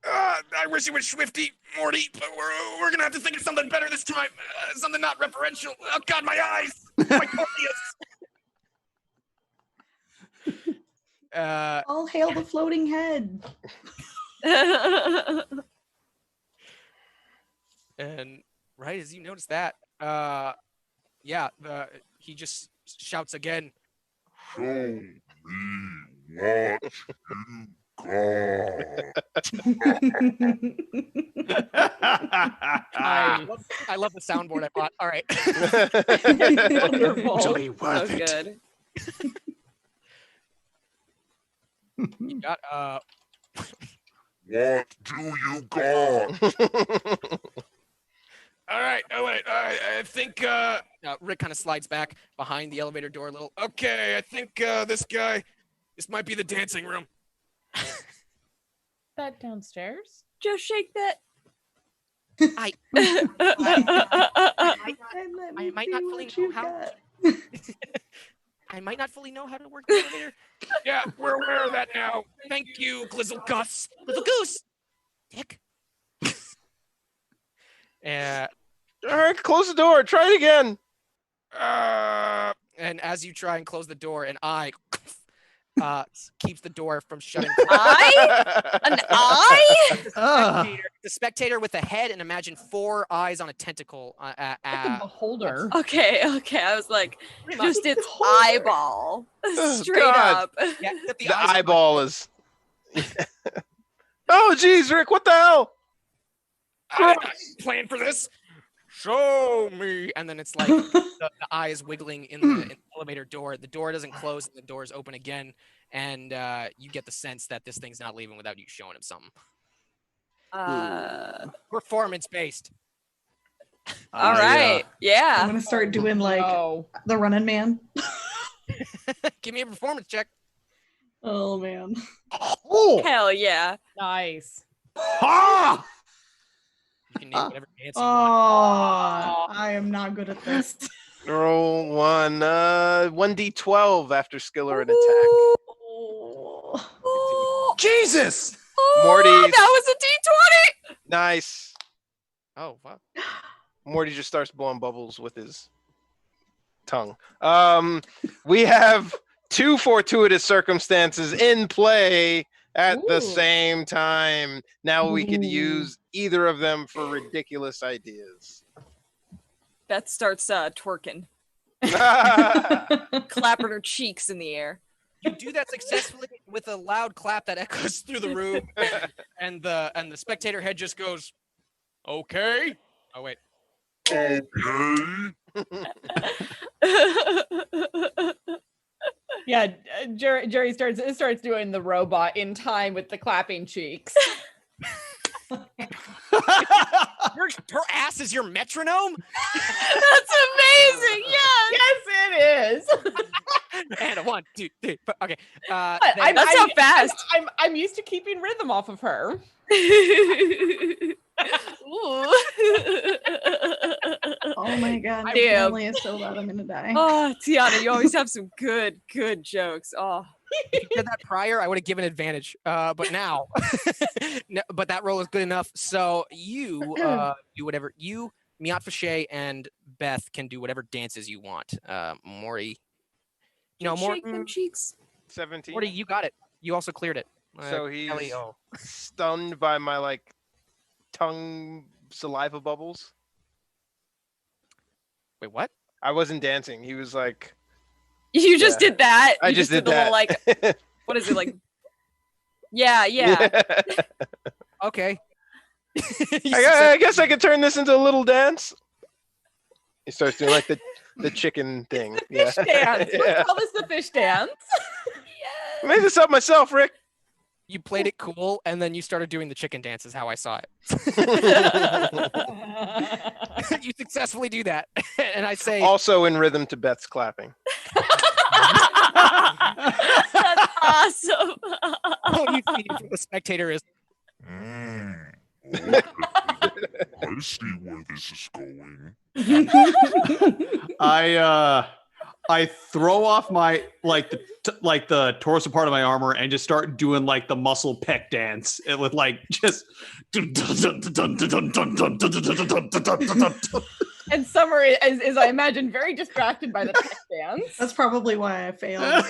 I wish it was Swifty, Morty, but we're gonna have to think of something better this time. Something not referential. Oh God, my eyes, my corneas. All hail the floating head. And right as you notice that, he just shouts again. Show me what you got. I love the soundboard I bought. All right. Wonderful. Totally worth So it. good. You got What do you got? All right. Oh wait. I think. Rick kind of slides back behind the elevator door a little. Okay. I think this guy. This might be the dancing room. That downstairs? Just shake that. I might not fully know how. I might not fully know how to work the elevator. Yeah, we're aware of that now. Thank you, Glizzle Gus. Little goose. Dick. All right, close the door. Try it again. And as you try and close the door, an eye keeps the door from shutting. Eye? An eye? The spectator with a head, and imagine 4 eyes on a tentacle. Like a beholder. Okay. I was like, just its eyeball. Straight God. up. Yeah, The eyeball is. Oh, geez, Rick, what the hell? I plan for this. Show me, and then it's like the eye is wiggling in the elevator door. The door doesn't close, and the door is open again, and you get the sense that this thing's not leaving without you showing him something. Performance based. All right. I'm Yeah. gonna start doing like the Running Man. Give me a performance check. Oh man. Oh! Hell yeah. Nice. Ah! You can name whatever dance you want. I am not good at this. Roll 1d12 after skill or an attack. Oh, Jesus! Morty's- that was a D20. Nice. Oh, wow. Morty just starts blowing bubbles with his tongue. We have 2 fortuitous circumstances in play at the same time. Now we could use either of them for ridiculous ideas. Beth starts twerking, clapping her cheeks in the air. You do that successfully with a loud clap that echoes through the room, and the spectator head just goes, "Okay." Oh wait. Okay. Yeah, Jerry starts doing the robot in time with the clapping cheeks. Her ass is your metronome? That's amazing. Yes. Yes, it is. And a 1, 2, 3, 4. Okay. That's so fast. I'm used to keeping rhythm off of her. Oh my god. My Damn. family is so loud I'm gonna die. Oh, Tiana, you always have some good jokes. Oh. If you did that prior, I would have given advantage. But now, no, but that roll is good enough. So you do whatever you, Miat Fache, and Beth can do whatever dances you want. Morty, Shake them cheeks. 17. Morty, you got it. You also cleared it. So he's Kelly, oh. stunned by my like tongue saliva bubbles. Wait, what? I wasn't dancing. He was like, You just did that. I You just did the that. Whole, like, what is it like? Yeah. Okay. I guess I could turn this into a little dance. He starts doing like the chicken thing. Fish dance. Let's call this the fish dance. I made this up myself, Rick. You played it cool, and then you started doing the chicken dance. Is how I saw it. You successfully do that, and I say Also in rhythm to Beth's clapping. That's awesome. all you see from the spectator is Okay. I see where this is going. I throw off my the torso part of my armor and just start doing like the muscle peck dance with like just. And Summer is, I imagine, very distracted by the tech dance. That's probably why I failed.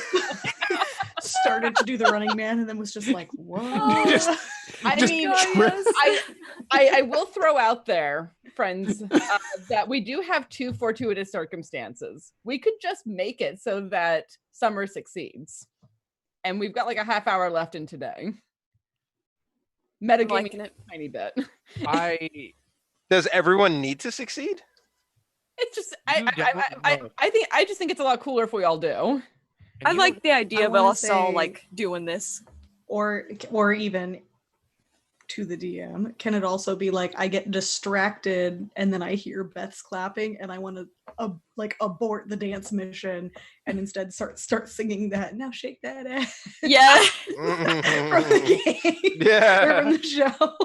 Started to do the Running Man and then was just like, what? I will throw out there, friends, that we do have 2 fortuitous circumstances. We could just make it so that Summer succeeds. And we've got like a half hour left in today. Metagaming it a tiny bit. Does everyone need to succeed? It's just I just think it's a lot cooler if we all do. I like the idea of wanna us all say- like doing this. Or even to the DM? Can it also be like I get distracted and then I hear Beth's clapping and I want to abort the dance mission and instead start singing that now shake that ass Yeah. from the game Yeah. or from the show.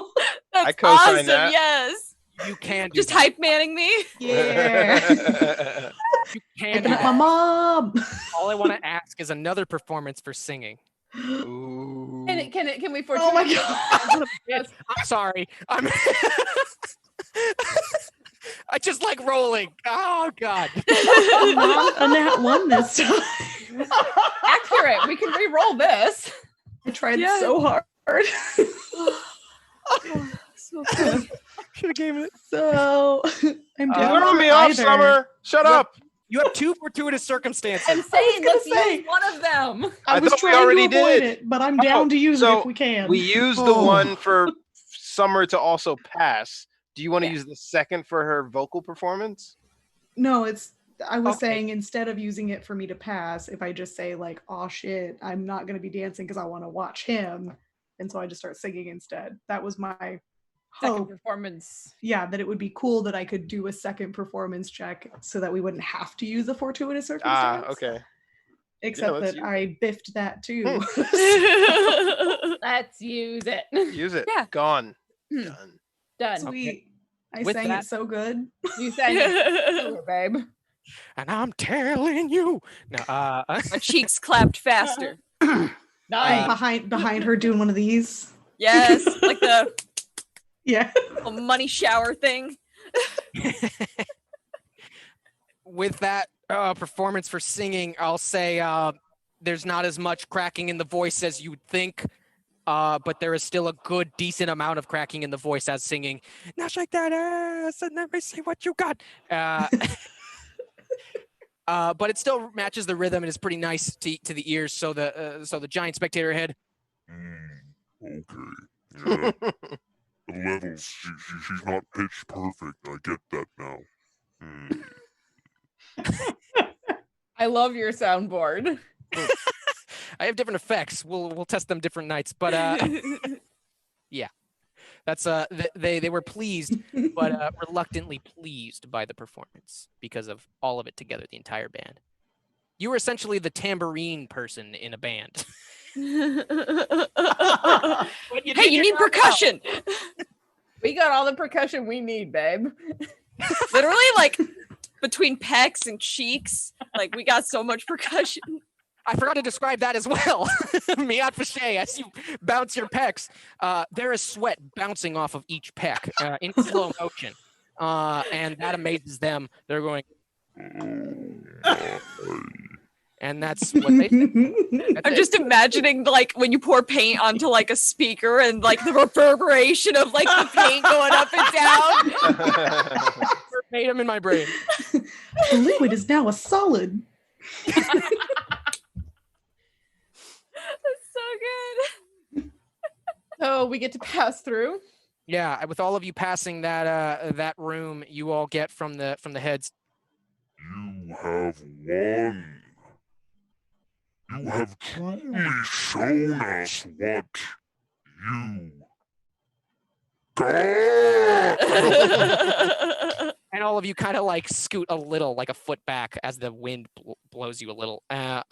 That's I co-sign awesome. that. Yes. You can do Just that. hype manning me. Yeah. You can Hyping do up my that. mom. All I want to ask is another performance for singing. Ooh. Can we Oh my God. I'm sorry. I'm I just like rolling. Oh God. Not a nat one this time. Accurate. We can re-roll this. I tried Yeah. so hard. So good. Should have given it. So I'm down Throw for me off, either. Summer. Shut Yep. up. You have 2 fortuitous circumstances. I'm saying gonna let's say. use one of them. I I was thought we trying already to avoid did. it, but I'm down to use it so if we can. We used the one for Summer to also pass. Do you want to use the second for her vocal performance? No, I was Okay. saying instead of using it for me to pass, if I just say like, oh shit, I'm not gonna be dancing because I want to watch him. And so I just start singing instead. That was my Second hope. performance. Yeah, that it would be cool that I could do a second performance check so that we wouldn't have to use a fortuitous circumstance. Okay. Except let's that use I biffed that too. Let's use it. Use it. Yeah. Gone. Hmm. Done. Done. Sweet. I With sang that- it so good. You sang it, babe. And I'm telling you. No, My cheeks clapped faster. Nice. Behind her doing one of these. Yes, like the Yeah. little money shower thing. with that performance for singing, I'll say there's not as much cracking in the voice as you would think, but there is still a good, decent amount of cracking in the voice as singing. Now shake that ass and let me see what you got. But it still matches the rhythm and is pretty nice to the ears. So the giant spectator head. Okay. Yeah. The levels, she's not pitch perfect. I get that now. I love your soundboard. I have different effects. We'll test them different nights. But yeah, that's they were pleased, but reluctantly pleased by the performance because of all of it together, the entire band. You were essentially the tambourine person in a band. Hey, you need percussion. We got all the percussion we need, babe. Literally, like between pecs and cheeks, like we got so much percussion. I forgot to describe that as well. Miat Fache, as you bounce your pecs, there is sweat bouncing off of each pec in slow motion. And that amazes them. They're going, and that's what they say. I'm just imagining like when you pour paint onto like a speaker and like the reverberation of like the paint going up and down. Verbatim in my brain. The liquid is now a solid. That's so good. So we get to pass through. Yeah, with all of you passing that room, you all get from the heads. You have won. You have truly shown us what you got. And all of you kind of like scoot a little, like a foot back as the wind blows you a little. And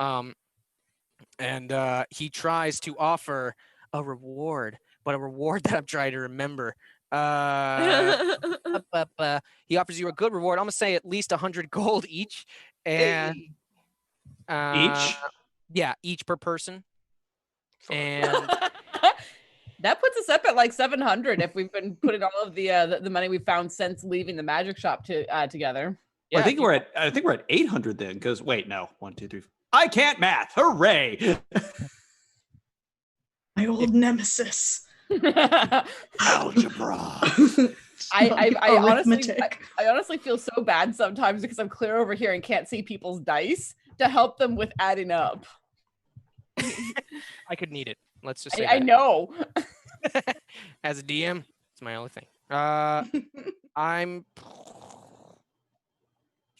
he tries to offer a reward, but a reward that I'm trying to remember. He offers you a good reward. I'm gonna say at least 100 gold each, and Each? yeah, each per person. And That puts us up at like 700 if we've been putting all of the money we found since leaving the magic shop together. yeah, I think we're at 800 then. Because wait, no, 1, 2, 3. I can't math. Hooray! My old nemesis. Algebra. I Arithmetic. honestly feel so bad sometimes because I'm clear over here and can't see people's dice to help them with adding up. I could need it. Let's just say I that. know. As a DM, it's my only thing. I'm.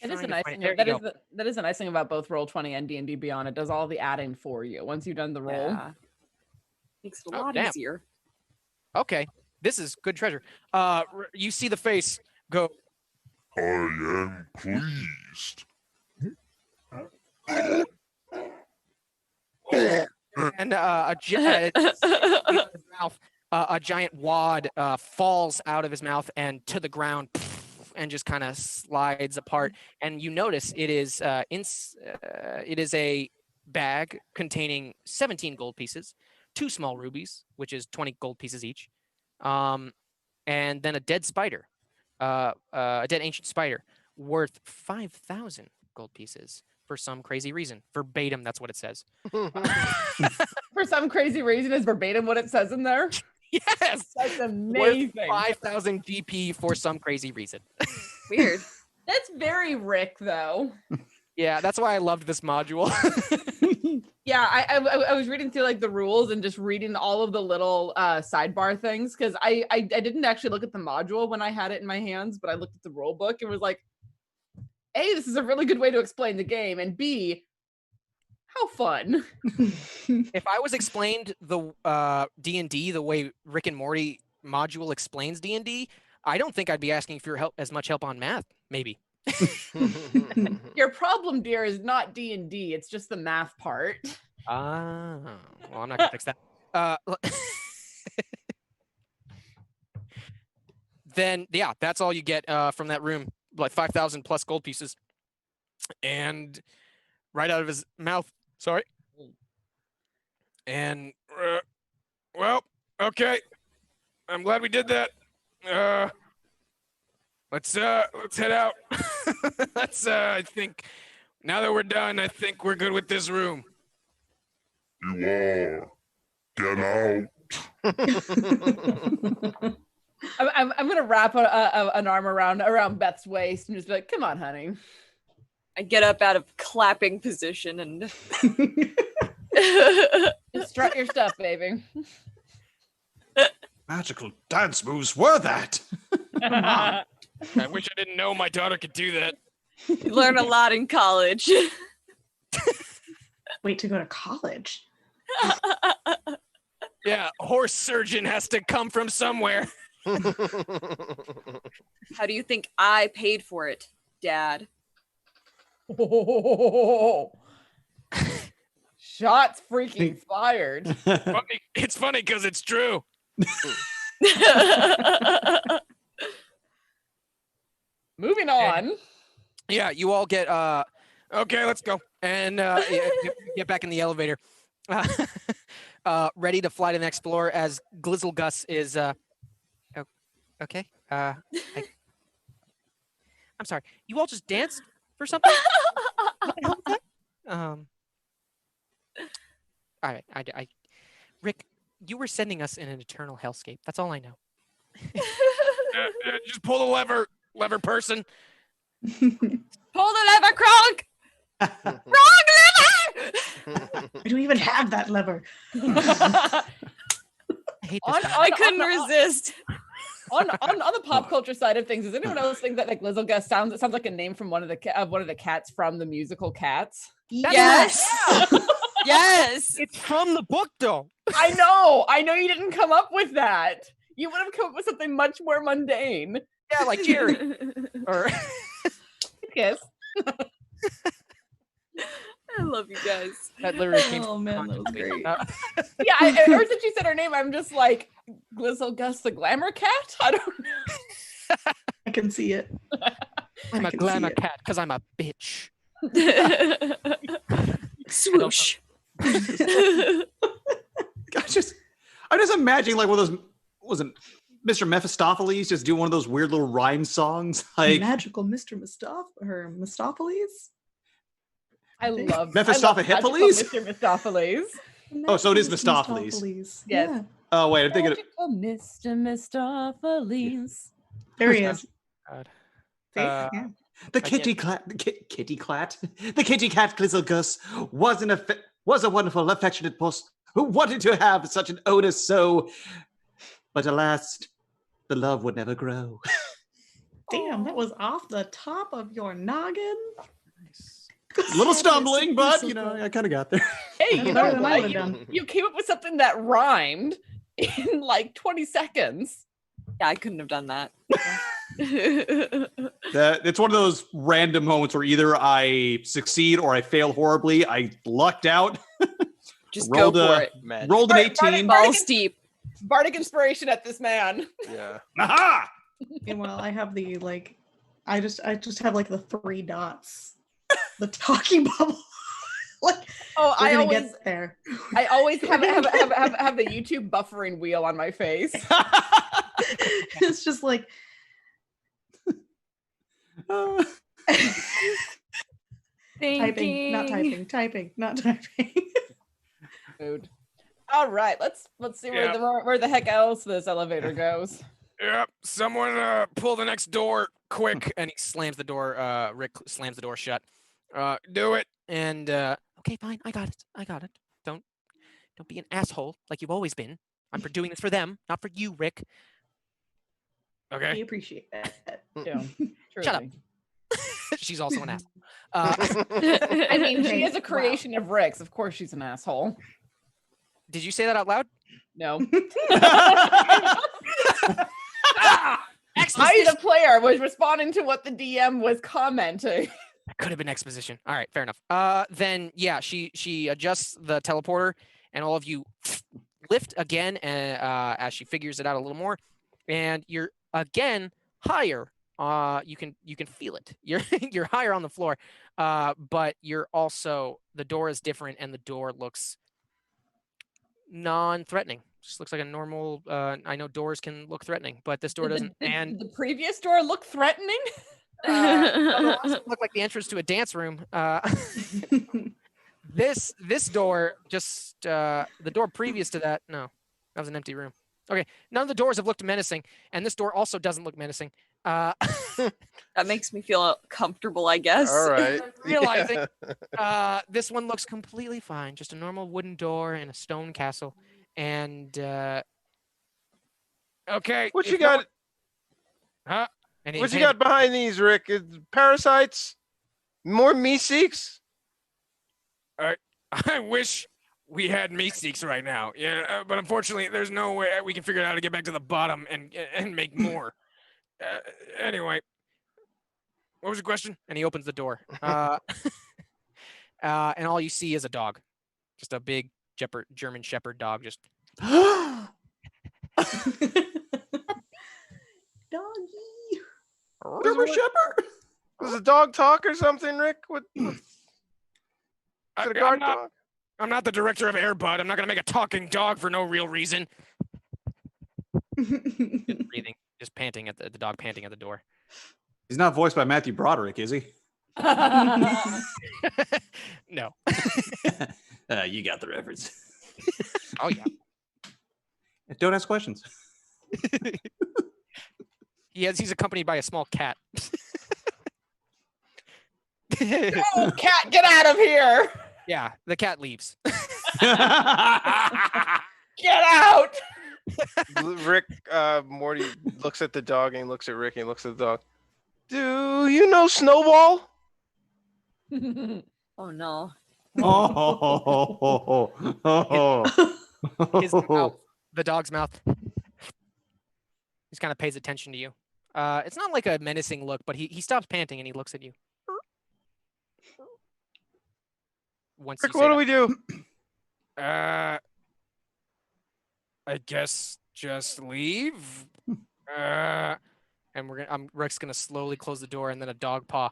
It is a trying to nice find- thing. there That you is go. that is a nice thing about both Roll20 and D&D Beyond. It does all the adding for you once you've done the roll. Yeah. Makes it a Oh, lot damn. easier. Okay. this is good treasure. You see the face go. I am pleased. And a giant wad falls out of his mouth and to the ground, and just kind of slides apart. And you notice it is a bag containing 17 gold pieces, 2 small rubies, which is 20 gold pieces each, and then a dead spider, a dead ancient spider, worth 5,000 gold pieces. For some crazy reason. Verbatim, that's what it says. For some crazy reason is verbatim what it says in there? Yes! That's amazing. 5,000 GP for some crazy reason. Weird. That's very Rick, though. Yeah, that's why I loved this module. Yeah, I was reading through like the rules and just reading all of the little sidebar things, because I didn't actually look at the module when I had it in my hands, but I looked at the rule book and was like, A, this is a really good way to explain the game, and B, how fun. If I was explained the D&D the way Rick and Morty module explains D&D, I don't think I'd be asking for your help, as much help on math, maybe. Your problem, dear, is not D&D, it's just the math part. Well, I'm not gonna fix that. Then, yeah, that's all you get from that room. Like 5,000 plus gold pieces, and right out of his mouth. Sorry. And well, okay. I'm glad we did that. Let's head out. I think now that we're done, I think we're good with this room. You are. Get out. I'm gonna wrap an arm around Beth's waist and just be like, "Come on, honey." I get up out of clapping position and Just strut your stuff, baby. Magical dance moves were that? Come on. I wish I didn't know my daughter could do that. you learn a lot in college. Wait to go to college. Yeah, horse surgeon has to come from somewhere. How do you think I paid for it, Dad? Shots freaking fired. It's funny because it's true. Moving on. Yeah, you all get okay, let's go. And get back in the elevator. Ready to fly to the next floor as Glizzle Gus is okay. I'm sorry. You all just danced for something? What the hell was that? All right. I Rick, you were sending us in an eternal hellscape. That's all I know. Just pull the lever person. Pull the lever, Kronk! Wrong lever! I don't even have that lever. I hate this guy. I couldn't resist. On the pop culture side of things, does anyone else think that like Glizzle Gus sounds like a name from one of the cats from the musical Cats? Yes. Yes. It's from the book, though. I know you didn't come up with that. You would have come up with something much more mundane. Yeah, like Jerry. Or Yes. I love you guys. that literally came Oh man, that was great. Yeah, ever since you said her name, I'm just like, Glizzle Gus the glamour cat? I don't know. I can see it. I'm I a can glamour see it. cat because I'm a bitch. Swoosh. I'm just imagining like one of those, wasn't Mr. Mephistopheles just do one of those weird little rhyme songs like Magical Mr. Mistopheles. I love Mephistopheles? Mr. Mephistopheles. Oh, so it is Mephistopheles. Yes. Yeah. Oh wait, I'm thinking of Mr. Mephistopheles. There he is. God. See? Yeah. the kitty cat. The kitty cat. The kitty cat Glizzle Gus was a wonderful, affectionate puss who wanted to have such an owner so, but alas, the love would never grow. Damn, that was off the top of your noggin. A little stumbling, but you know, I kind of got there. Hey, That's you better know than I what? would've done. You came up with something that rhymed in like 20 seconds. Yeah, I couldn't have done that. It's one of those random moments where either I succeed or I fail horribly. I lucked out. Just go for it. Rolled an 18. Balls deep. Bardic inspiration at this man. Yeah. Aha! Meanwhile, I have the I just have like the 3 dots, the talking bubble. Like, I always get there. I always have the YouTube buffering wheel on my face. It's just like typing, not typing. Food. All right, let's see where the heck else this elevator goes. Yep. Someone pull the next door quick. And he slams the door. Rick slams the door shut. Do it. And okay, fine. I got it. Don't be an asshole like you've always been. I'm doing this for them, not for you, Rick. Okay. We appreciate that. Yeah, Shut up. She's also an asshole. I mean, she is a creation of Rick's. Of course, she's an asshole. Did you say that out loud? No. I, the player, was responding to what the DM was commenting. That could have been exposition. All right, fair enough. Then yeah, she adjusts the teleporter, and all of you lift again, and as she figures it out a little more, and you're again higher. You can feel it. You're higher on the floor, but you're also, the door is different, and the door looks non-threatening. Just looks like a normal. I know doors can look threatening, but this door doesn't. And the previous door looked threatening. It looked like the entrance to a dance room. This door, just the door previous to that, no, that was an empty room. Okay, none of the doors have looked menacing, and this door also doesn't look menacing. That makes me feel comfortable, I guess. All right. Realizing this one looks completely fine, just a normal wooden door in a stone castle. And Okay. What you got? Huh? and What you got behind these, Rick? Parasites? More Meeseeks? I wish we had Meeseeks right now. Yeah, but unfortunately, there's no way we can figure out how to get back to the bottom and make more. Anyway, what was your question? And he opens the door. And all you see is a dog, just a big German Shepherd dog. Just Doggy. German Shepherd. Does the dog talk or something, Rick? What? Is it a guard dog? I'm not the director of Airbud. I'm not gonna make a talking dog for no real reason. just breathing, just panting at the dog panting at the door. He's not voiced by Matthew Broderick, is he? No. You got the reference. Oh yeah. Don't ask questions. He's accompanied by a small cat. Oh, cat, get out of here! Yeah, the cat leaves. Get out! Rick, Morty looks at the dog and he looks at Rick and he looks at the dog. Do you know Snowball? Oh no. His mouth, the dog's mouth. He kind of pays attention to you. It's not like a menacing look, but he stops panting and he looks at you. Once Rick, you what say do we do? I guess just leave. and Rick's gonna slowly close the door, and then a dog paw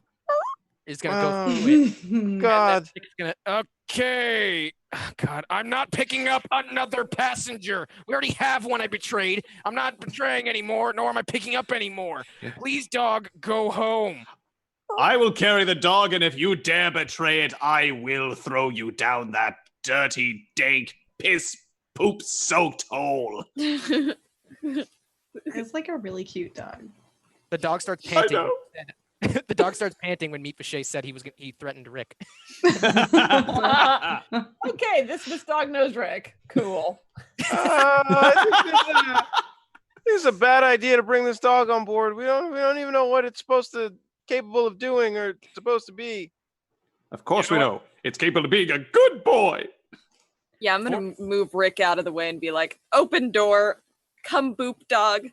is gonna go through it. God. Rick's gonna, Okay. God, I'm not picking up another passenger. We already have one I betrayed. I'm not betraying anymore, nor am I picking up anymore. Please, dog, go home. I will carry the dog, and if you dare betray it, I will throw you down that dirty, dank, piss, poop soaked hole. It's like a really cute dog. the dog starts panting. The dog starts panting when Meat Fache said he threatened Rick. Okay, this dog knows Rick. Cool. I think this is a bad idea to bring this dog on board. We don't even know what it's capable of doing or supposed to be. Of course we know. It's capable of being a good boy. Yeah, I'm gonna move Rick out of the way and be like, open door, come boop dog.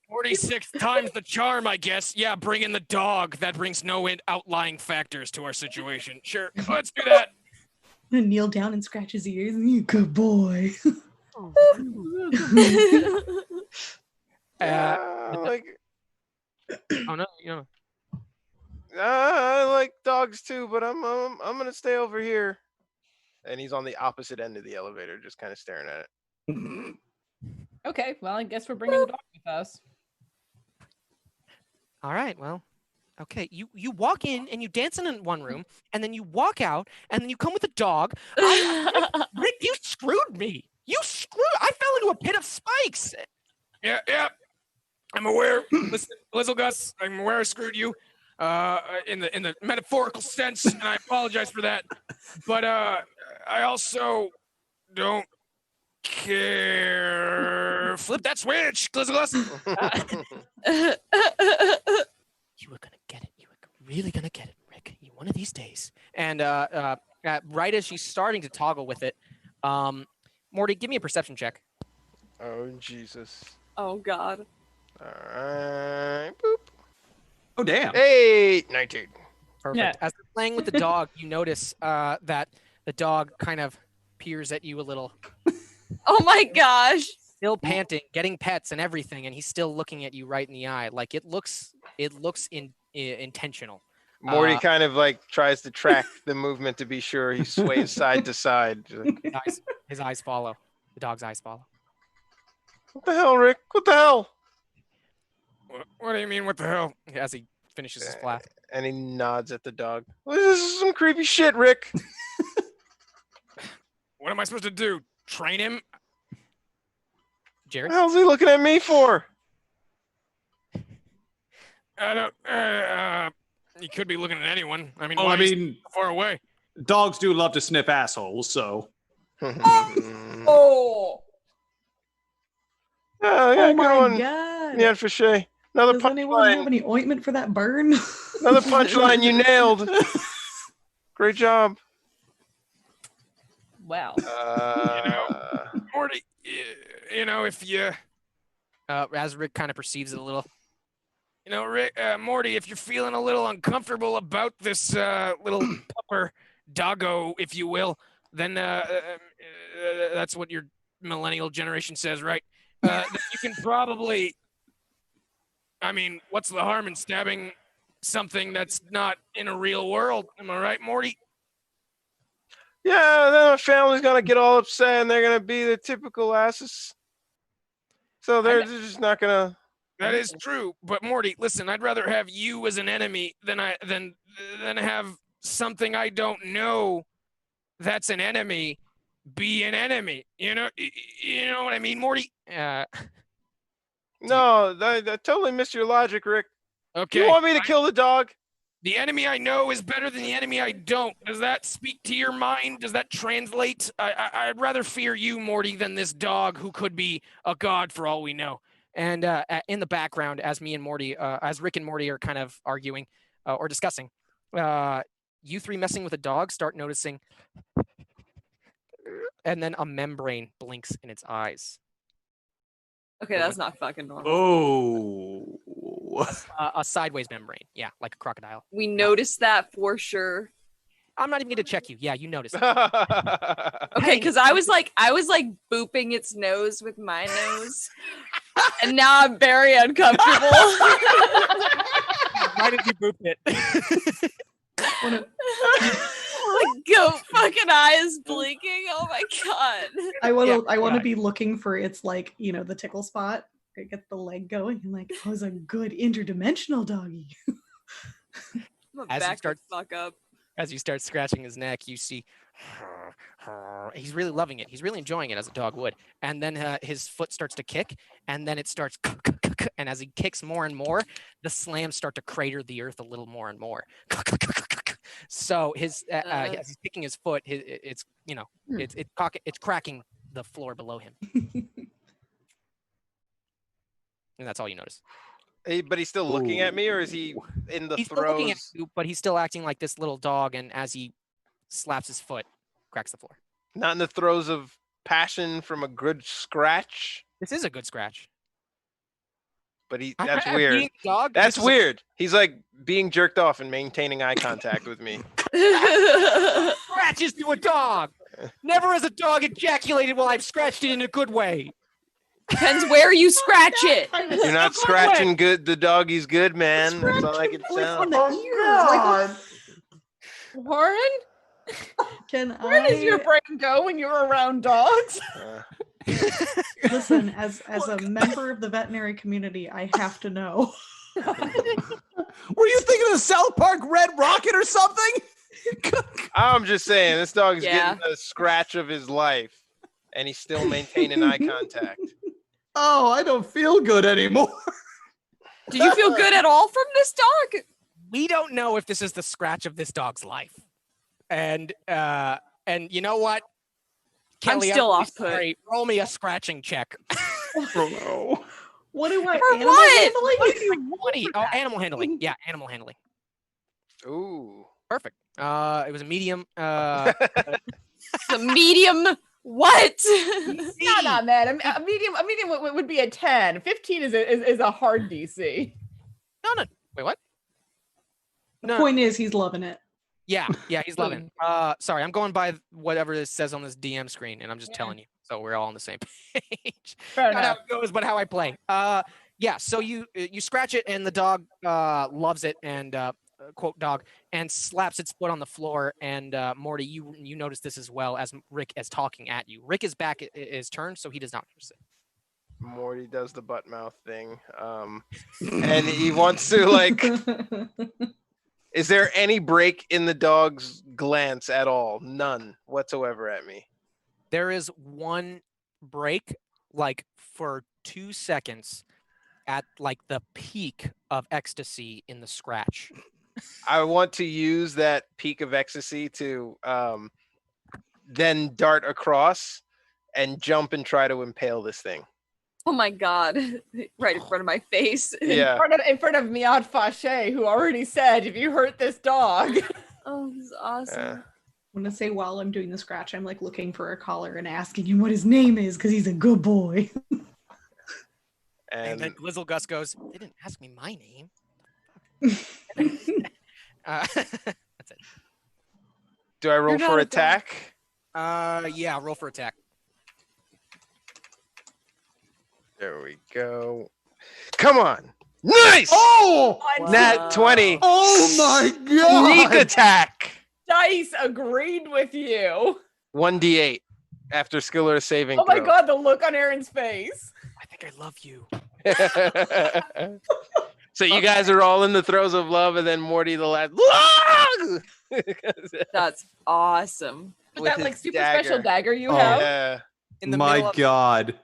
46 times the charm, I guess. Yeah, bring in the dog. That brings no outlying factors to our situation. Sure, let's do that. Kneel down and scratch his ears. You good boy. Like, Oh no, you know. I like dogs too, but I'm gonna stay over here. And he's on the opposite end of the elevator, just kind of staring at it. Okay, well, I guess we're bringing the dog with us. All right, well, okay. You walk in and you dance in one room, and then you walk out, and then you come with a dog. Rick, you screwed me. I fell into a pit of spikes. Yeah. I'm aware. Listen, Lizzle Gus, I'm aware I screwed you. In the metaphorical sense, and I apologize for that. But I also don't care. Flip that switch, Lizzle Gus. You were gonna get it. You were really gonna get it, Rick. One of these days. And right as she's starting to toggle with it, Morty, give me a perception check. Oh, Jesus. Oh, God. All right. Boop. Oh, damn. Hey, 19. Perfect. Yeah. As you're playing with the dog, you notice that the dog kind of peers at you a little, Oh my gosh. still panting, getting pets and everything, and he's still looking at you right in the eye. Like it looks intentional. Morty kind of like tries to track the movement to be sure he sways side to side. His eyes follow. The dog's eyes follow. What the hell, Rick? What the hell? What do you mean? What the hell? As he finishes his flap. And he nods at the dog. Well, this is some creepy shit, Rick. What am I supposed to do? Train him? Jared? What the hell's he looking at me for? I don't. He could be looking at anyone. I mean, Oh, why I is he mean, so far away. dogs do love to sniff assholes, so. Oh. Oh, yeah, Oh my good one. god. Yeah, for sure. Another Does anyone have punchline. any ointment for that burn? Another punchline you nailed. Great job. Wow. Morty, if you, As Rick kind of perceives it a little. Rick, Morty, if you're feeling a little uncomfortable about this little pupper doggo, if you will, then that's what your millennial generation says, right? Then you can probably. I mean, what's the harm in stabbing something that's not in a real world? Am I right, Morty? Yeah, then our family's gonna get all upset and they're gonna be the typical asses. So they're just not gonna. That is true, but Morty, listen, I'd rather have you as an enemy than have something I don't know that's an enemy be an enemy. You know what I mean, Morty? No, I totally missed your logic, Rick. Okay. You want me to kill the dog? The enemy I know is better than the enemy I don't. Does that speak to your mind? Does that translate? I'd rather fear you, Morty, than this dog who could be a god for all we know. And in the background, as Rick and Morty are kind of arguing or discussing, you three messing with a dog start noticing, and then a membrane blinks in its eyes. Okay, that's not fucking normal. Oh. A sideways membrane, yeah, like a crocodile. We noticed that for sure. I'm not even going to check you. Yeah, you noticed. Okay, because I was like booping its nose with my nose, and now I'm very uncomfortable. Why did you boop it? Like goat fucking eyes blinking. Oh my god. I want to be looking for its the tickle spot. I get the leg going and like, oh, it's a good interdimensional doggy. I'm gonna As you back start- the fuck up. As you start scratching his neck, you see he's really loving it. He's really enjoying it as a dog would. And then his foot starts to kick, and then it starts, and as he kicks more and more, the slams start to crater the earth a little more and more. So as he's kicking his foot, it's cracking the floor below him. And that's all you notice. But he's still looking at me, or is he in the He's throes? still looking at you, but he's still acting like this little dog, and as he slaps his foot, cracks the floor. Not in the throes of passion from a good scratch. This is a good scratch. but that's Being weird. a dog. That's this is weird. He's like being jerked off and maintaining eye contact with me. Scratches to a dog. Never has a dog ejaculated while I've scratched it in a good way. Depends where you scratch it. You're not scratching good. The doggy's good, man. That's all I can Like on tell. the ears. Warren, Can where does your I brain go when you're around dogs? listen? As a member of the veterinary community, I have to know. Were you thinking of South Park Red Rocket or something? I'm just saying, this dog is Yeah. getting the scratch of his life, and he's still maintaining eye contact. Oh, I don't feel good anymore. Do you feel good at all from this dog? We don't know if this is the scratch of this dog's life. And you know what? I'm Kelly, still really off put. sorry. Roll me a scratching check. Oh no. What do I? For animal what? handling? 20. Oh, animal handling. Yeah, animal handling. Ooh. Perfect. It was a medium. The medium. What? No, man. A medium would be a 10. 15 is a hard DC. No. Wait, what? The point is, he's loving it. Yeah, he's loving. Sorry, I'm going by whatever it says on this DM screen, and I'm just telling you, so we're all on the same page. Fair Not how enough. it goes, but how I play. Yeah. So you scratch it, and the dog loves it, and quote dog, and slaps its foot on the floor. And Morty, you notice this as well as Rick is talking at you. Rick is back is turned, so he does not notice it. Morty does the butt mouth thing, and he wants to like. Is there any break in the dog's glance at all? None whatsoever at me. There is one break, like for 2 seconds, at like the peak of ecstasy in the scratch. I want to use that peak of ecstasy to then dart across and jump and try to impale this thing. Oh my god. Right in front of my face. Yeah. In front of Miad Fache, who already said, if you hurt this dog. Oh, this is awesome. Yeah. I'm gonna say while I'm doing the scratch, I'm like looking for a collar and asking him what his name is because he's a good boy. And then And Glizzle Gus goes, "They didn't ask me my name." That's it. do I roll You're not for a dog. attack? Yeah, roll for attack. There we go. Come on. Nice! Oh! Nat 20. Oh my god! Sneak attack. Dice agreed with you. 1d8 after skill or saving Oh my throw. god, the look on Aaron's face. I think I love you. So you guys are all in the throes of love, and then Morty the last. That's awesome. With With that like his super dagger. special dagger you Oh. have. Yeah. In the My middle of, god.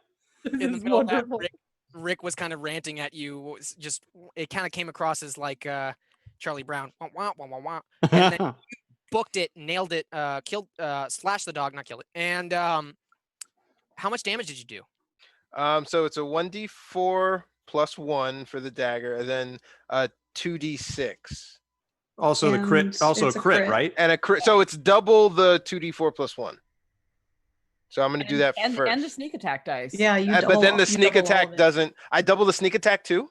in the This is middle of that, wonderful. Rick was kind of ranting at you. Was just it kind of came across as like Charlie Brown. Wah, wah, wah, wah, wah. And then booked it, nailed it, killed, slashed the dog, not killed it. And how much damage did you do? So it's a 1d4 plus 1 for the dagger, and then 2d6. Also the And crit. Also a it's a crit, crit. right? And a crit. So it's double the 2d4 plus 1. So I'm going to do that and, first. And the sneak attack dice. Yeah, you. But then the you sneak double all attack of it. doesn't. I double the sneak attack too? done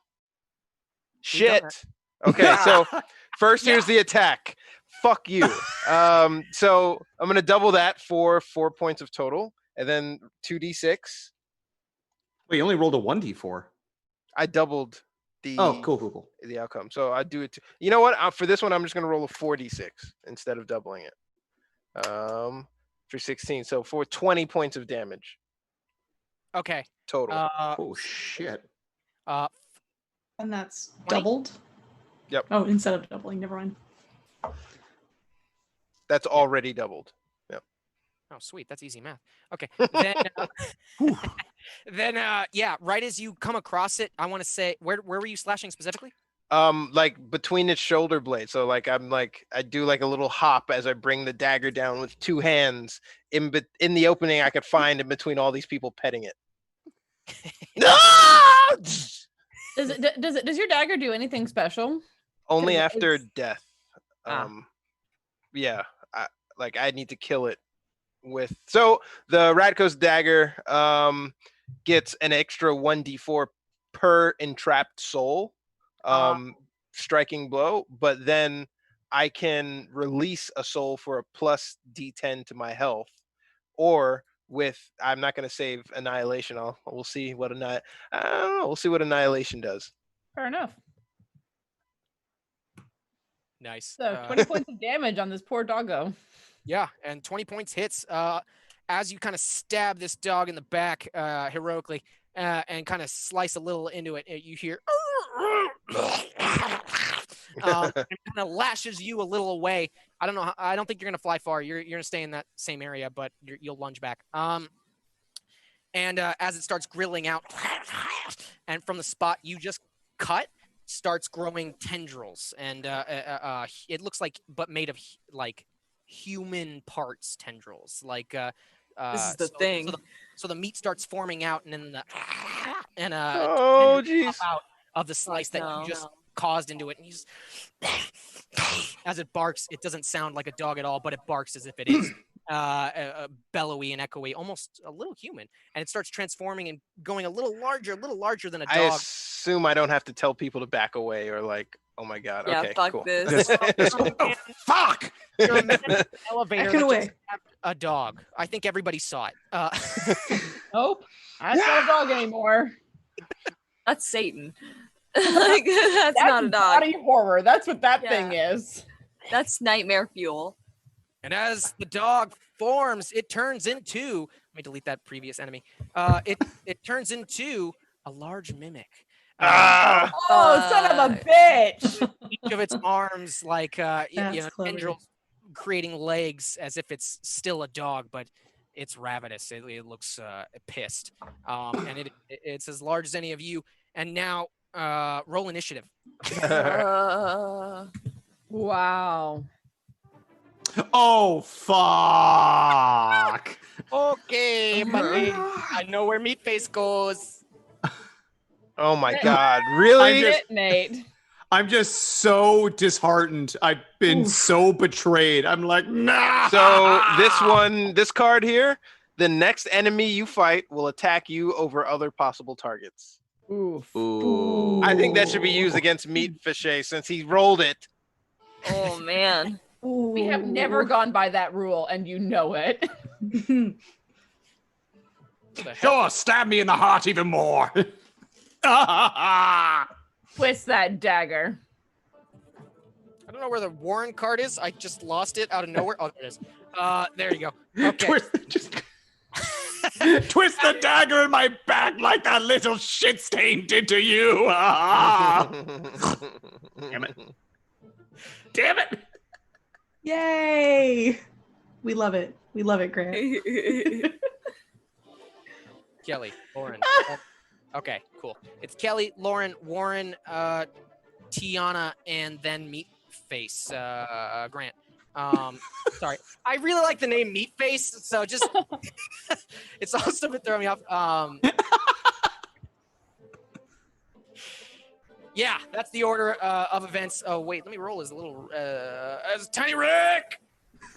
Shit. Okay, so first here's the attack. Fuck you. So I'm going to double that for 4 points of total, and then 2d6. Wait, you only rolled a 1d4. I doubled the Oh, cool. the outcome. So I do it. You know what? For this one, I'm just going to roll a 4d6 instead of doubling it. For 16. So for 20 points of damage Okay. total. Oh shit. And that's 20? doubled. Yep. Oh, instead of doubling, never mind. That's already doubled. Oh, sweet. That's easy math. Okay. Then, yeah, right as you come across it, I want to say, where were you slashing specifically? Like between its shoulder blades. So like I do like a little hop as I bring the dagger down with 2 hands in the opening I could find in between all these people petting it. No! Does your dagger do anything special? Only 'Cause after it's- death. Yeah, I need to kill it with. So the Radko's dagger gets an extra 1d4 per entrapped soul striking blow, but then I can release a soul for a plus D10 to my health, or with I'm not going to save annihilation. We'll see what we'll see what annihilation does. Fair enough. Nice. So 20 points of damage on this poor doggo. Yeah, and 20 points hits as you kind of stab this dog in the back heroically and kind of slice a little into it. You hear it kind of lashes you a little away. I don't know. I don't think you're gonna fly far. You're gonna stay in that same area, but you'll lunge back. And as it starts grilling out, and from the spot you just cut, starts growing tendrils, and it looks like, but made of like human parts tendrils. Like This is the thing. So the meat starts forming out, and then oh jeez, out of the slice that you just caused into it, and you just as it barks. It doesn't sound like a dog at all, but it barks as if it is. Bellowy and echoey, almost a little human, and it starts transforming and going a little larger than a dog. I assume I don't have to tell people to back away or like, oh my god, Yeah, okay, fuck cool. this. Oh, fuck! You're in an elevator Backing that away. just had a dog. I think everybody saw it. Nope. That's not a dog anymore. That's Satan. Like, that's not a dog. Body horror. That's what that Yeah. thing is. That's nightmare fuel. And as the dog forms, it turns into. Let me delete that previous enemy. It turns into a large mimic. Ah! Oh, son of a bitch! Each of its arms, like That's clever. tendrils, creating legs as if it's still a dog, but it's ravenous. It looks pissed, and it's as large as any of you. And now, roll initiative. Wow. Oh fuck! Okay, buddy. I know where Meatface goes. Oh my god, really? Nate. I'm just so disheartened. I've been so betrayed. I'm like, nah. So this card here, the next enemy you fight will attack you over other possible targets. Oof. Ooh. I think that should be used against Meat Fichet since he rolled it. Oh man. We have never gone by that rule, and you know it. Sure, stab me in the heart even more. Twist that dagger. I don't know where the Warren card is. I just lost it out of nowhere. Oh, there it is. There you go. Okay. Twist the dagger in my back like that little shit stain did to you. Damn it. Damn it. Yay! We love it. We love it, Grant. Kelly, Lauren. Okay, cool. It's Kelly, Lauren, Warren, Tiana, and then Meatface, Grant. Sorry. I really like the name Meatface, so just it's also been throwing me off. Yeah, that's the order of events. Oh wait, let me roll as a little as Tiny Rick.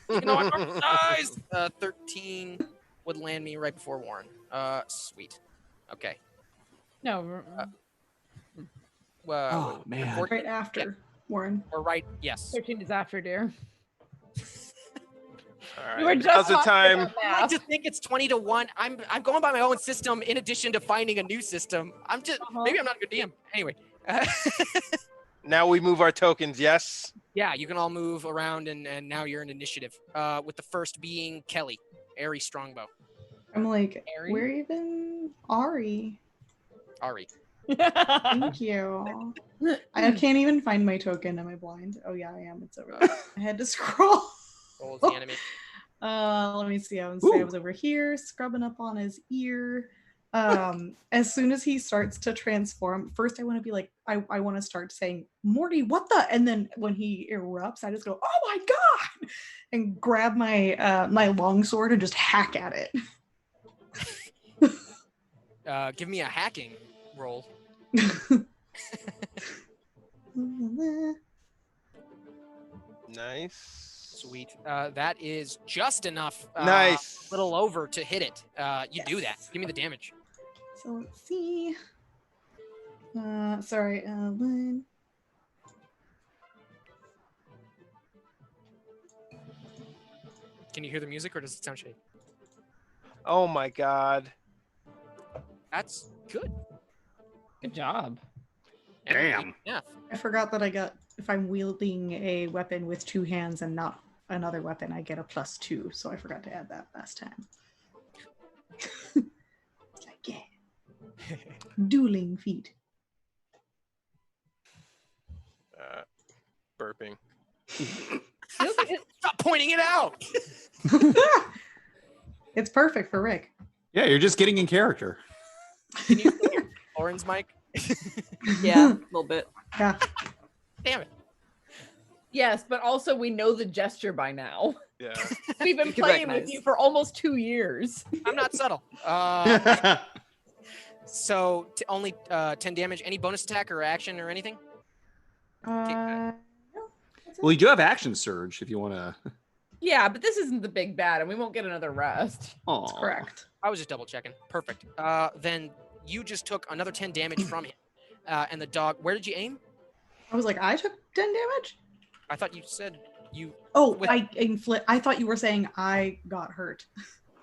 You know what? Nice. 13 would land me right before Warren. Sweet. Okay. No. Oh man. Right after Warren. Or right? Yes. 13 is after, dear. All right. We were just Now's the talking time. about I like math. to think it's 20 to 1. I'm going by my own system in addition to finding a new system. I'm just maybe I'm not a good DM. Anyway. Now we move our tokens, yes? Yeah, you can all move around and now you're in initiative. With the first being Kelly, Ari Strongbow. I'm like, Ari? where even Ari? Ari. Thank you. I can't even find my token. Am I blind? Oh yeah, I am. It's over there. I had to scroll. Roll as the enemy. Let me see. I was over here scrubbing up on his ear. As soon as he starts to transform, first I want to be like, I want to start saying, Morty, what the? And then when he erupts, I just go, oh my god, and grab my my longsword and just hack at it. Give me a hacking roll. Nice. Sweet. That is just enough. Nice. A little over to hit it. You do that. Yes. Give me the damage. So let's see. Sorry. One. Can you hear the music, or does it sound shady? Oh my god. That's good. Good job. Damn. Yeah. I forgot that I got, if I'm wielding a weapon with 2 hands and not another weapon, I get a +2. So I forgot to add that last time. Yeah. Dueling feet. Burping. Stop pointing it out. It's perfect for Rick. Yeah, you're just getting in character. Can you still hear Lauren's mic? Yeah, a little bit. Yeah. Damn it. Yes, but also we know the gesture by now. Yeah. We've been You can playing with recognize. you for almost 2 years. I'm not subtle. So only 10 damage. Any bonus attack or action or anything? No, Well, you do have action surge if you want to. Yeah, but this isn't the big bad, and we won't get another rest. that's correct. I was just double checking. Perfect. Then you just took another 10 damage from him. And the dog, where did you aim? I was like, I took 10 damage? I thought you said you. Oh, With- I thought you were saying I got hurt.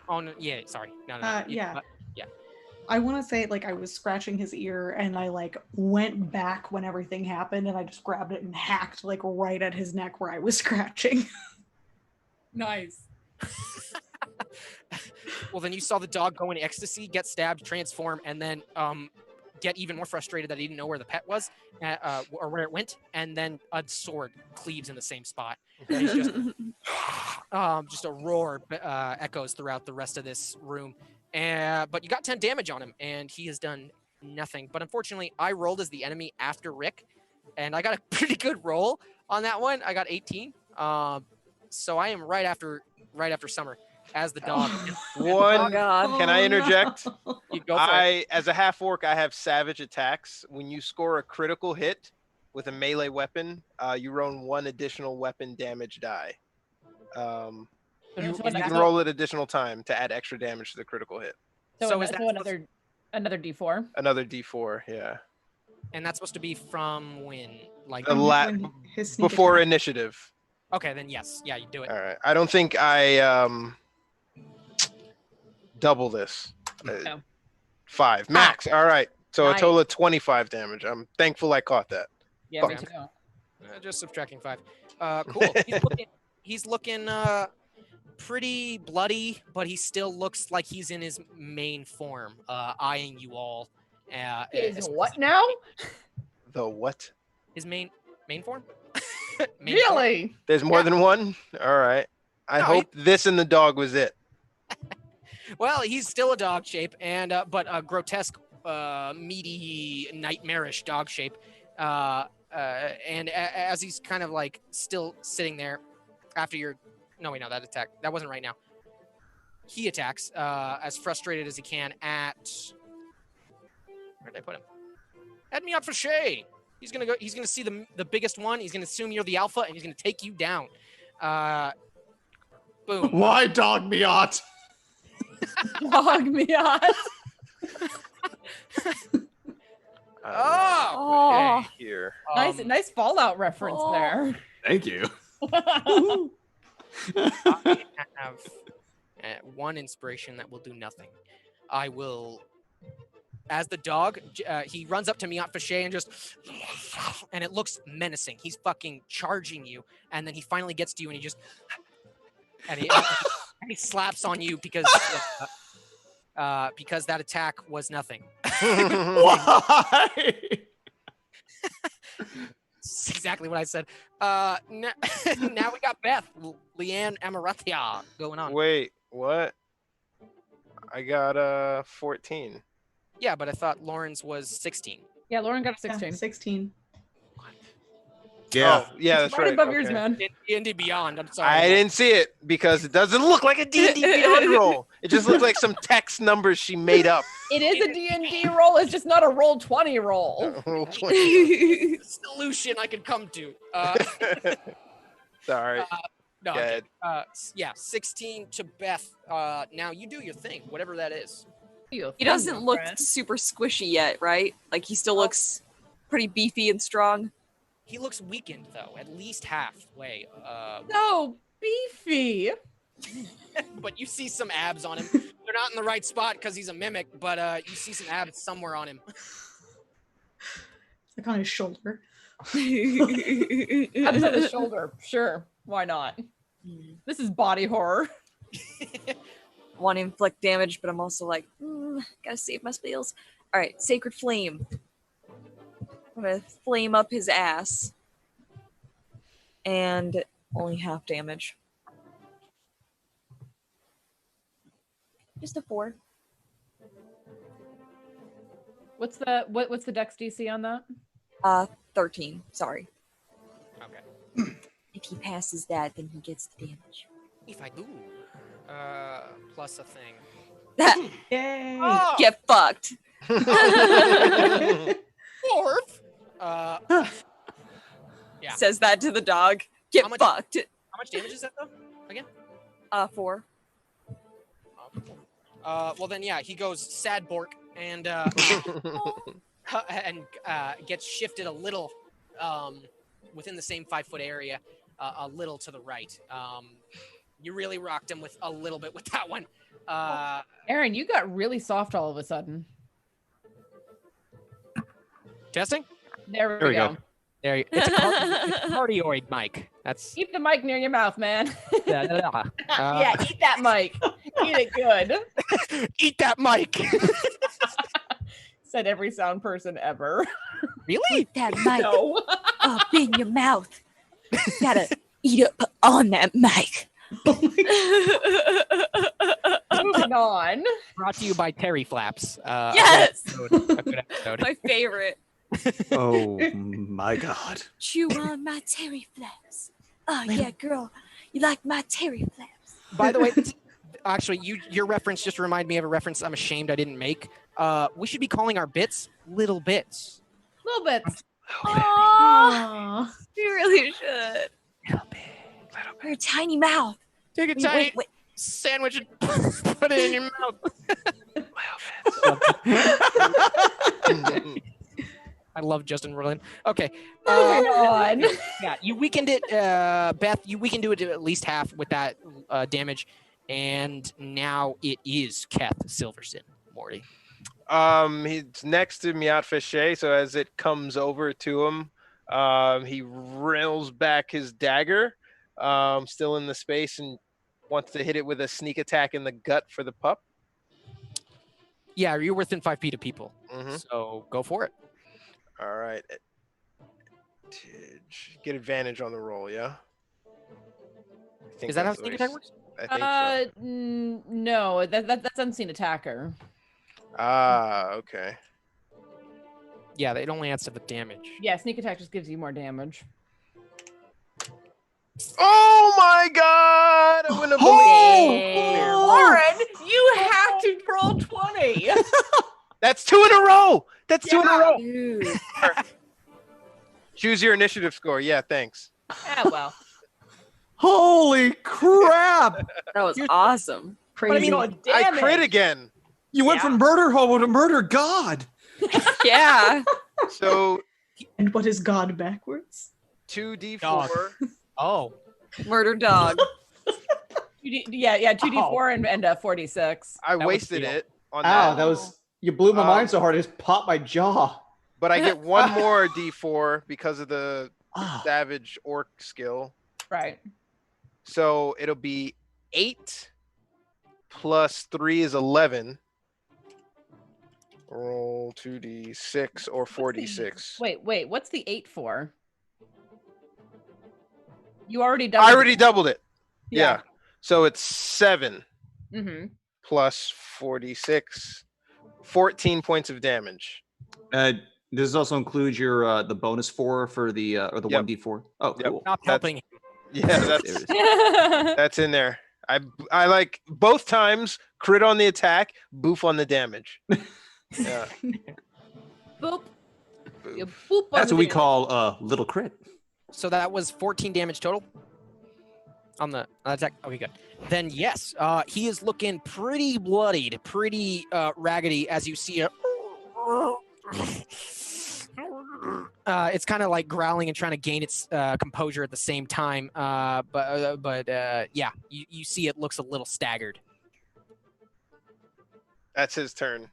Oh, no, yeah, sorry. No. Yeah. Yeah. I want to say, like, I was scratching his ear and I, like, went back when everything happened and I just grabbed it and hacked, like, right at his neck where I was scratching. Nice. Well, then you saw the dog go into ecstasy, get stabbed, transform, and then get even more frustrated that he didn't know where the pet was or where it went, and then a sword cleaves in the same spot. And he's just a roar echoes throughout the rest of this room. But you got 10 damage on him, and he has done nothing. But unfortunately, I rolled as the enemy after Rick, and I got a pretty good roll on that one. I got 18. So I am right after Summer as the dog. Oh god. Can I interject? You go for it. As a half orc, I have savage attacks. When you score a critical hit with a melee weapon, you roll 1 additional weapon damage die. You can roll it additional time to add extra damage to the critical hit. So is that another D4? Another D4, yeah. And that's supposed to be from when? Like The His sneak before attack. initiative. okay, then yes, yeah, you do it. All right. I don't think I double this. No. 5 max. All right. So Nice. a total of 25 damage. I'm thankful I caught that. Yeah, Fuck. me too. Just subtracting 5. Cool. He's looking pretty bloody, but he still looks like he's in his main form, eyeing you all. Is what now? The what? His main form? Really? There's more than one? All right. I No, hope this and the dog was it. Well, he's still a dog shape, and but a grotesque, meaty, nightmarish dog shape. And as he's kind of like still sitting there after your that wasn't right now. He attacks as frustrated as he can at where did I put him? Head me up for Shay. He's gonna see the biggest one. He's gonna assume you're the alpha, and he's gonna take you down. Boom. Why dog me out? Dog me on. Oh. Oh. Here. Nice Fallout reference there. Thank you. I have one inspiration that will do nothing. I will, as the dog, he runs up to Miat Fache and just, and it looks menacing. He's fucking charging you, and then he finally gets to you, and he just, and he slaps on you because that attack was nothing. Why? That's exactly what I said. Now we got Beth, Leanne Amarathia going on. Wait, what? I got 14. Yeah, but I thought Lauren's was 16. Yeah, Lauren got a Yeah, 16. 16. Yeah. Oh, yeah, that's Right right. above yours, okay. man. D&D Beyond, I'm sorry. I didn't see it because it doesn't look like a D&D Beyond roll. It just looks like some text numbers she made up. It is a D&D roll. It's just not a roll 20 roll. Solution I could come to. Sorry. No, Go ahead. yeah, 16 to Beth. Now you do your thing, whatever that is. He doesn't look super squishy yet, right? Like he still looks pretty beefy and strong. He looks weakened though, at least halfway. No, beefy. But you see some abs on him. They're not in the right spot because he's a mimic, but you see some abs somewhere on him. Like on his shoulder. Abs on his shoulder. Sure, why not? This is body horror. Want to inflict damage, but I'm also like, gotta save my spells. All right, Sacred Flame. I'm gonna flame up his ass, and only half damage. Just a 4. What's the Dex DC on that? 13. Sorry. Okay. If he passes that, then he gets the damage. If I do, plus a thing. Yay! Oh! Get fucked. Fourth. Yeah. Says that to the dog. Get How much- fucked. How much damage is that though? Again? 4. Well then, yeah, he goes sad bork and gets shifted a little within the same 5-foot area, a little to the right. You really rocked him with a little bit with that one. Aaron, you got really soft all of a sudden. Testing? There we we go. go. There, it's a cardioid mic. That's Keep the mic near your mouth, man. yeah, Yeah, eat that mic. Eat it good. eat that mic. Said every sound person ever. Really? That mic No. up in your mouth. Gotta eat up on that mic. Moving on. Brought to you by Terry Flaps. Yes! A good episode. My favorite. Oh my god. Chew on my terry flaps. Oh yeah, girl. You like my terry flaps. By the way, actually, your reference just reminded me of a reference I'm ashamed I didn't make. We should be calling our bits little bits. Little bits. Oh, Aw. you really should. Little bit. Your tiny mouth. Take a Wait, tiny wait. sandwich and put it in your mouth. I love Justin Roiland. Okay. Moving on. Yeah, you weakened it, Beth. You weakened it to at least half with that damage, and now it is Keth Silverson, Morty. He's next to Miat Fichet, so as it comes over to him, he reels back his dagger, still in the space, and wants to hit it with a sneak attack in the gut for the pup. Yeah, you're within 5 feet of people, Mhm. so go for it. All right. Get advantage on the roll, yeah? I think Is that how that's the sneak way attack s- works? I think so. No, that's unseen attacker. Okay. Yeah, it only adds to the damage. Yeah, sneak attack just gives you more damage. Oh my god! I wouldn't have believed. Lauren, you have to roll 20. That's 2 in a row. That's 2 in a row. Dude. Choose your initiative score. Yeah, thanks. Ah, well. Holy crap! That was awesome. Crazy. But I mean, I damage. crit again. You went from murder hobo to murder god. Yeah. So And what is God backwards? 2d4. Dog. Oh. Murder dog. 2d4 and 4d6. I That was wasted deal. it on Ow, that. that was you blew my Um, mind so hard it just popped my jaw. But I get one more d4 because of the Ah. savage orc skill. Right. So it'll be 8 plus 3 is 11. Roll 2d6 or 4d6. Wait, what's the 8 for? You already done I already doubled it. Yeah. Yeah. So it's 7 Mm-hmm. plus 4d6, 14 points of damage. Does this also include your the bonus 4 for the or the Yep. 1d4? Oh, Yep. cool. Not That's- helping. Yeah, There that's it is. that's in there. I like both times crit on the attack, boof on the damage. Yeah. Boop. You Boof. boop on That's the what we damage. call little crit. So that was 14 damage total on the attack. Okay, good. Then yes, he is looking pretty bloodied, pretty raggedy as you see a It's kind of like growling and trying to gain its composure at the same time. But yeah, you see it looks a little staggered. That's his turn.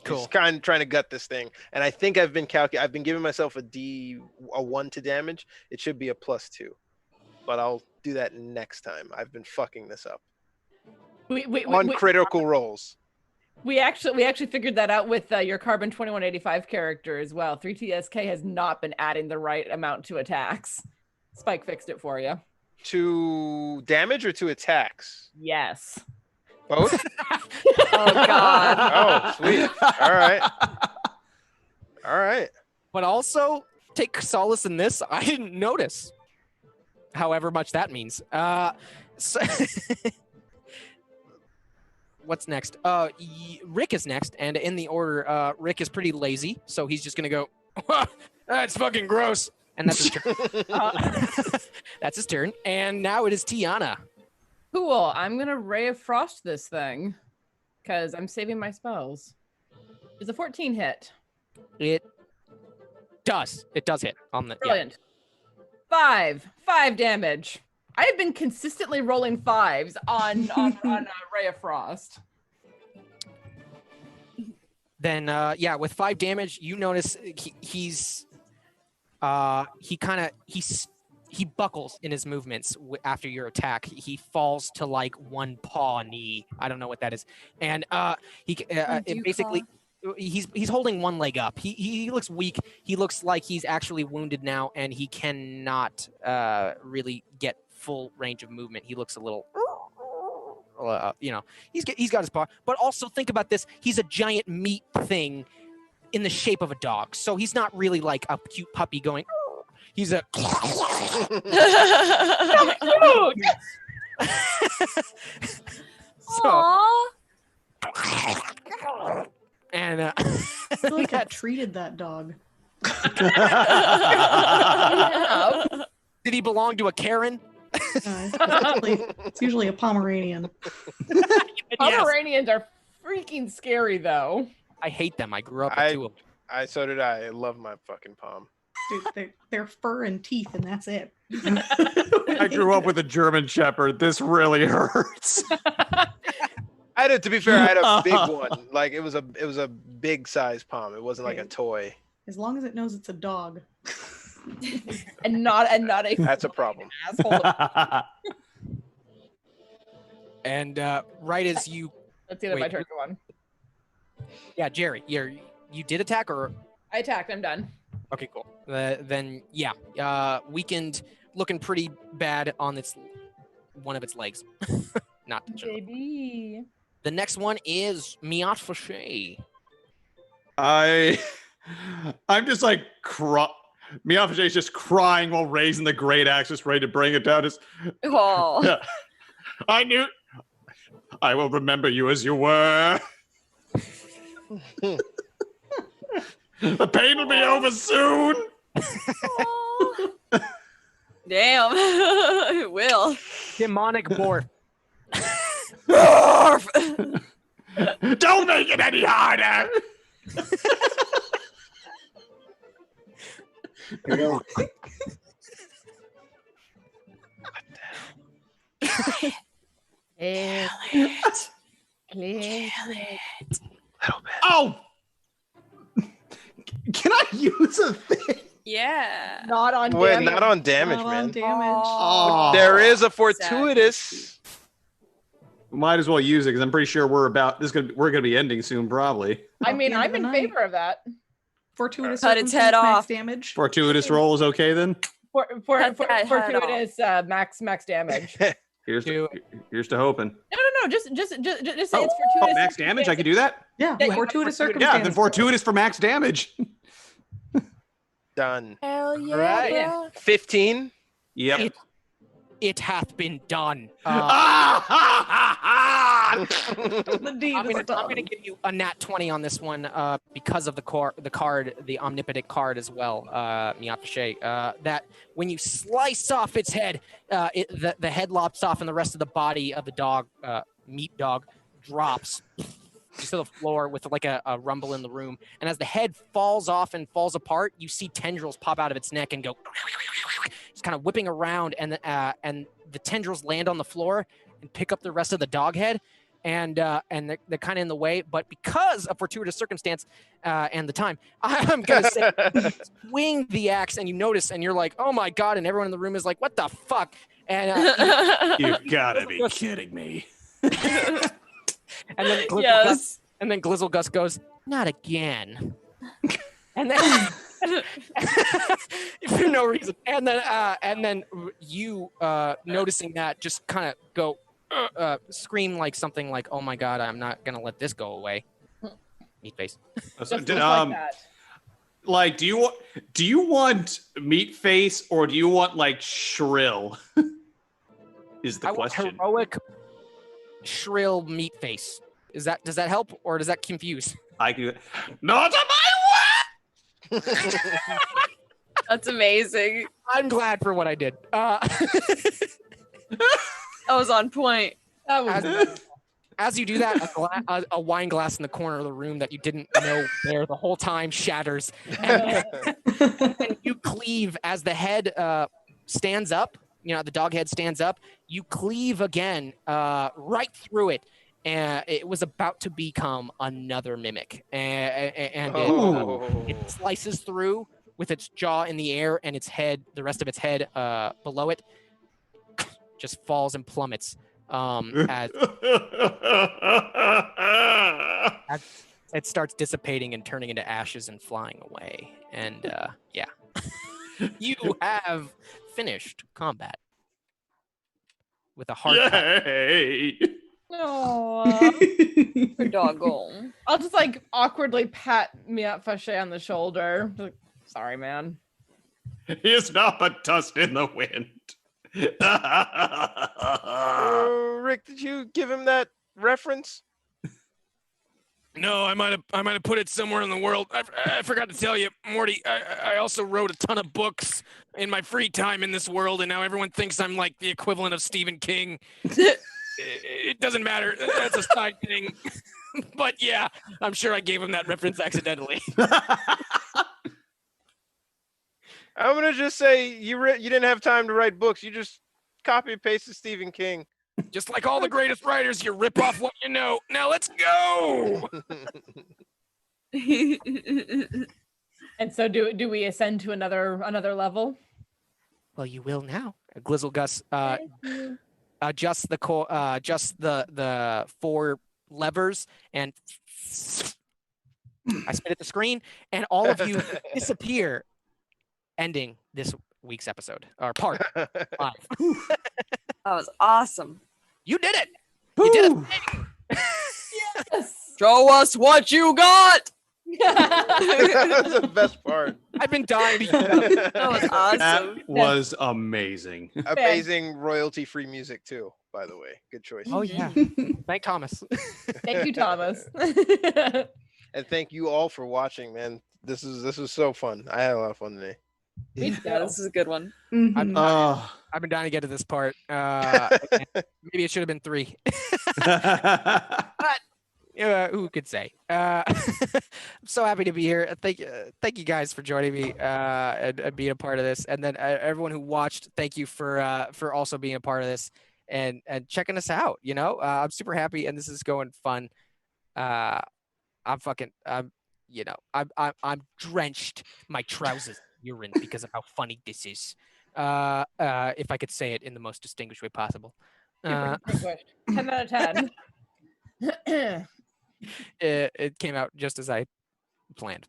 Cool. He's kind of trying to gut this thing, and I think I've been giving myself a 1 to damage. It should be a +2, but I'll do that next time. I've been fucking this up on critical rolls. We actually figured that out with your Carbon 2185 character as well. 3TSK has not been adding the right amount to attacks. Spike fixed it for you. To damage or to attacks? Yes. Both? Oh God. Oh, sweet. All right. But also take solace in this. I didn't notice. However much that means. So what's next? Rick is next, and in the order, Rick is pretty lazy, so he's just gonna go. That's fucking gross. And that's his turn. That's his turn. And now it is Tiana. Cool. I'm gonna Ray of Frost this thing because I'm saving my spells. Is a 14 hit? It does. It does hit on the. Brilliant. Yeah. 5 damage. I have been consistently rolling 5s on Ray of Frost. Then yeah, with 5 damage, you notice he buckles in his movements after your attack. He falls to like one paw knee. I don't know what that is, and it basically. He's holding one leg up. He looks weak. He looks like he's actually wounded now, and he cannot really get full range of movement. He looks a little, he's got his paw. But also think about this: he's a giant meat thing in the shape of a dog. So he's not really like a cute puppy going. He's a. Aww. And I feel like I treated that dog. Did he belong to a Karen? It's usually a Pomeranian. Pomeranians are freaking scary, though. I hate them. I grew up with 2 of them. So did I. I love my fucking Pom. Dude, they're fur and teeth, and that's it. I grew up with a German Shepherd. This really hurts. To be fair, I had a big one. Like it was a big size Pom. It wasn't like a toy. As long as it knows it's a dog. and not a That's a problem. Asshole. And right as you Let's see if my turn go on. Yeah, Jerry, you did attack or I attacked, I'm done. okay, cool. Then yeah, weakened, looking pretty bad on one of its legs. Not the jump. JB. The next one is Miat Fauché. I'm just like Miat Fauché's just crying while raising the great axe, just ready to bring it down. Oh. I will remember you as you were. The pain will be over soon. Damn. It will. Demonic morph. Don't make it any harder. Oh! Can I use a thing? Yeah. Not on Wait, damage. not on damage, Not man. on damage. Oh. There is a fortuitous. Might as well use it because I'm pretty sure we're gonna be ending soon, probably. I mean, At the I'm end of in the night. favor of that. Fortuitous Cut its circumstance, head max off. damage. Fortuitous roll is okay then. Fortuitous max damage. Here's Do to hoping. No. Just say it's Oh, fortuitous. max damage. I can do that. Yeah, Yeah, fortuitous Yeah, circumstance. then fortuitous for max damage. Done. Hell yeah. Right. Bro. 15. Yep. It hath been done. The deed I'm is gonna done. give you a nat 20 on this one because of the card, the omnipotent card as well, Miat Fauché. That when you slice off its head, the head lops off and the rest of the body of the dog, meat dog, drops. just to the floor with like a rumble in the room. And as the head falls off and falls apart, you see tendrils pop out of its neck and go, it's kind of whipping around, and the tendrils land on the floor and pick up the rest of the dog head. And they're kind of in the way, but because of fortuitous circumstance and the time, I'm gonna say swing the axe, and you notice, and you're like, oh my god, and everyone in the room is like, what the fuck? And You gotta be kidding me. and then Glizzlegus goes, not again. And then for no reason. And then you noticing that just kind of go scream like something like, oh my god, I'm not gonna let this go away. Meat face. Like, do you want meat face or do you want like shrill? Is the question. Want heroic shrill meat face. Does that help or does that confuse? I can do it. Not on my way! That's amazing. I'm glad for what I did. That was on point. As you do that, a wine glass in the corner of the room that you didn't know there the whole time shatters. And you cleave as the head stands up, the dog head stands up, you cleave again right through it. And it was about to become another mimic. And it slices through with its jaw in the air and its head, the rest of its head below it, just falls and plummets as it starts dissipating and turning into ashes and flying away. And yeah, you have finished combat with a hard Yay! No, doggone. I'll just like awkwardly pat Miat Fache on the shoulder. Like, sorry, man. He is not but dust in the wind. Rick, did you give him that reference? No, I might have put it somewhere in the world. I forgot to tell you, Morty. I also wrote a ton of books in my free time in this world, and now everyone thinks I'm like the equivalent of Stephen King. It doesn't matter. That's a side thing. But yeah, I'm sure I gave him that reference accidentally. I'm gonna just say you didn't have time to write books. You just copy and pasted Stephen King. Just like all the greatest writers, you rip off what you know. Now let's go. And so do we ascend to another level? Well, you will now. Glizzlegus adjust the 4 levers, and I spit at the screen, and all of you disappear, ending this week's episode or part 5. That was awesome. You did it. You did it. Yes. Show us what you got. That was the best part. I've been dying to use That was awesome. That was amazing. Amazing royalty-free music too, by the way. Good choice. Oh yeah. Thank Thomas. Thank you, Thomas. And thank you all for watching, man. This was so fun. I had a lot of fun today. Yeah, this is a good one. I've been dying to get to this part. Maybe it should have been 3. But who could say? I'm so happy to be here. Thank you guys for joining me and being a part of this. And then everyone who watched, thank you for also being a part of this and checking us out. I'm super happy, and this is going fun. I'm drenched my trousers urine because of how funny this is. If I could say it in the most distinguished way possible. 10 out of 10. It came out just as I planned.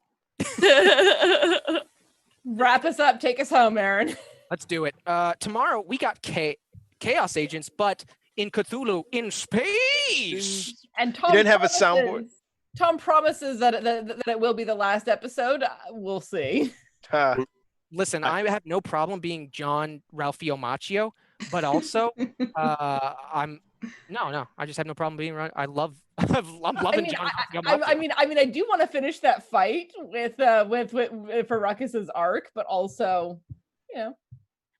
Wrap us up. Take us home, Aaron. Let's do it. Tomorrow we got Chaos Agents, but in Cthulhu in space. And Tom You didn't have a soundboard? Tom promises that it will be the last episode. We'll see. Listen, I have no problem being John Ralphio Macchio, but also I just have no problem being right. I'm loving John Ralphio Macchio. I do want to finish that fight with for Ruckus's arc, but also,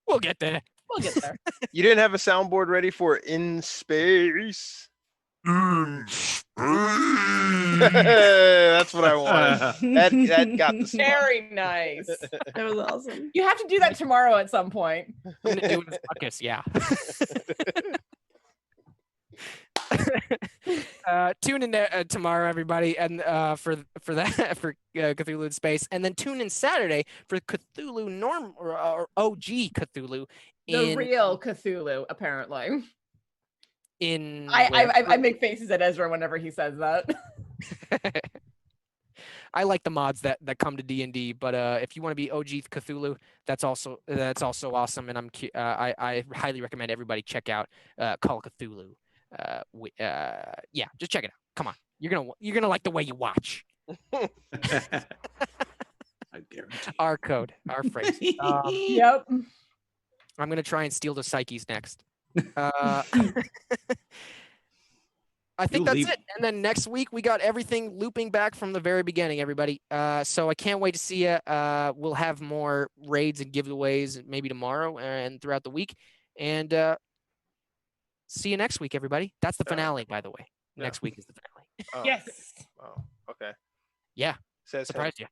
we'll get there. We'll get there. You didn't have a soundboard ready for In Space? That's what I wanted. That got the spot. Very nice. That was awesome. You have to do that tomorrow at some point. I'm gonna do it as Buckus, yeah. Tune in tomorrow, everybody, and for that for Cthulhu in Space, and then tune in Saturday for Cthulhu or OG Cthulhu. The real Cthulhu, apparently. I I make faces at Ezra whenever he says that. I like the mods that come to D&D, but if you want to be OG Cthulhu, that's also awesome, and I highly recommend everybody check out Call of Cthulhu. Yeah, just check it out. Come on, you're gonna like the way you watch. I guarantee. Our code, our phrase. Yep. I'm gonna try and steal the psyches next. I think that's it. And then next week we got everything looping back from the very beginning, everybody. So I can't wait to see you. We'll have more raids and giveaways maybe tomorrow and throughout the week. And see you next week, everybody. That's the finale, by the way. Yeah. Next week is the finale. Oh, Yes. oh, okay. Yeah. Says Surprised you.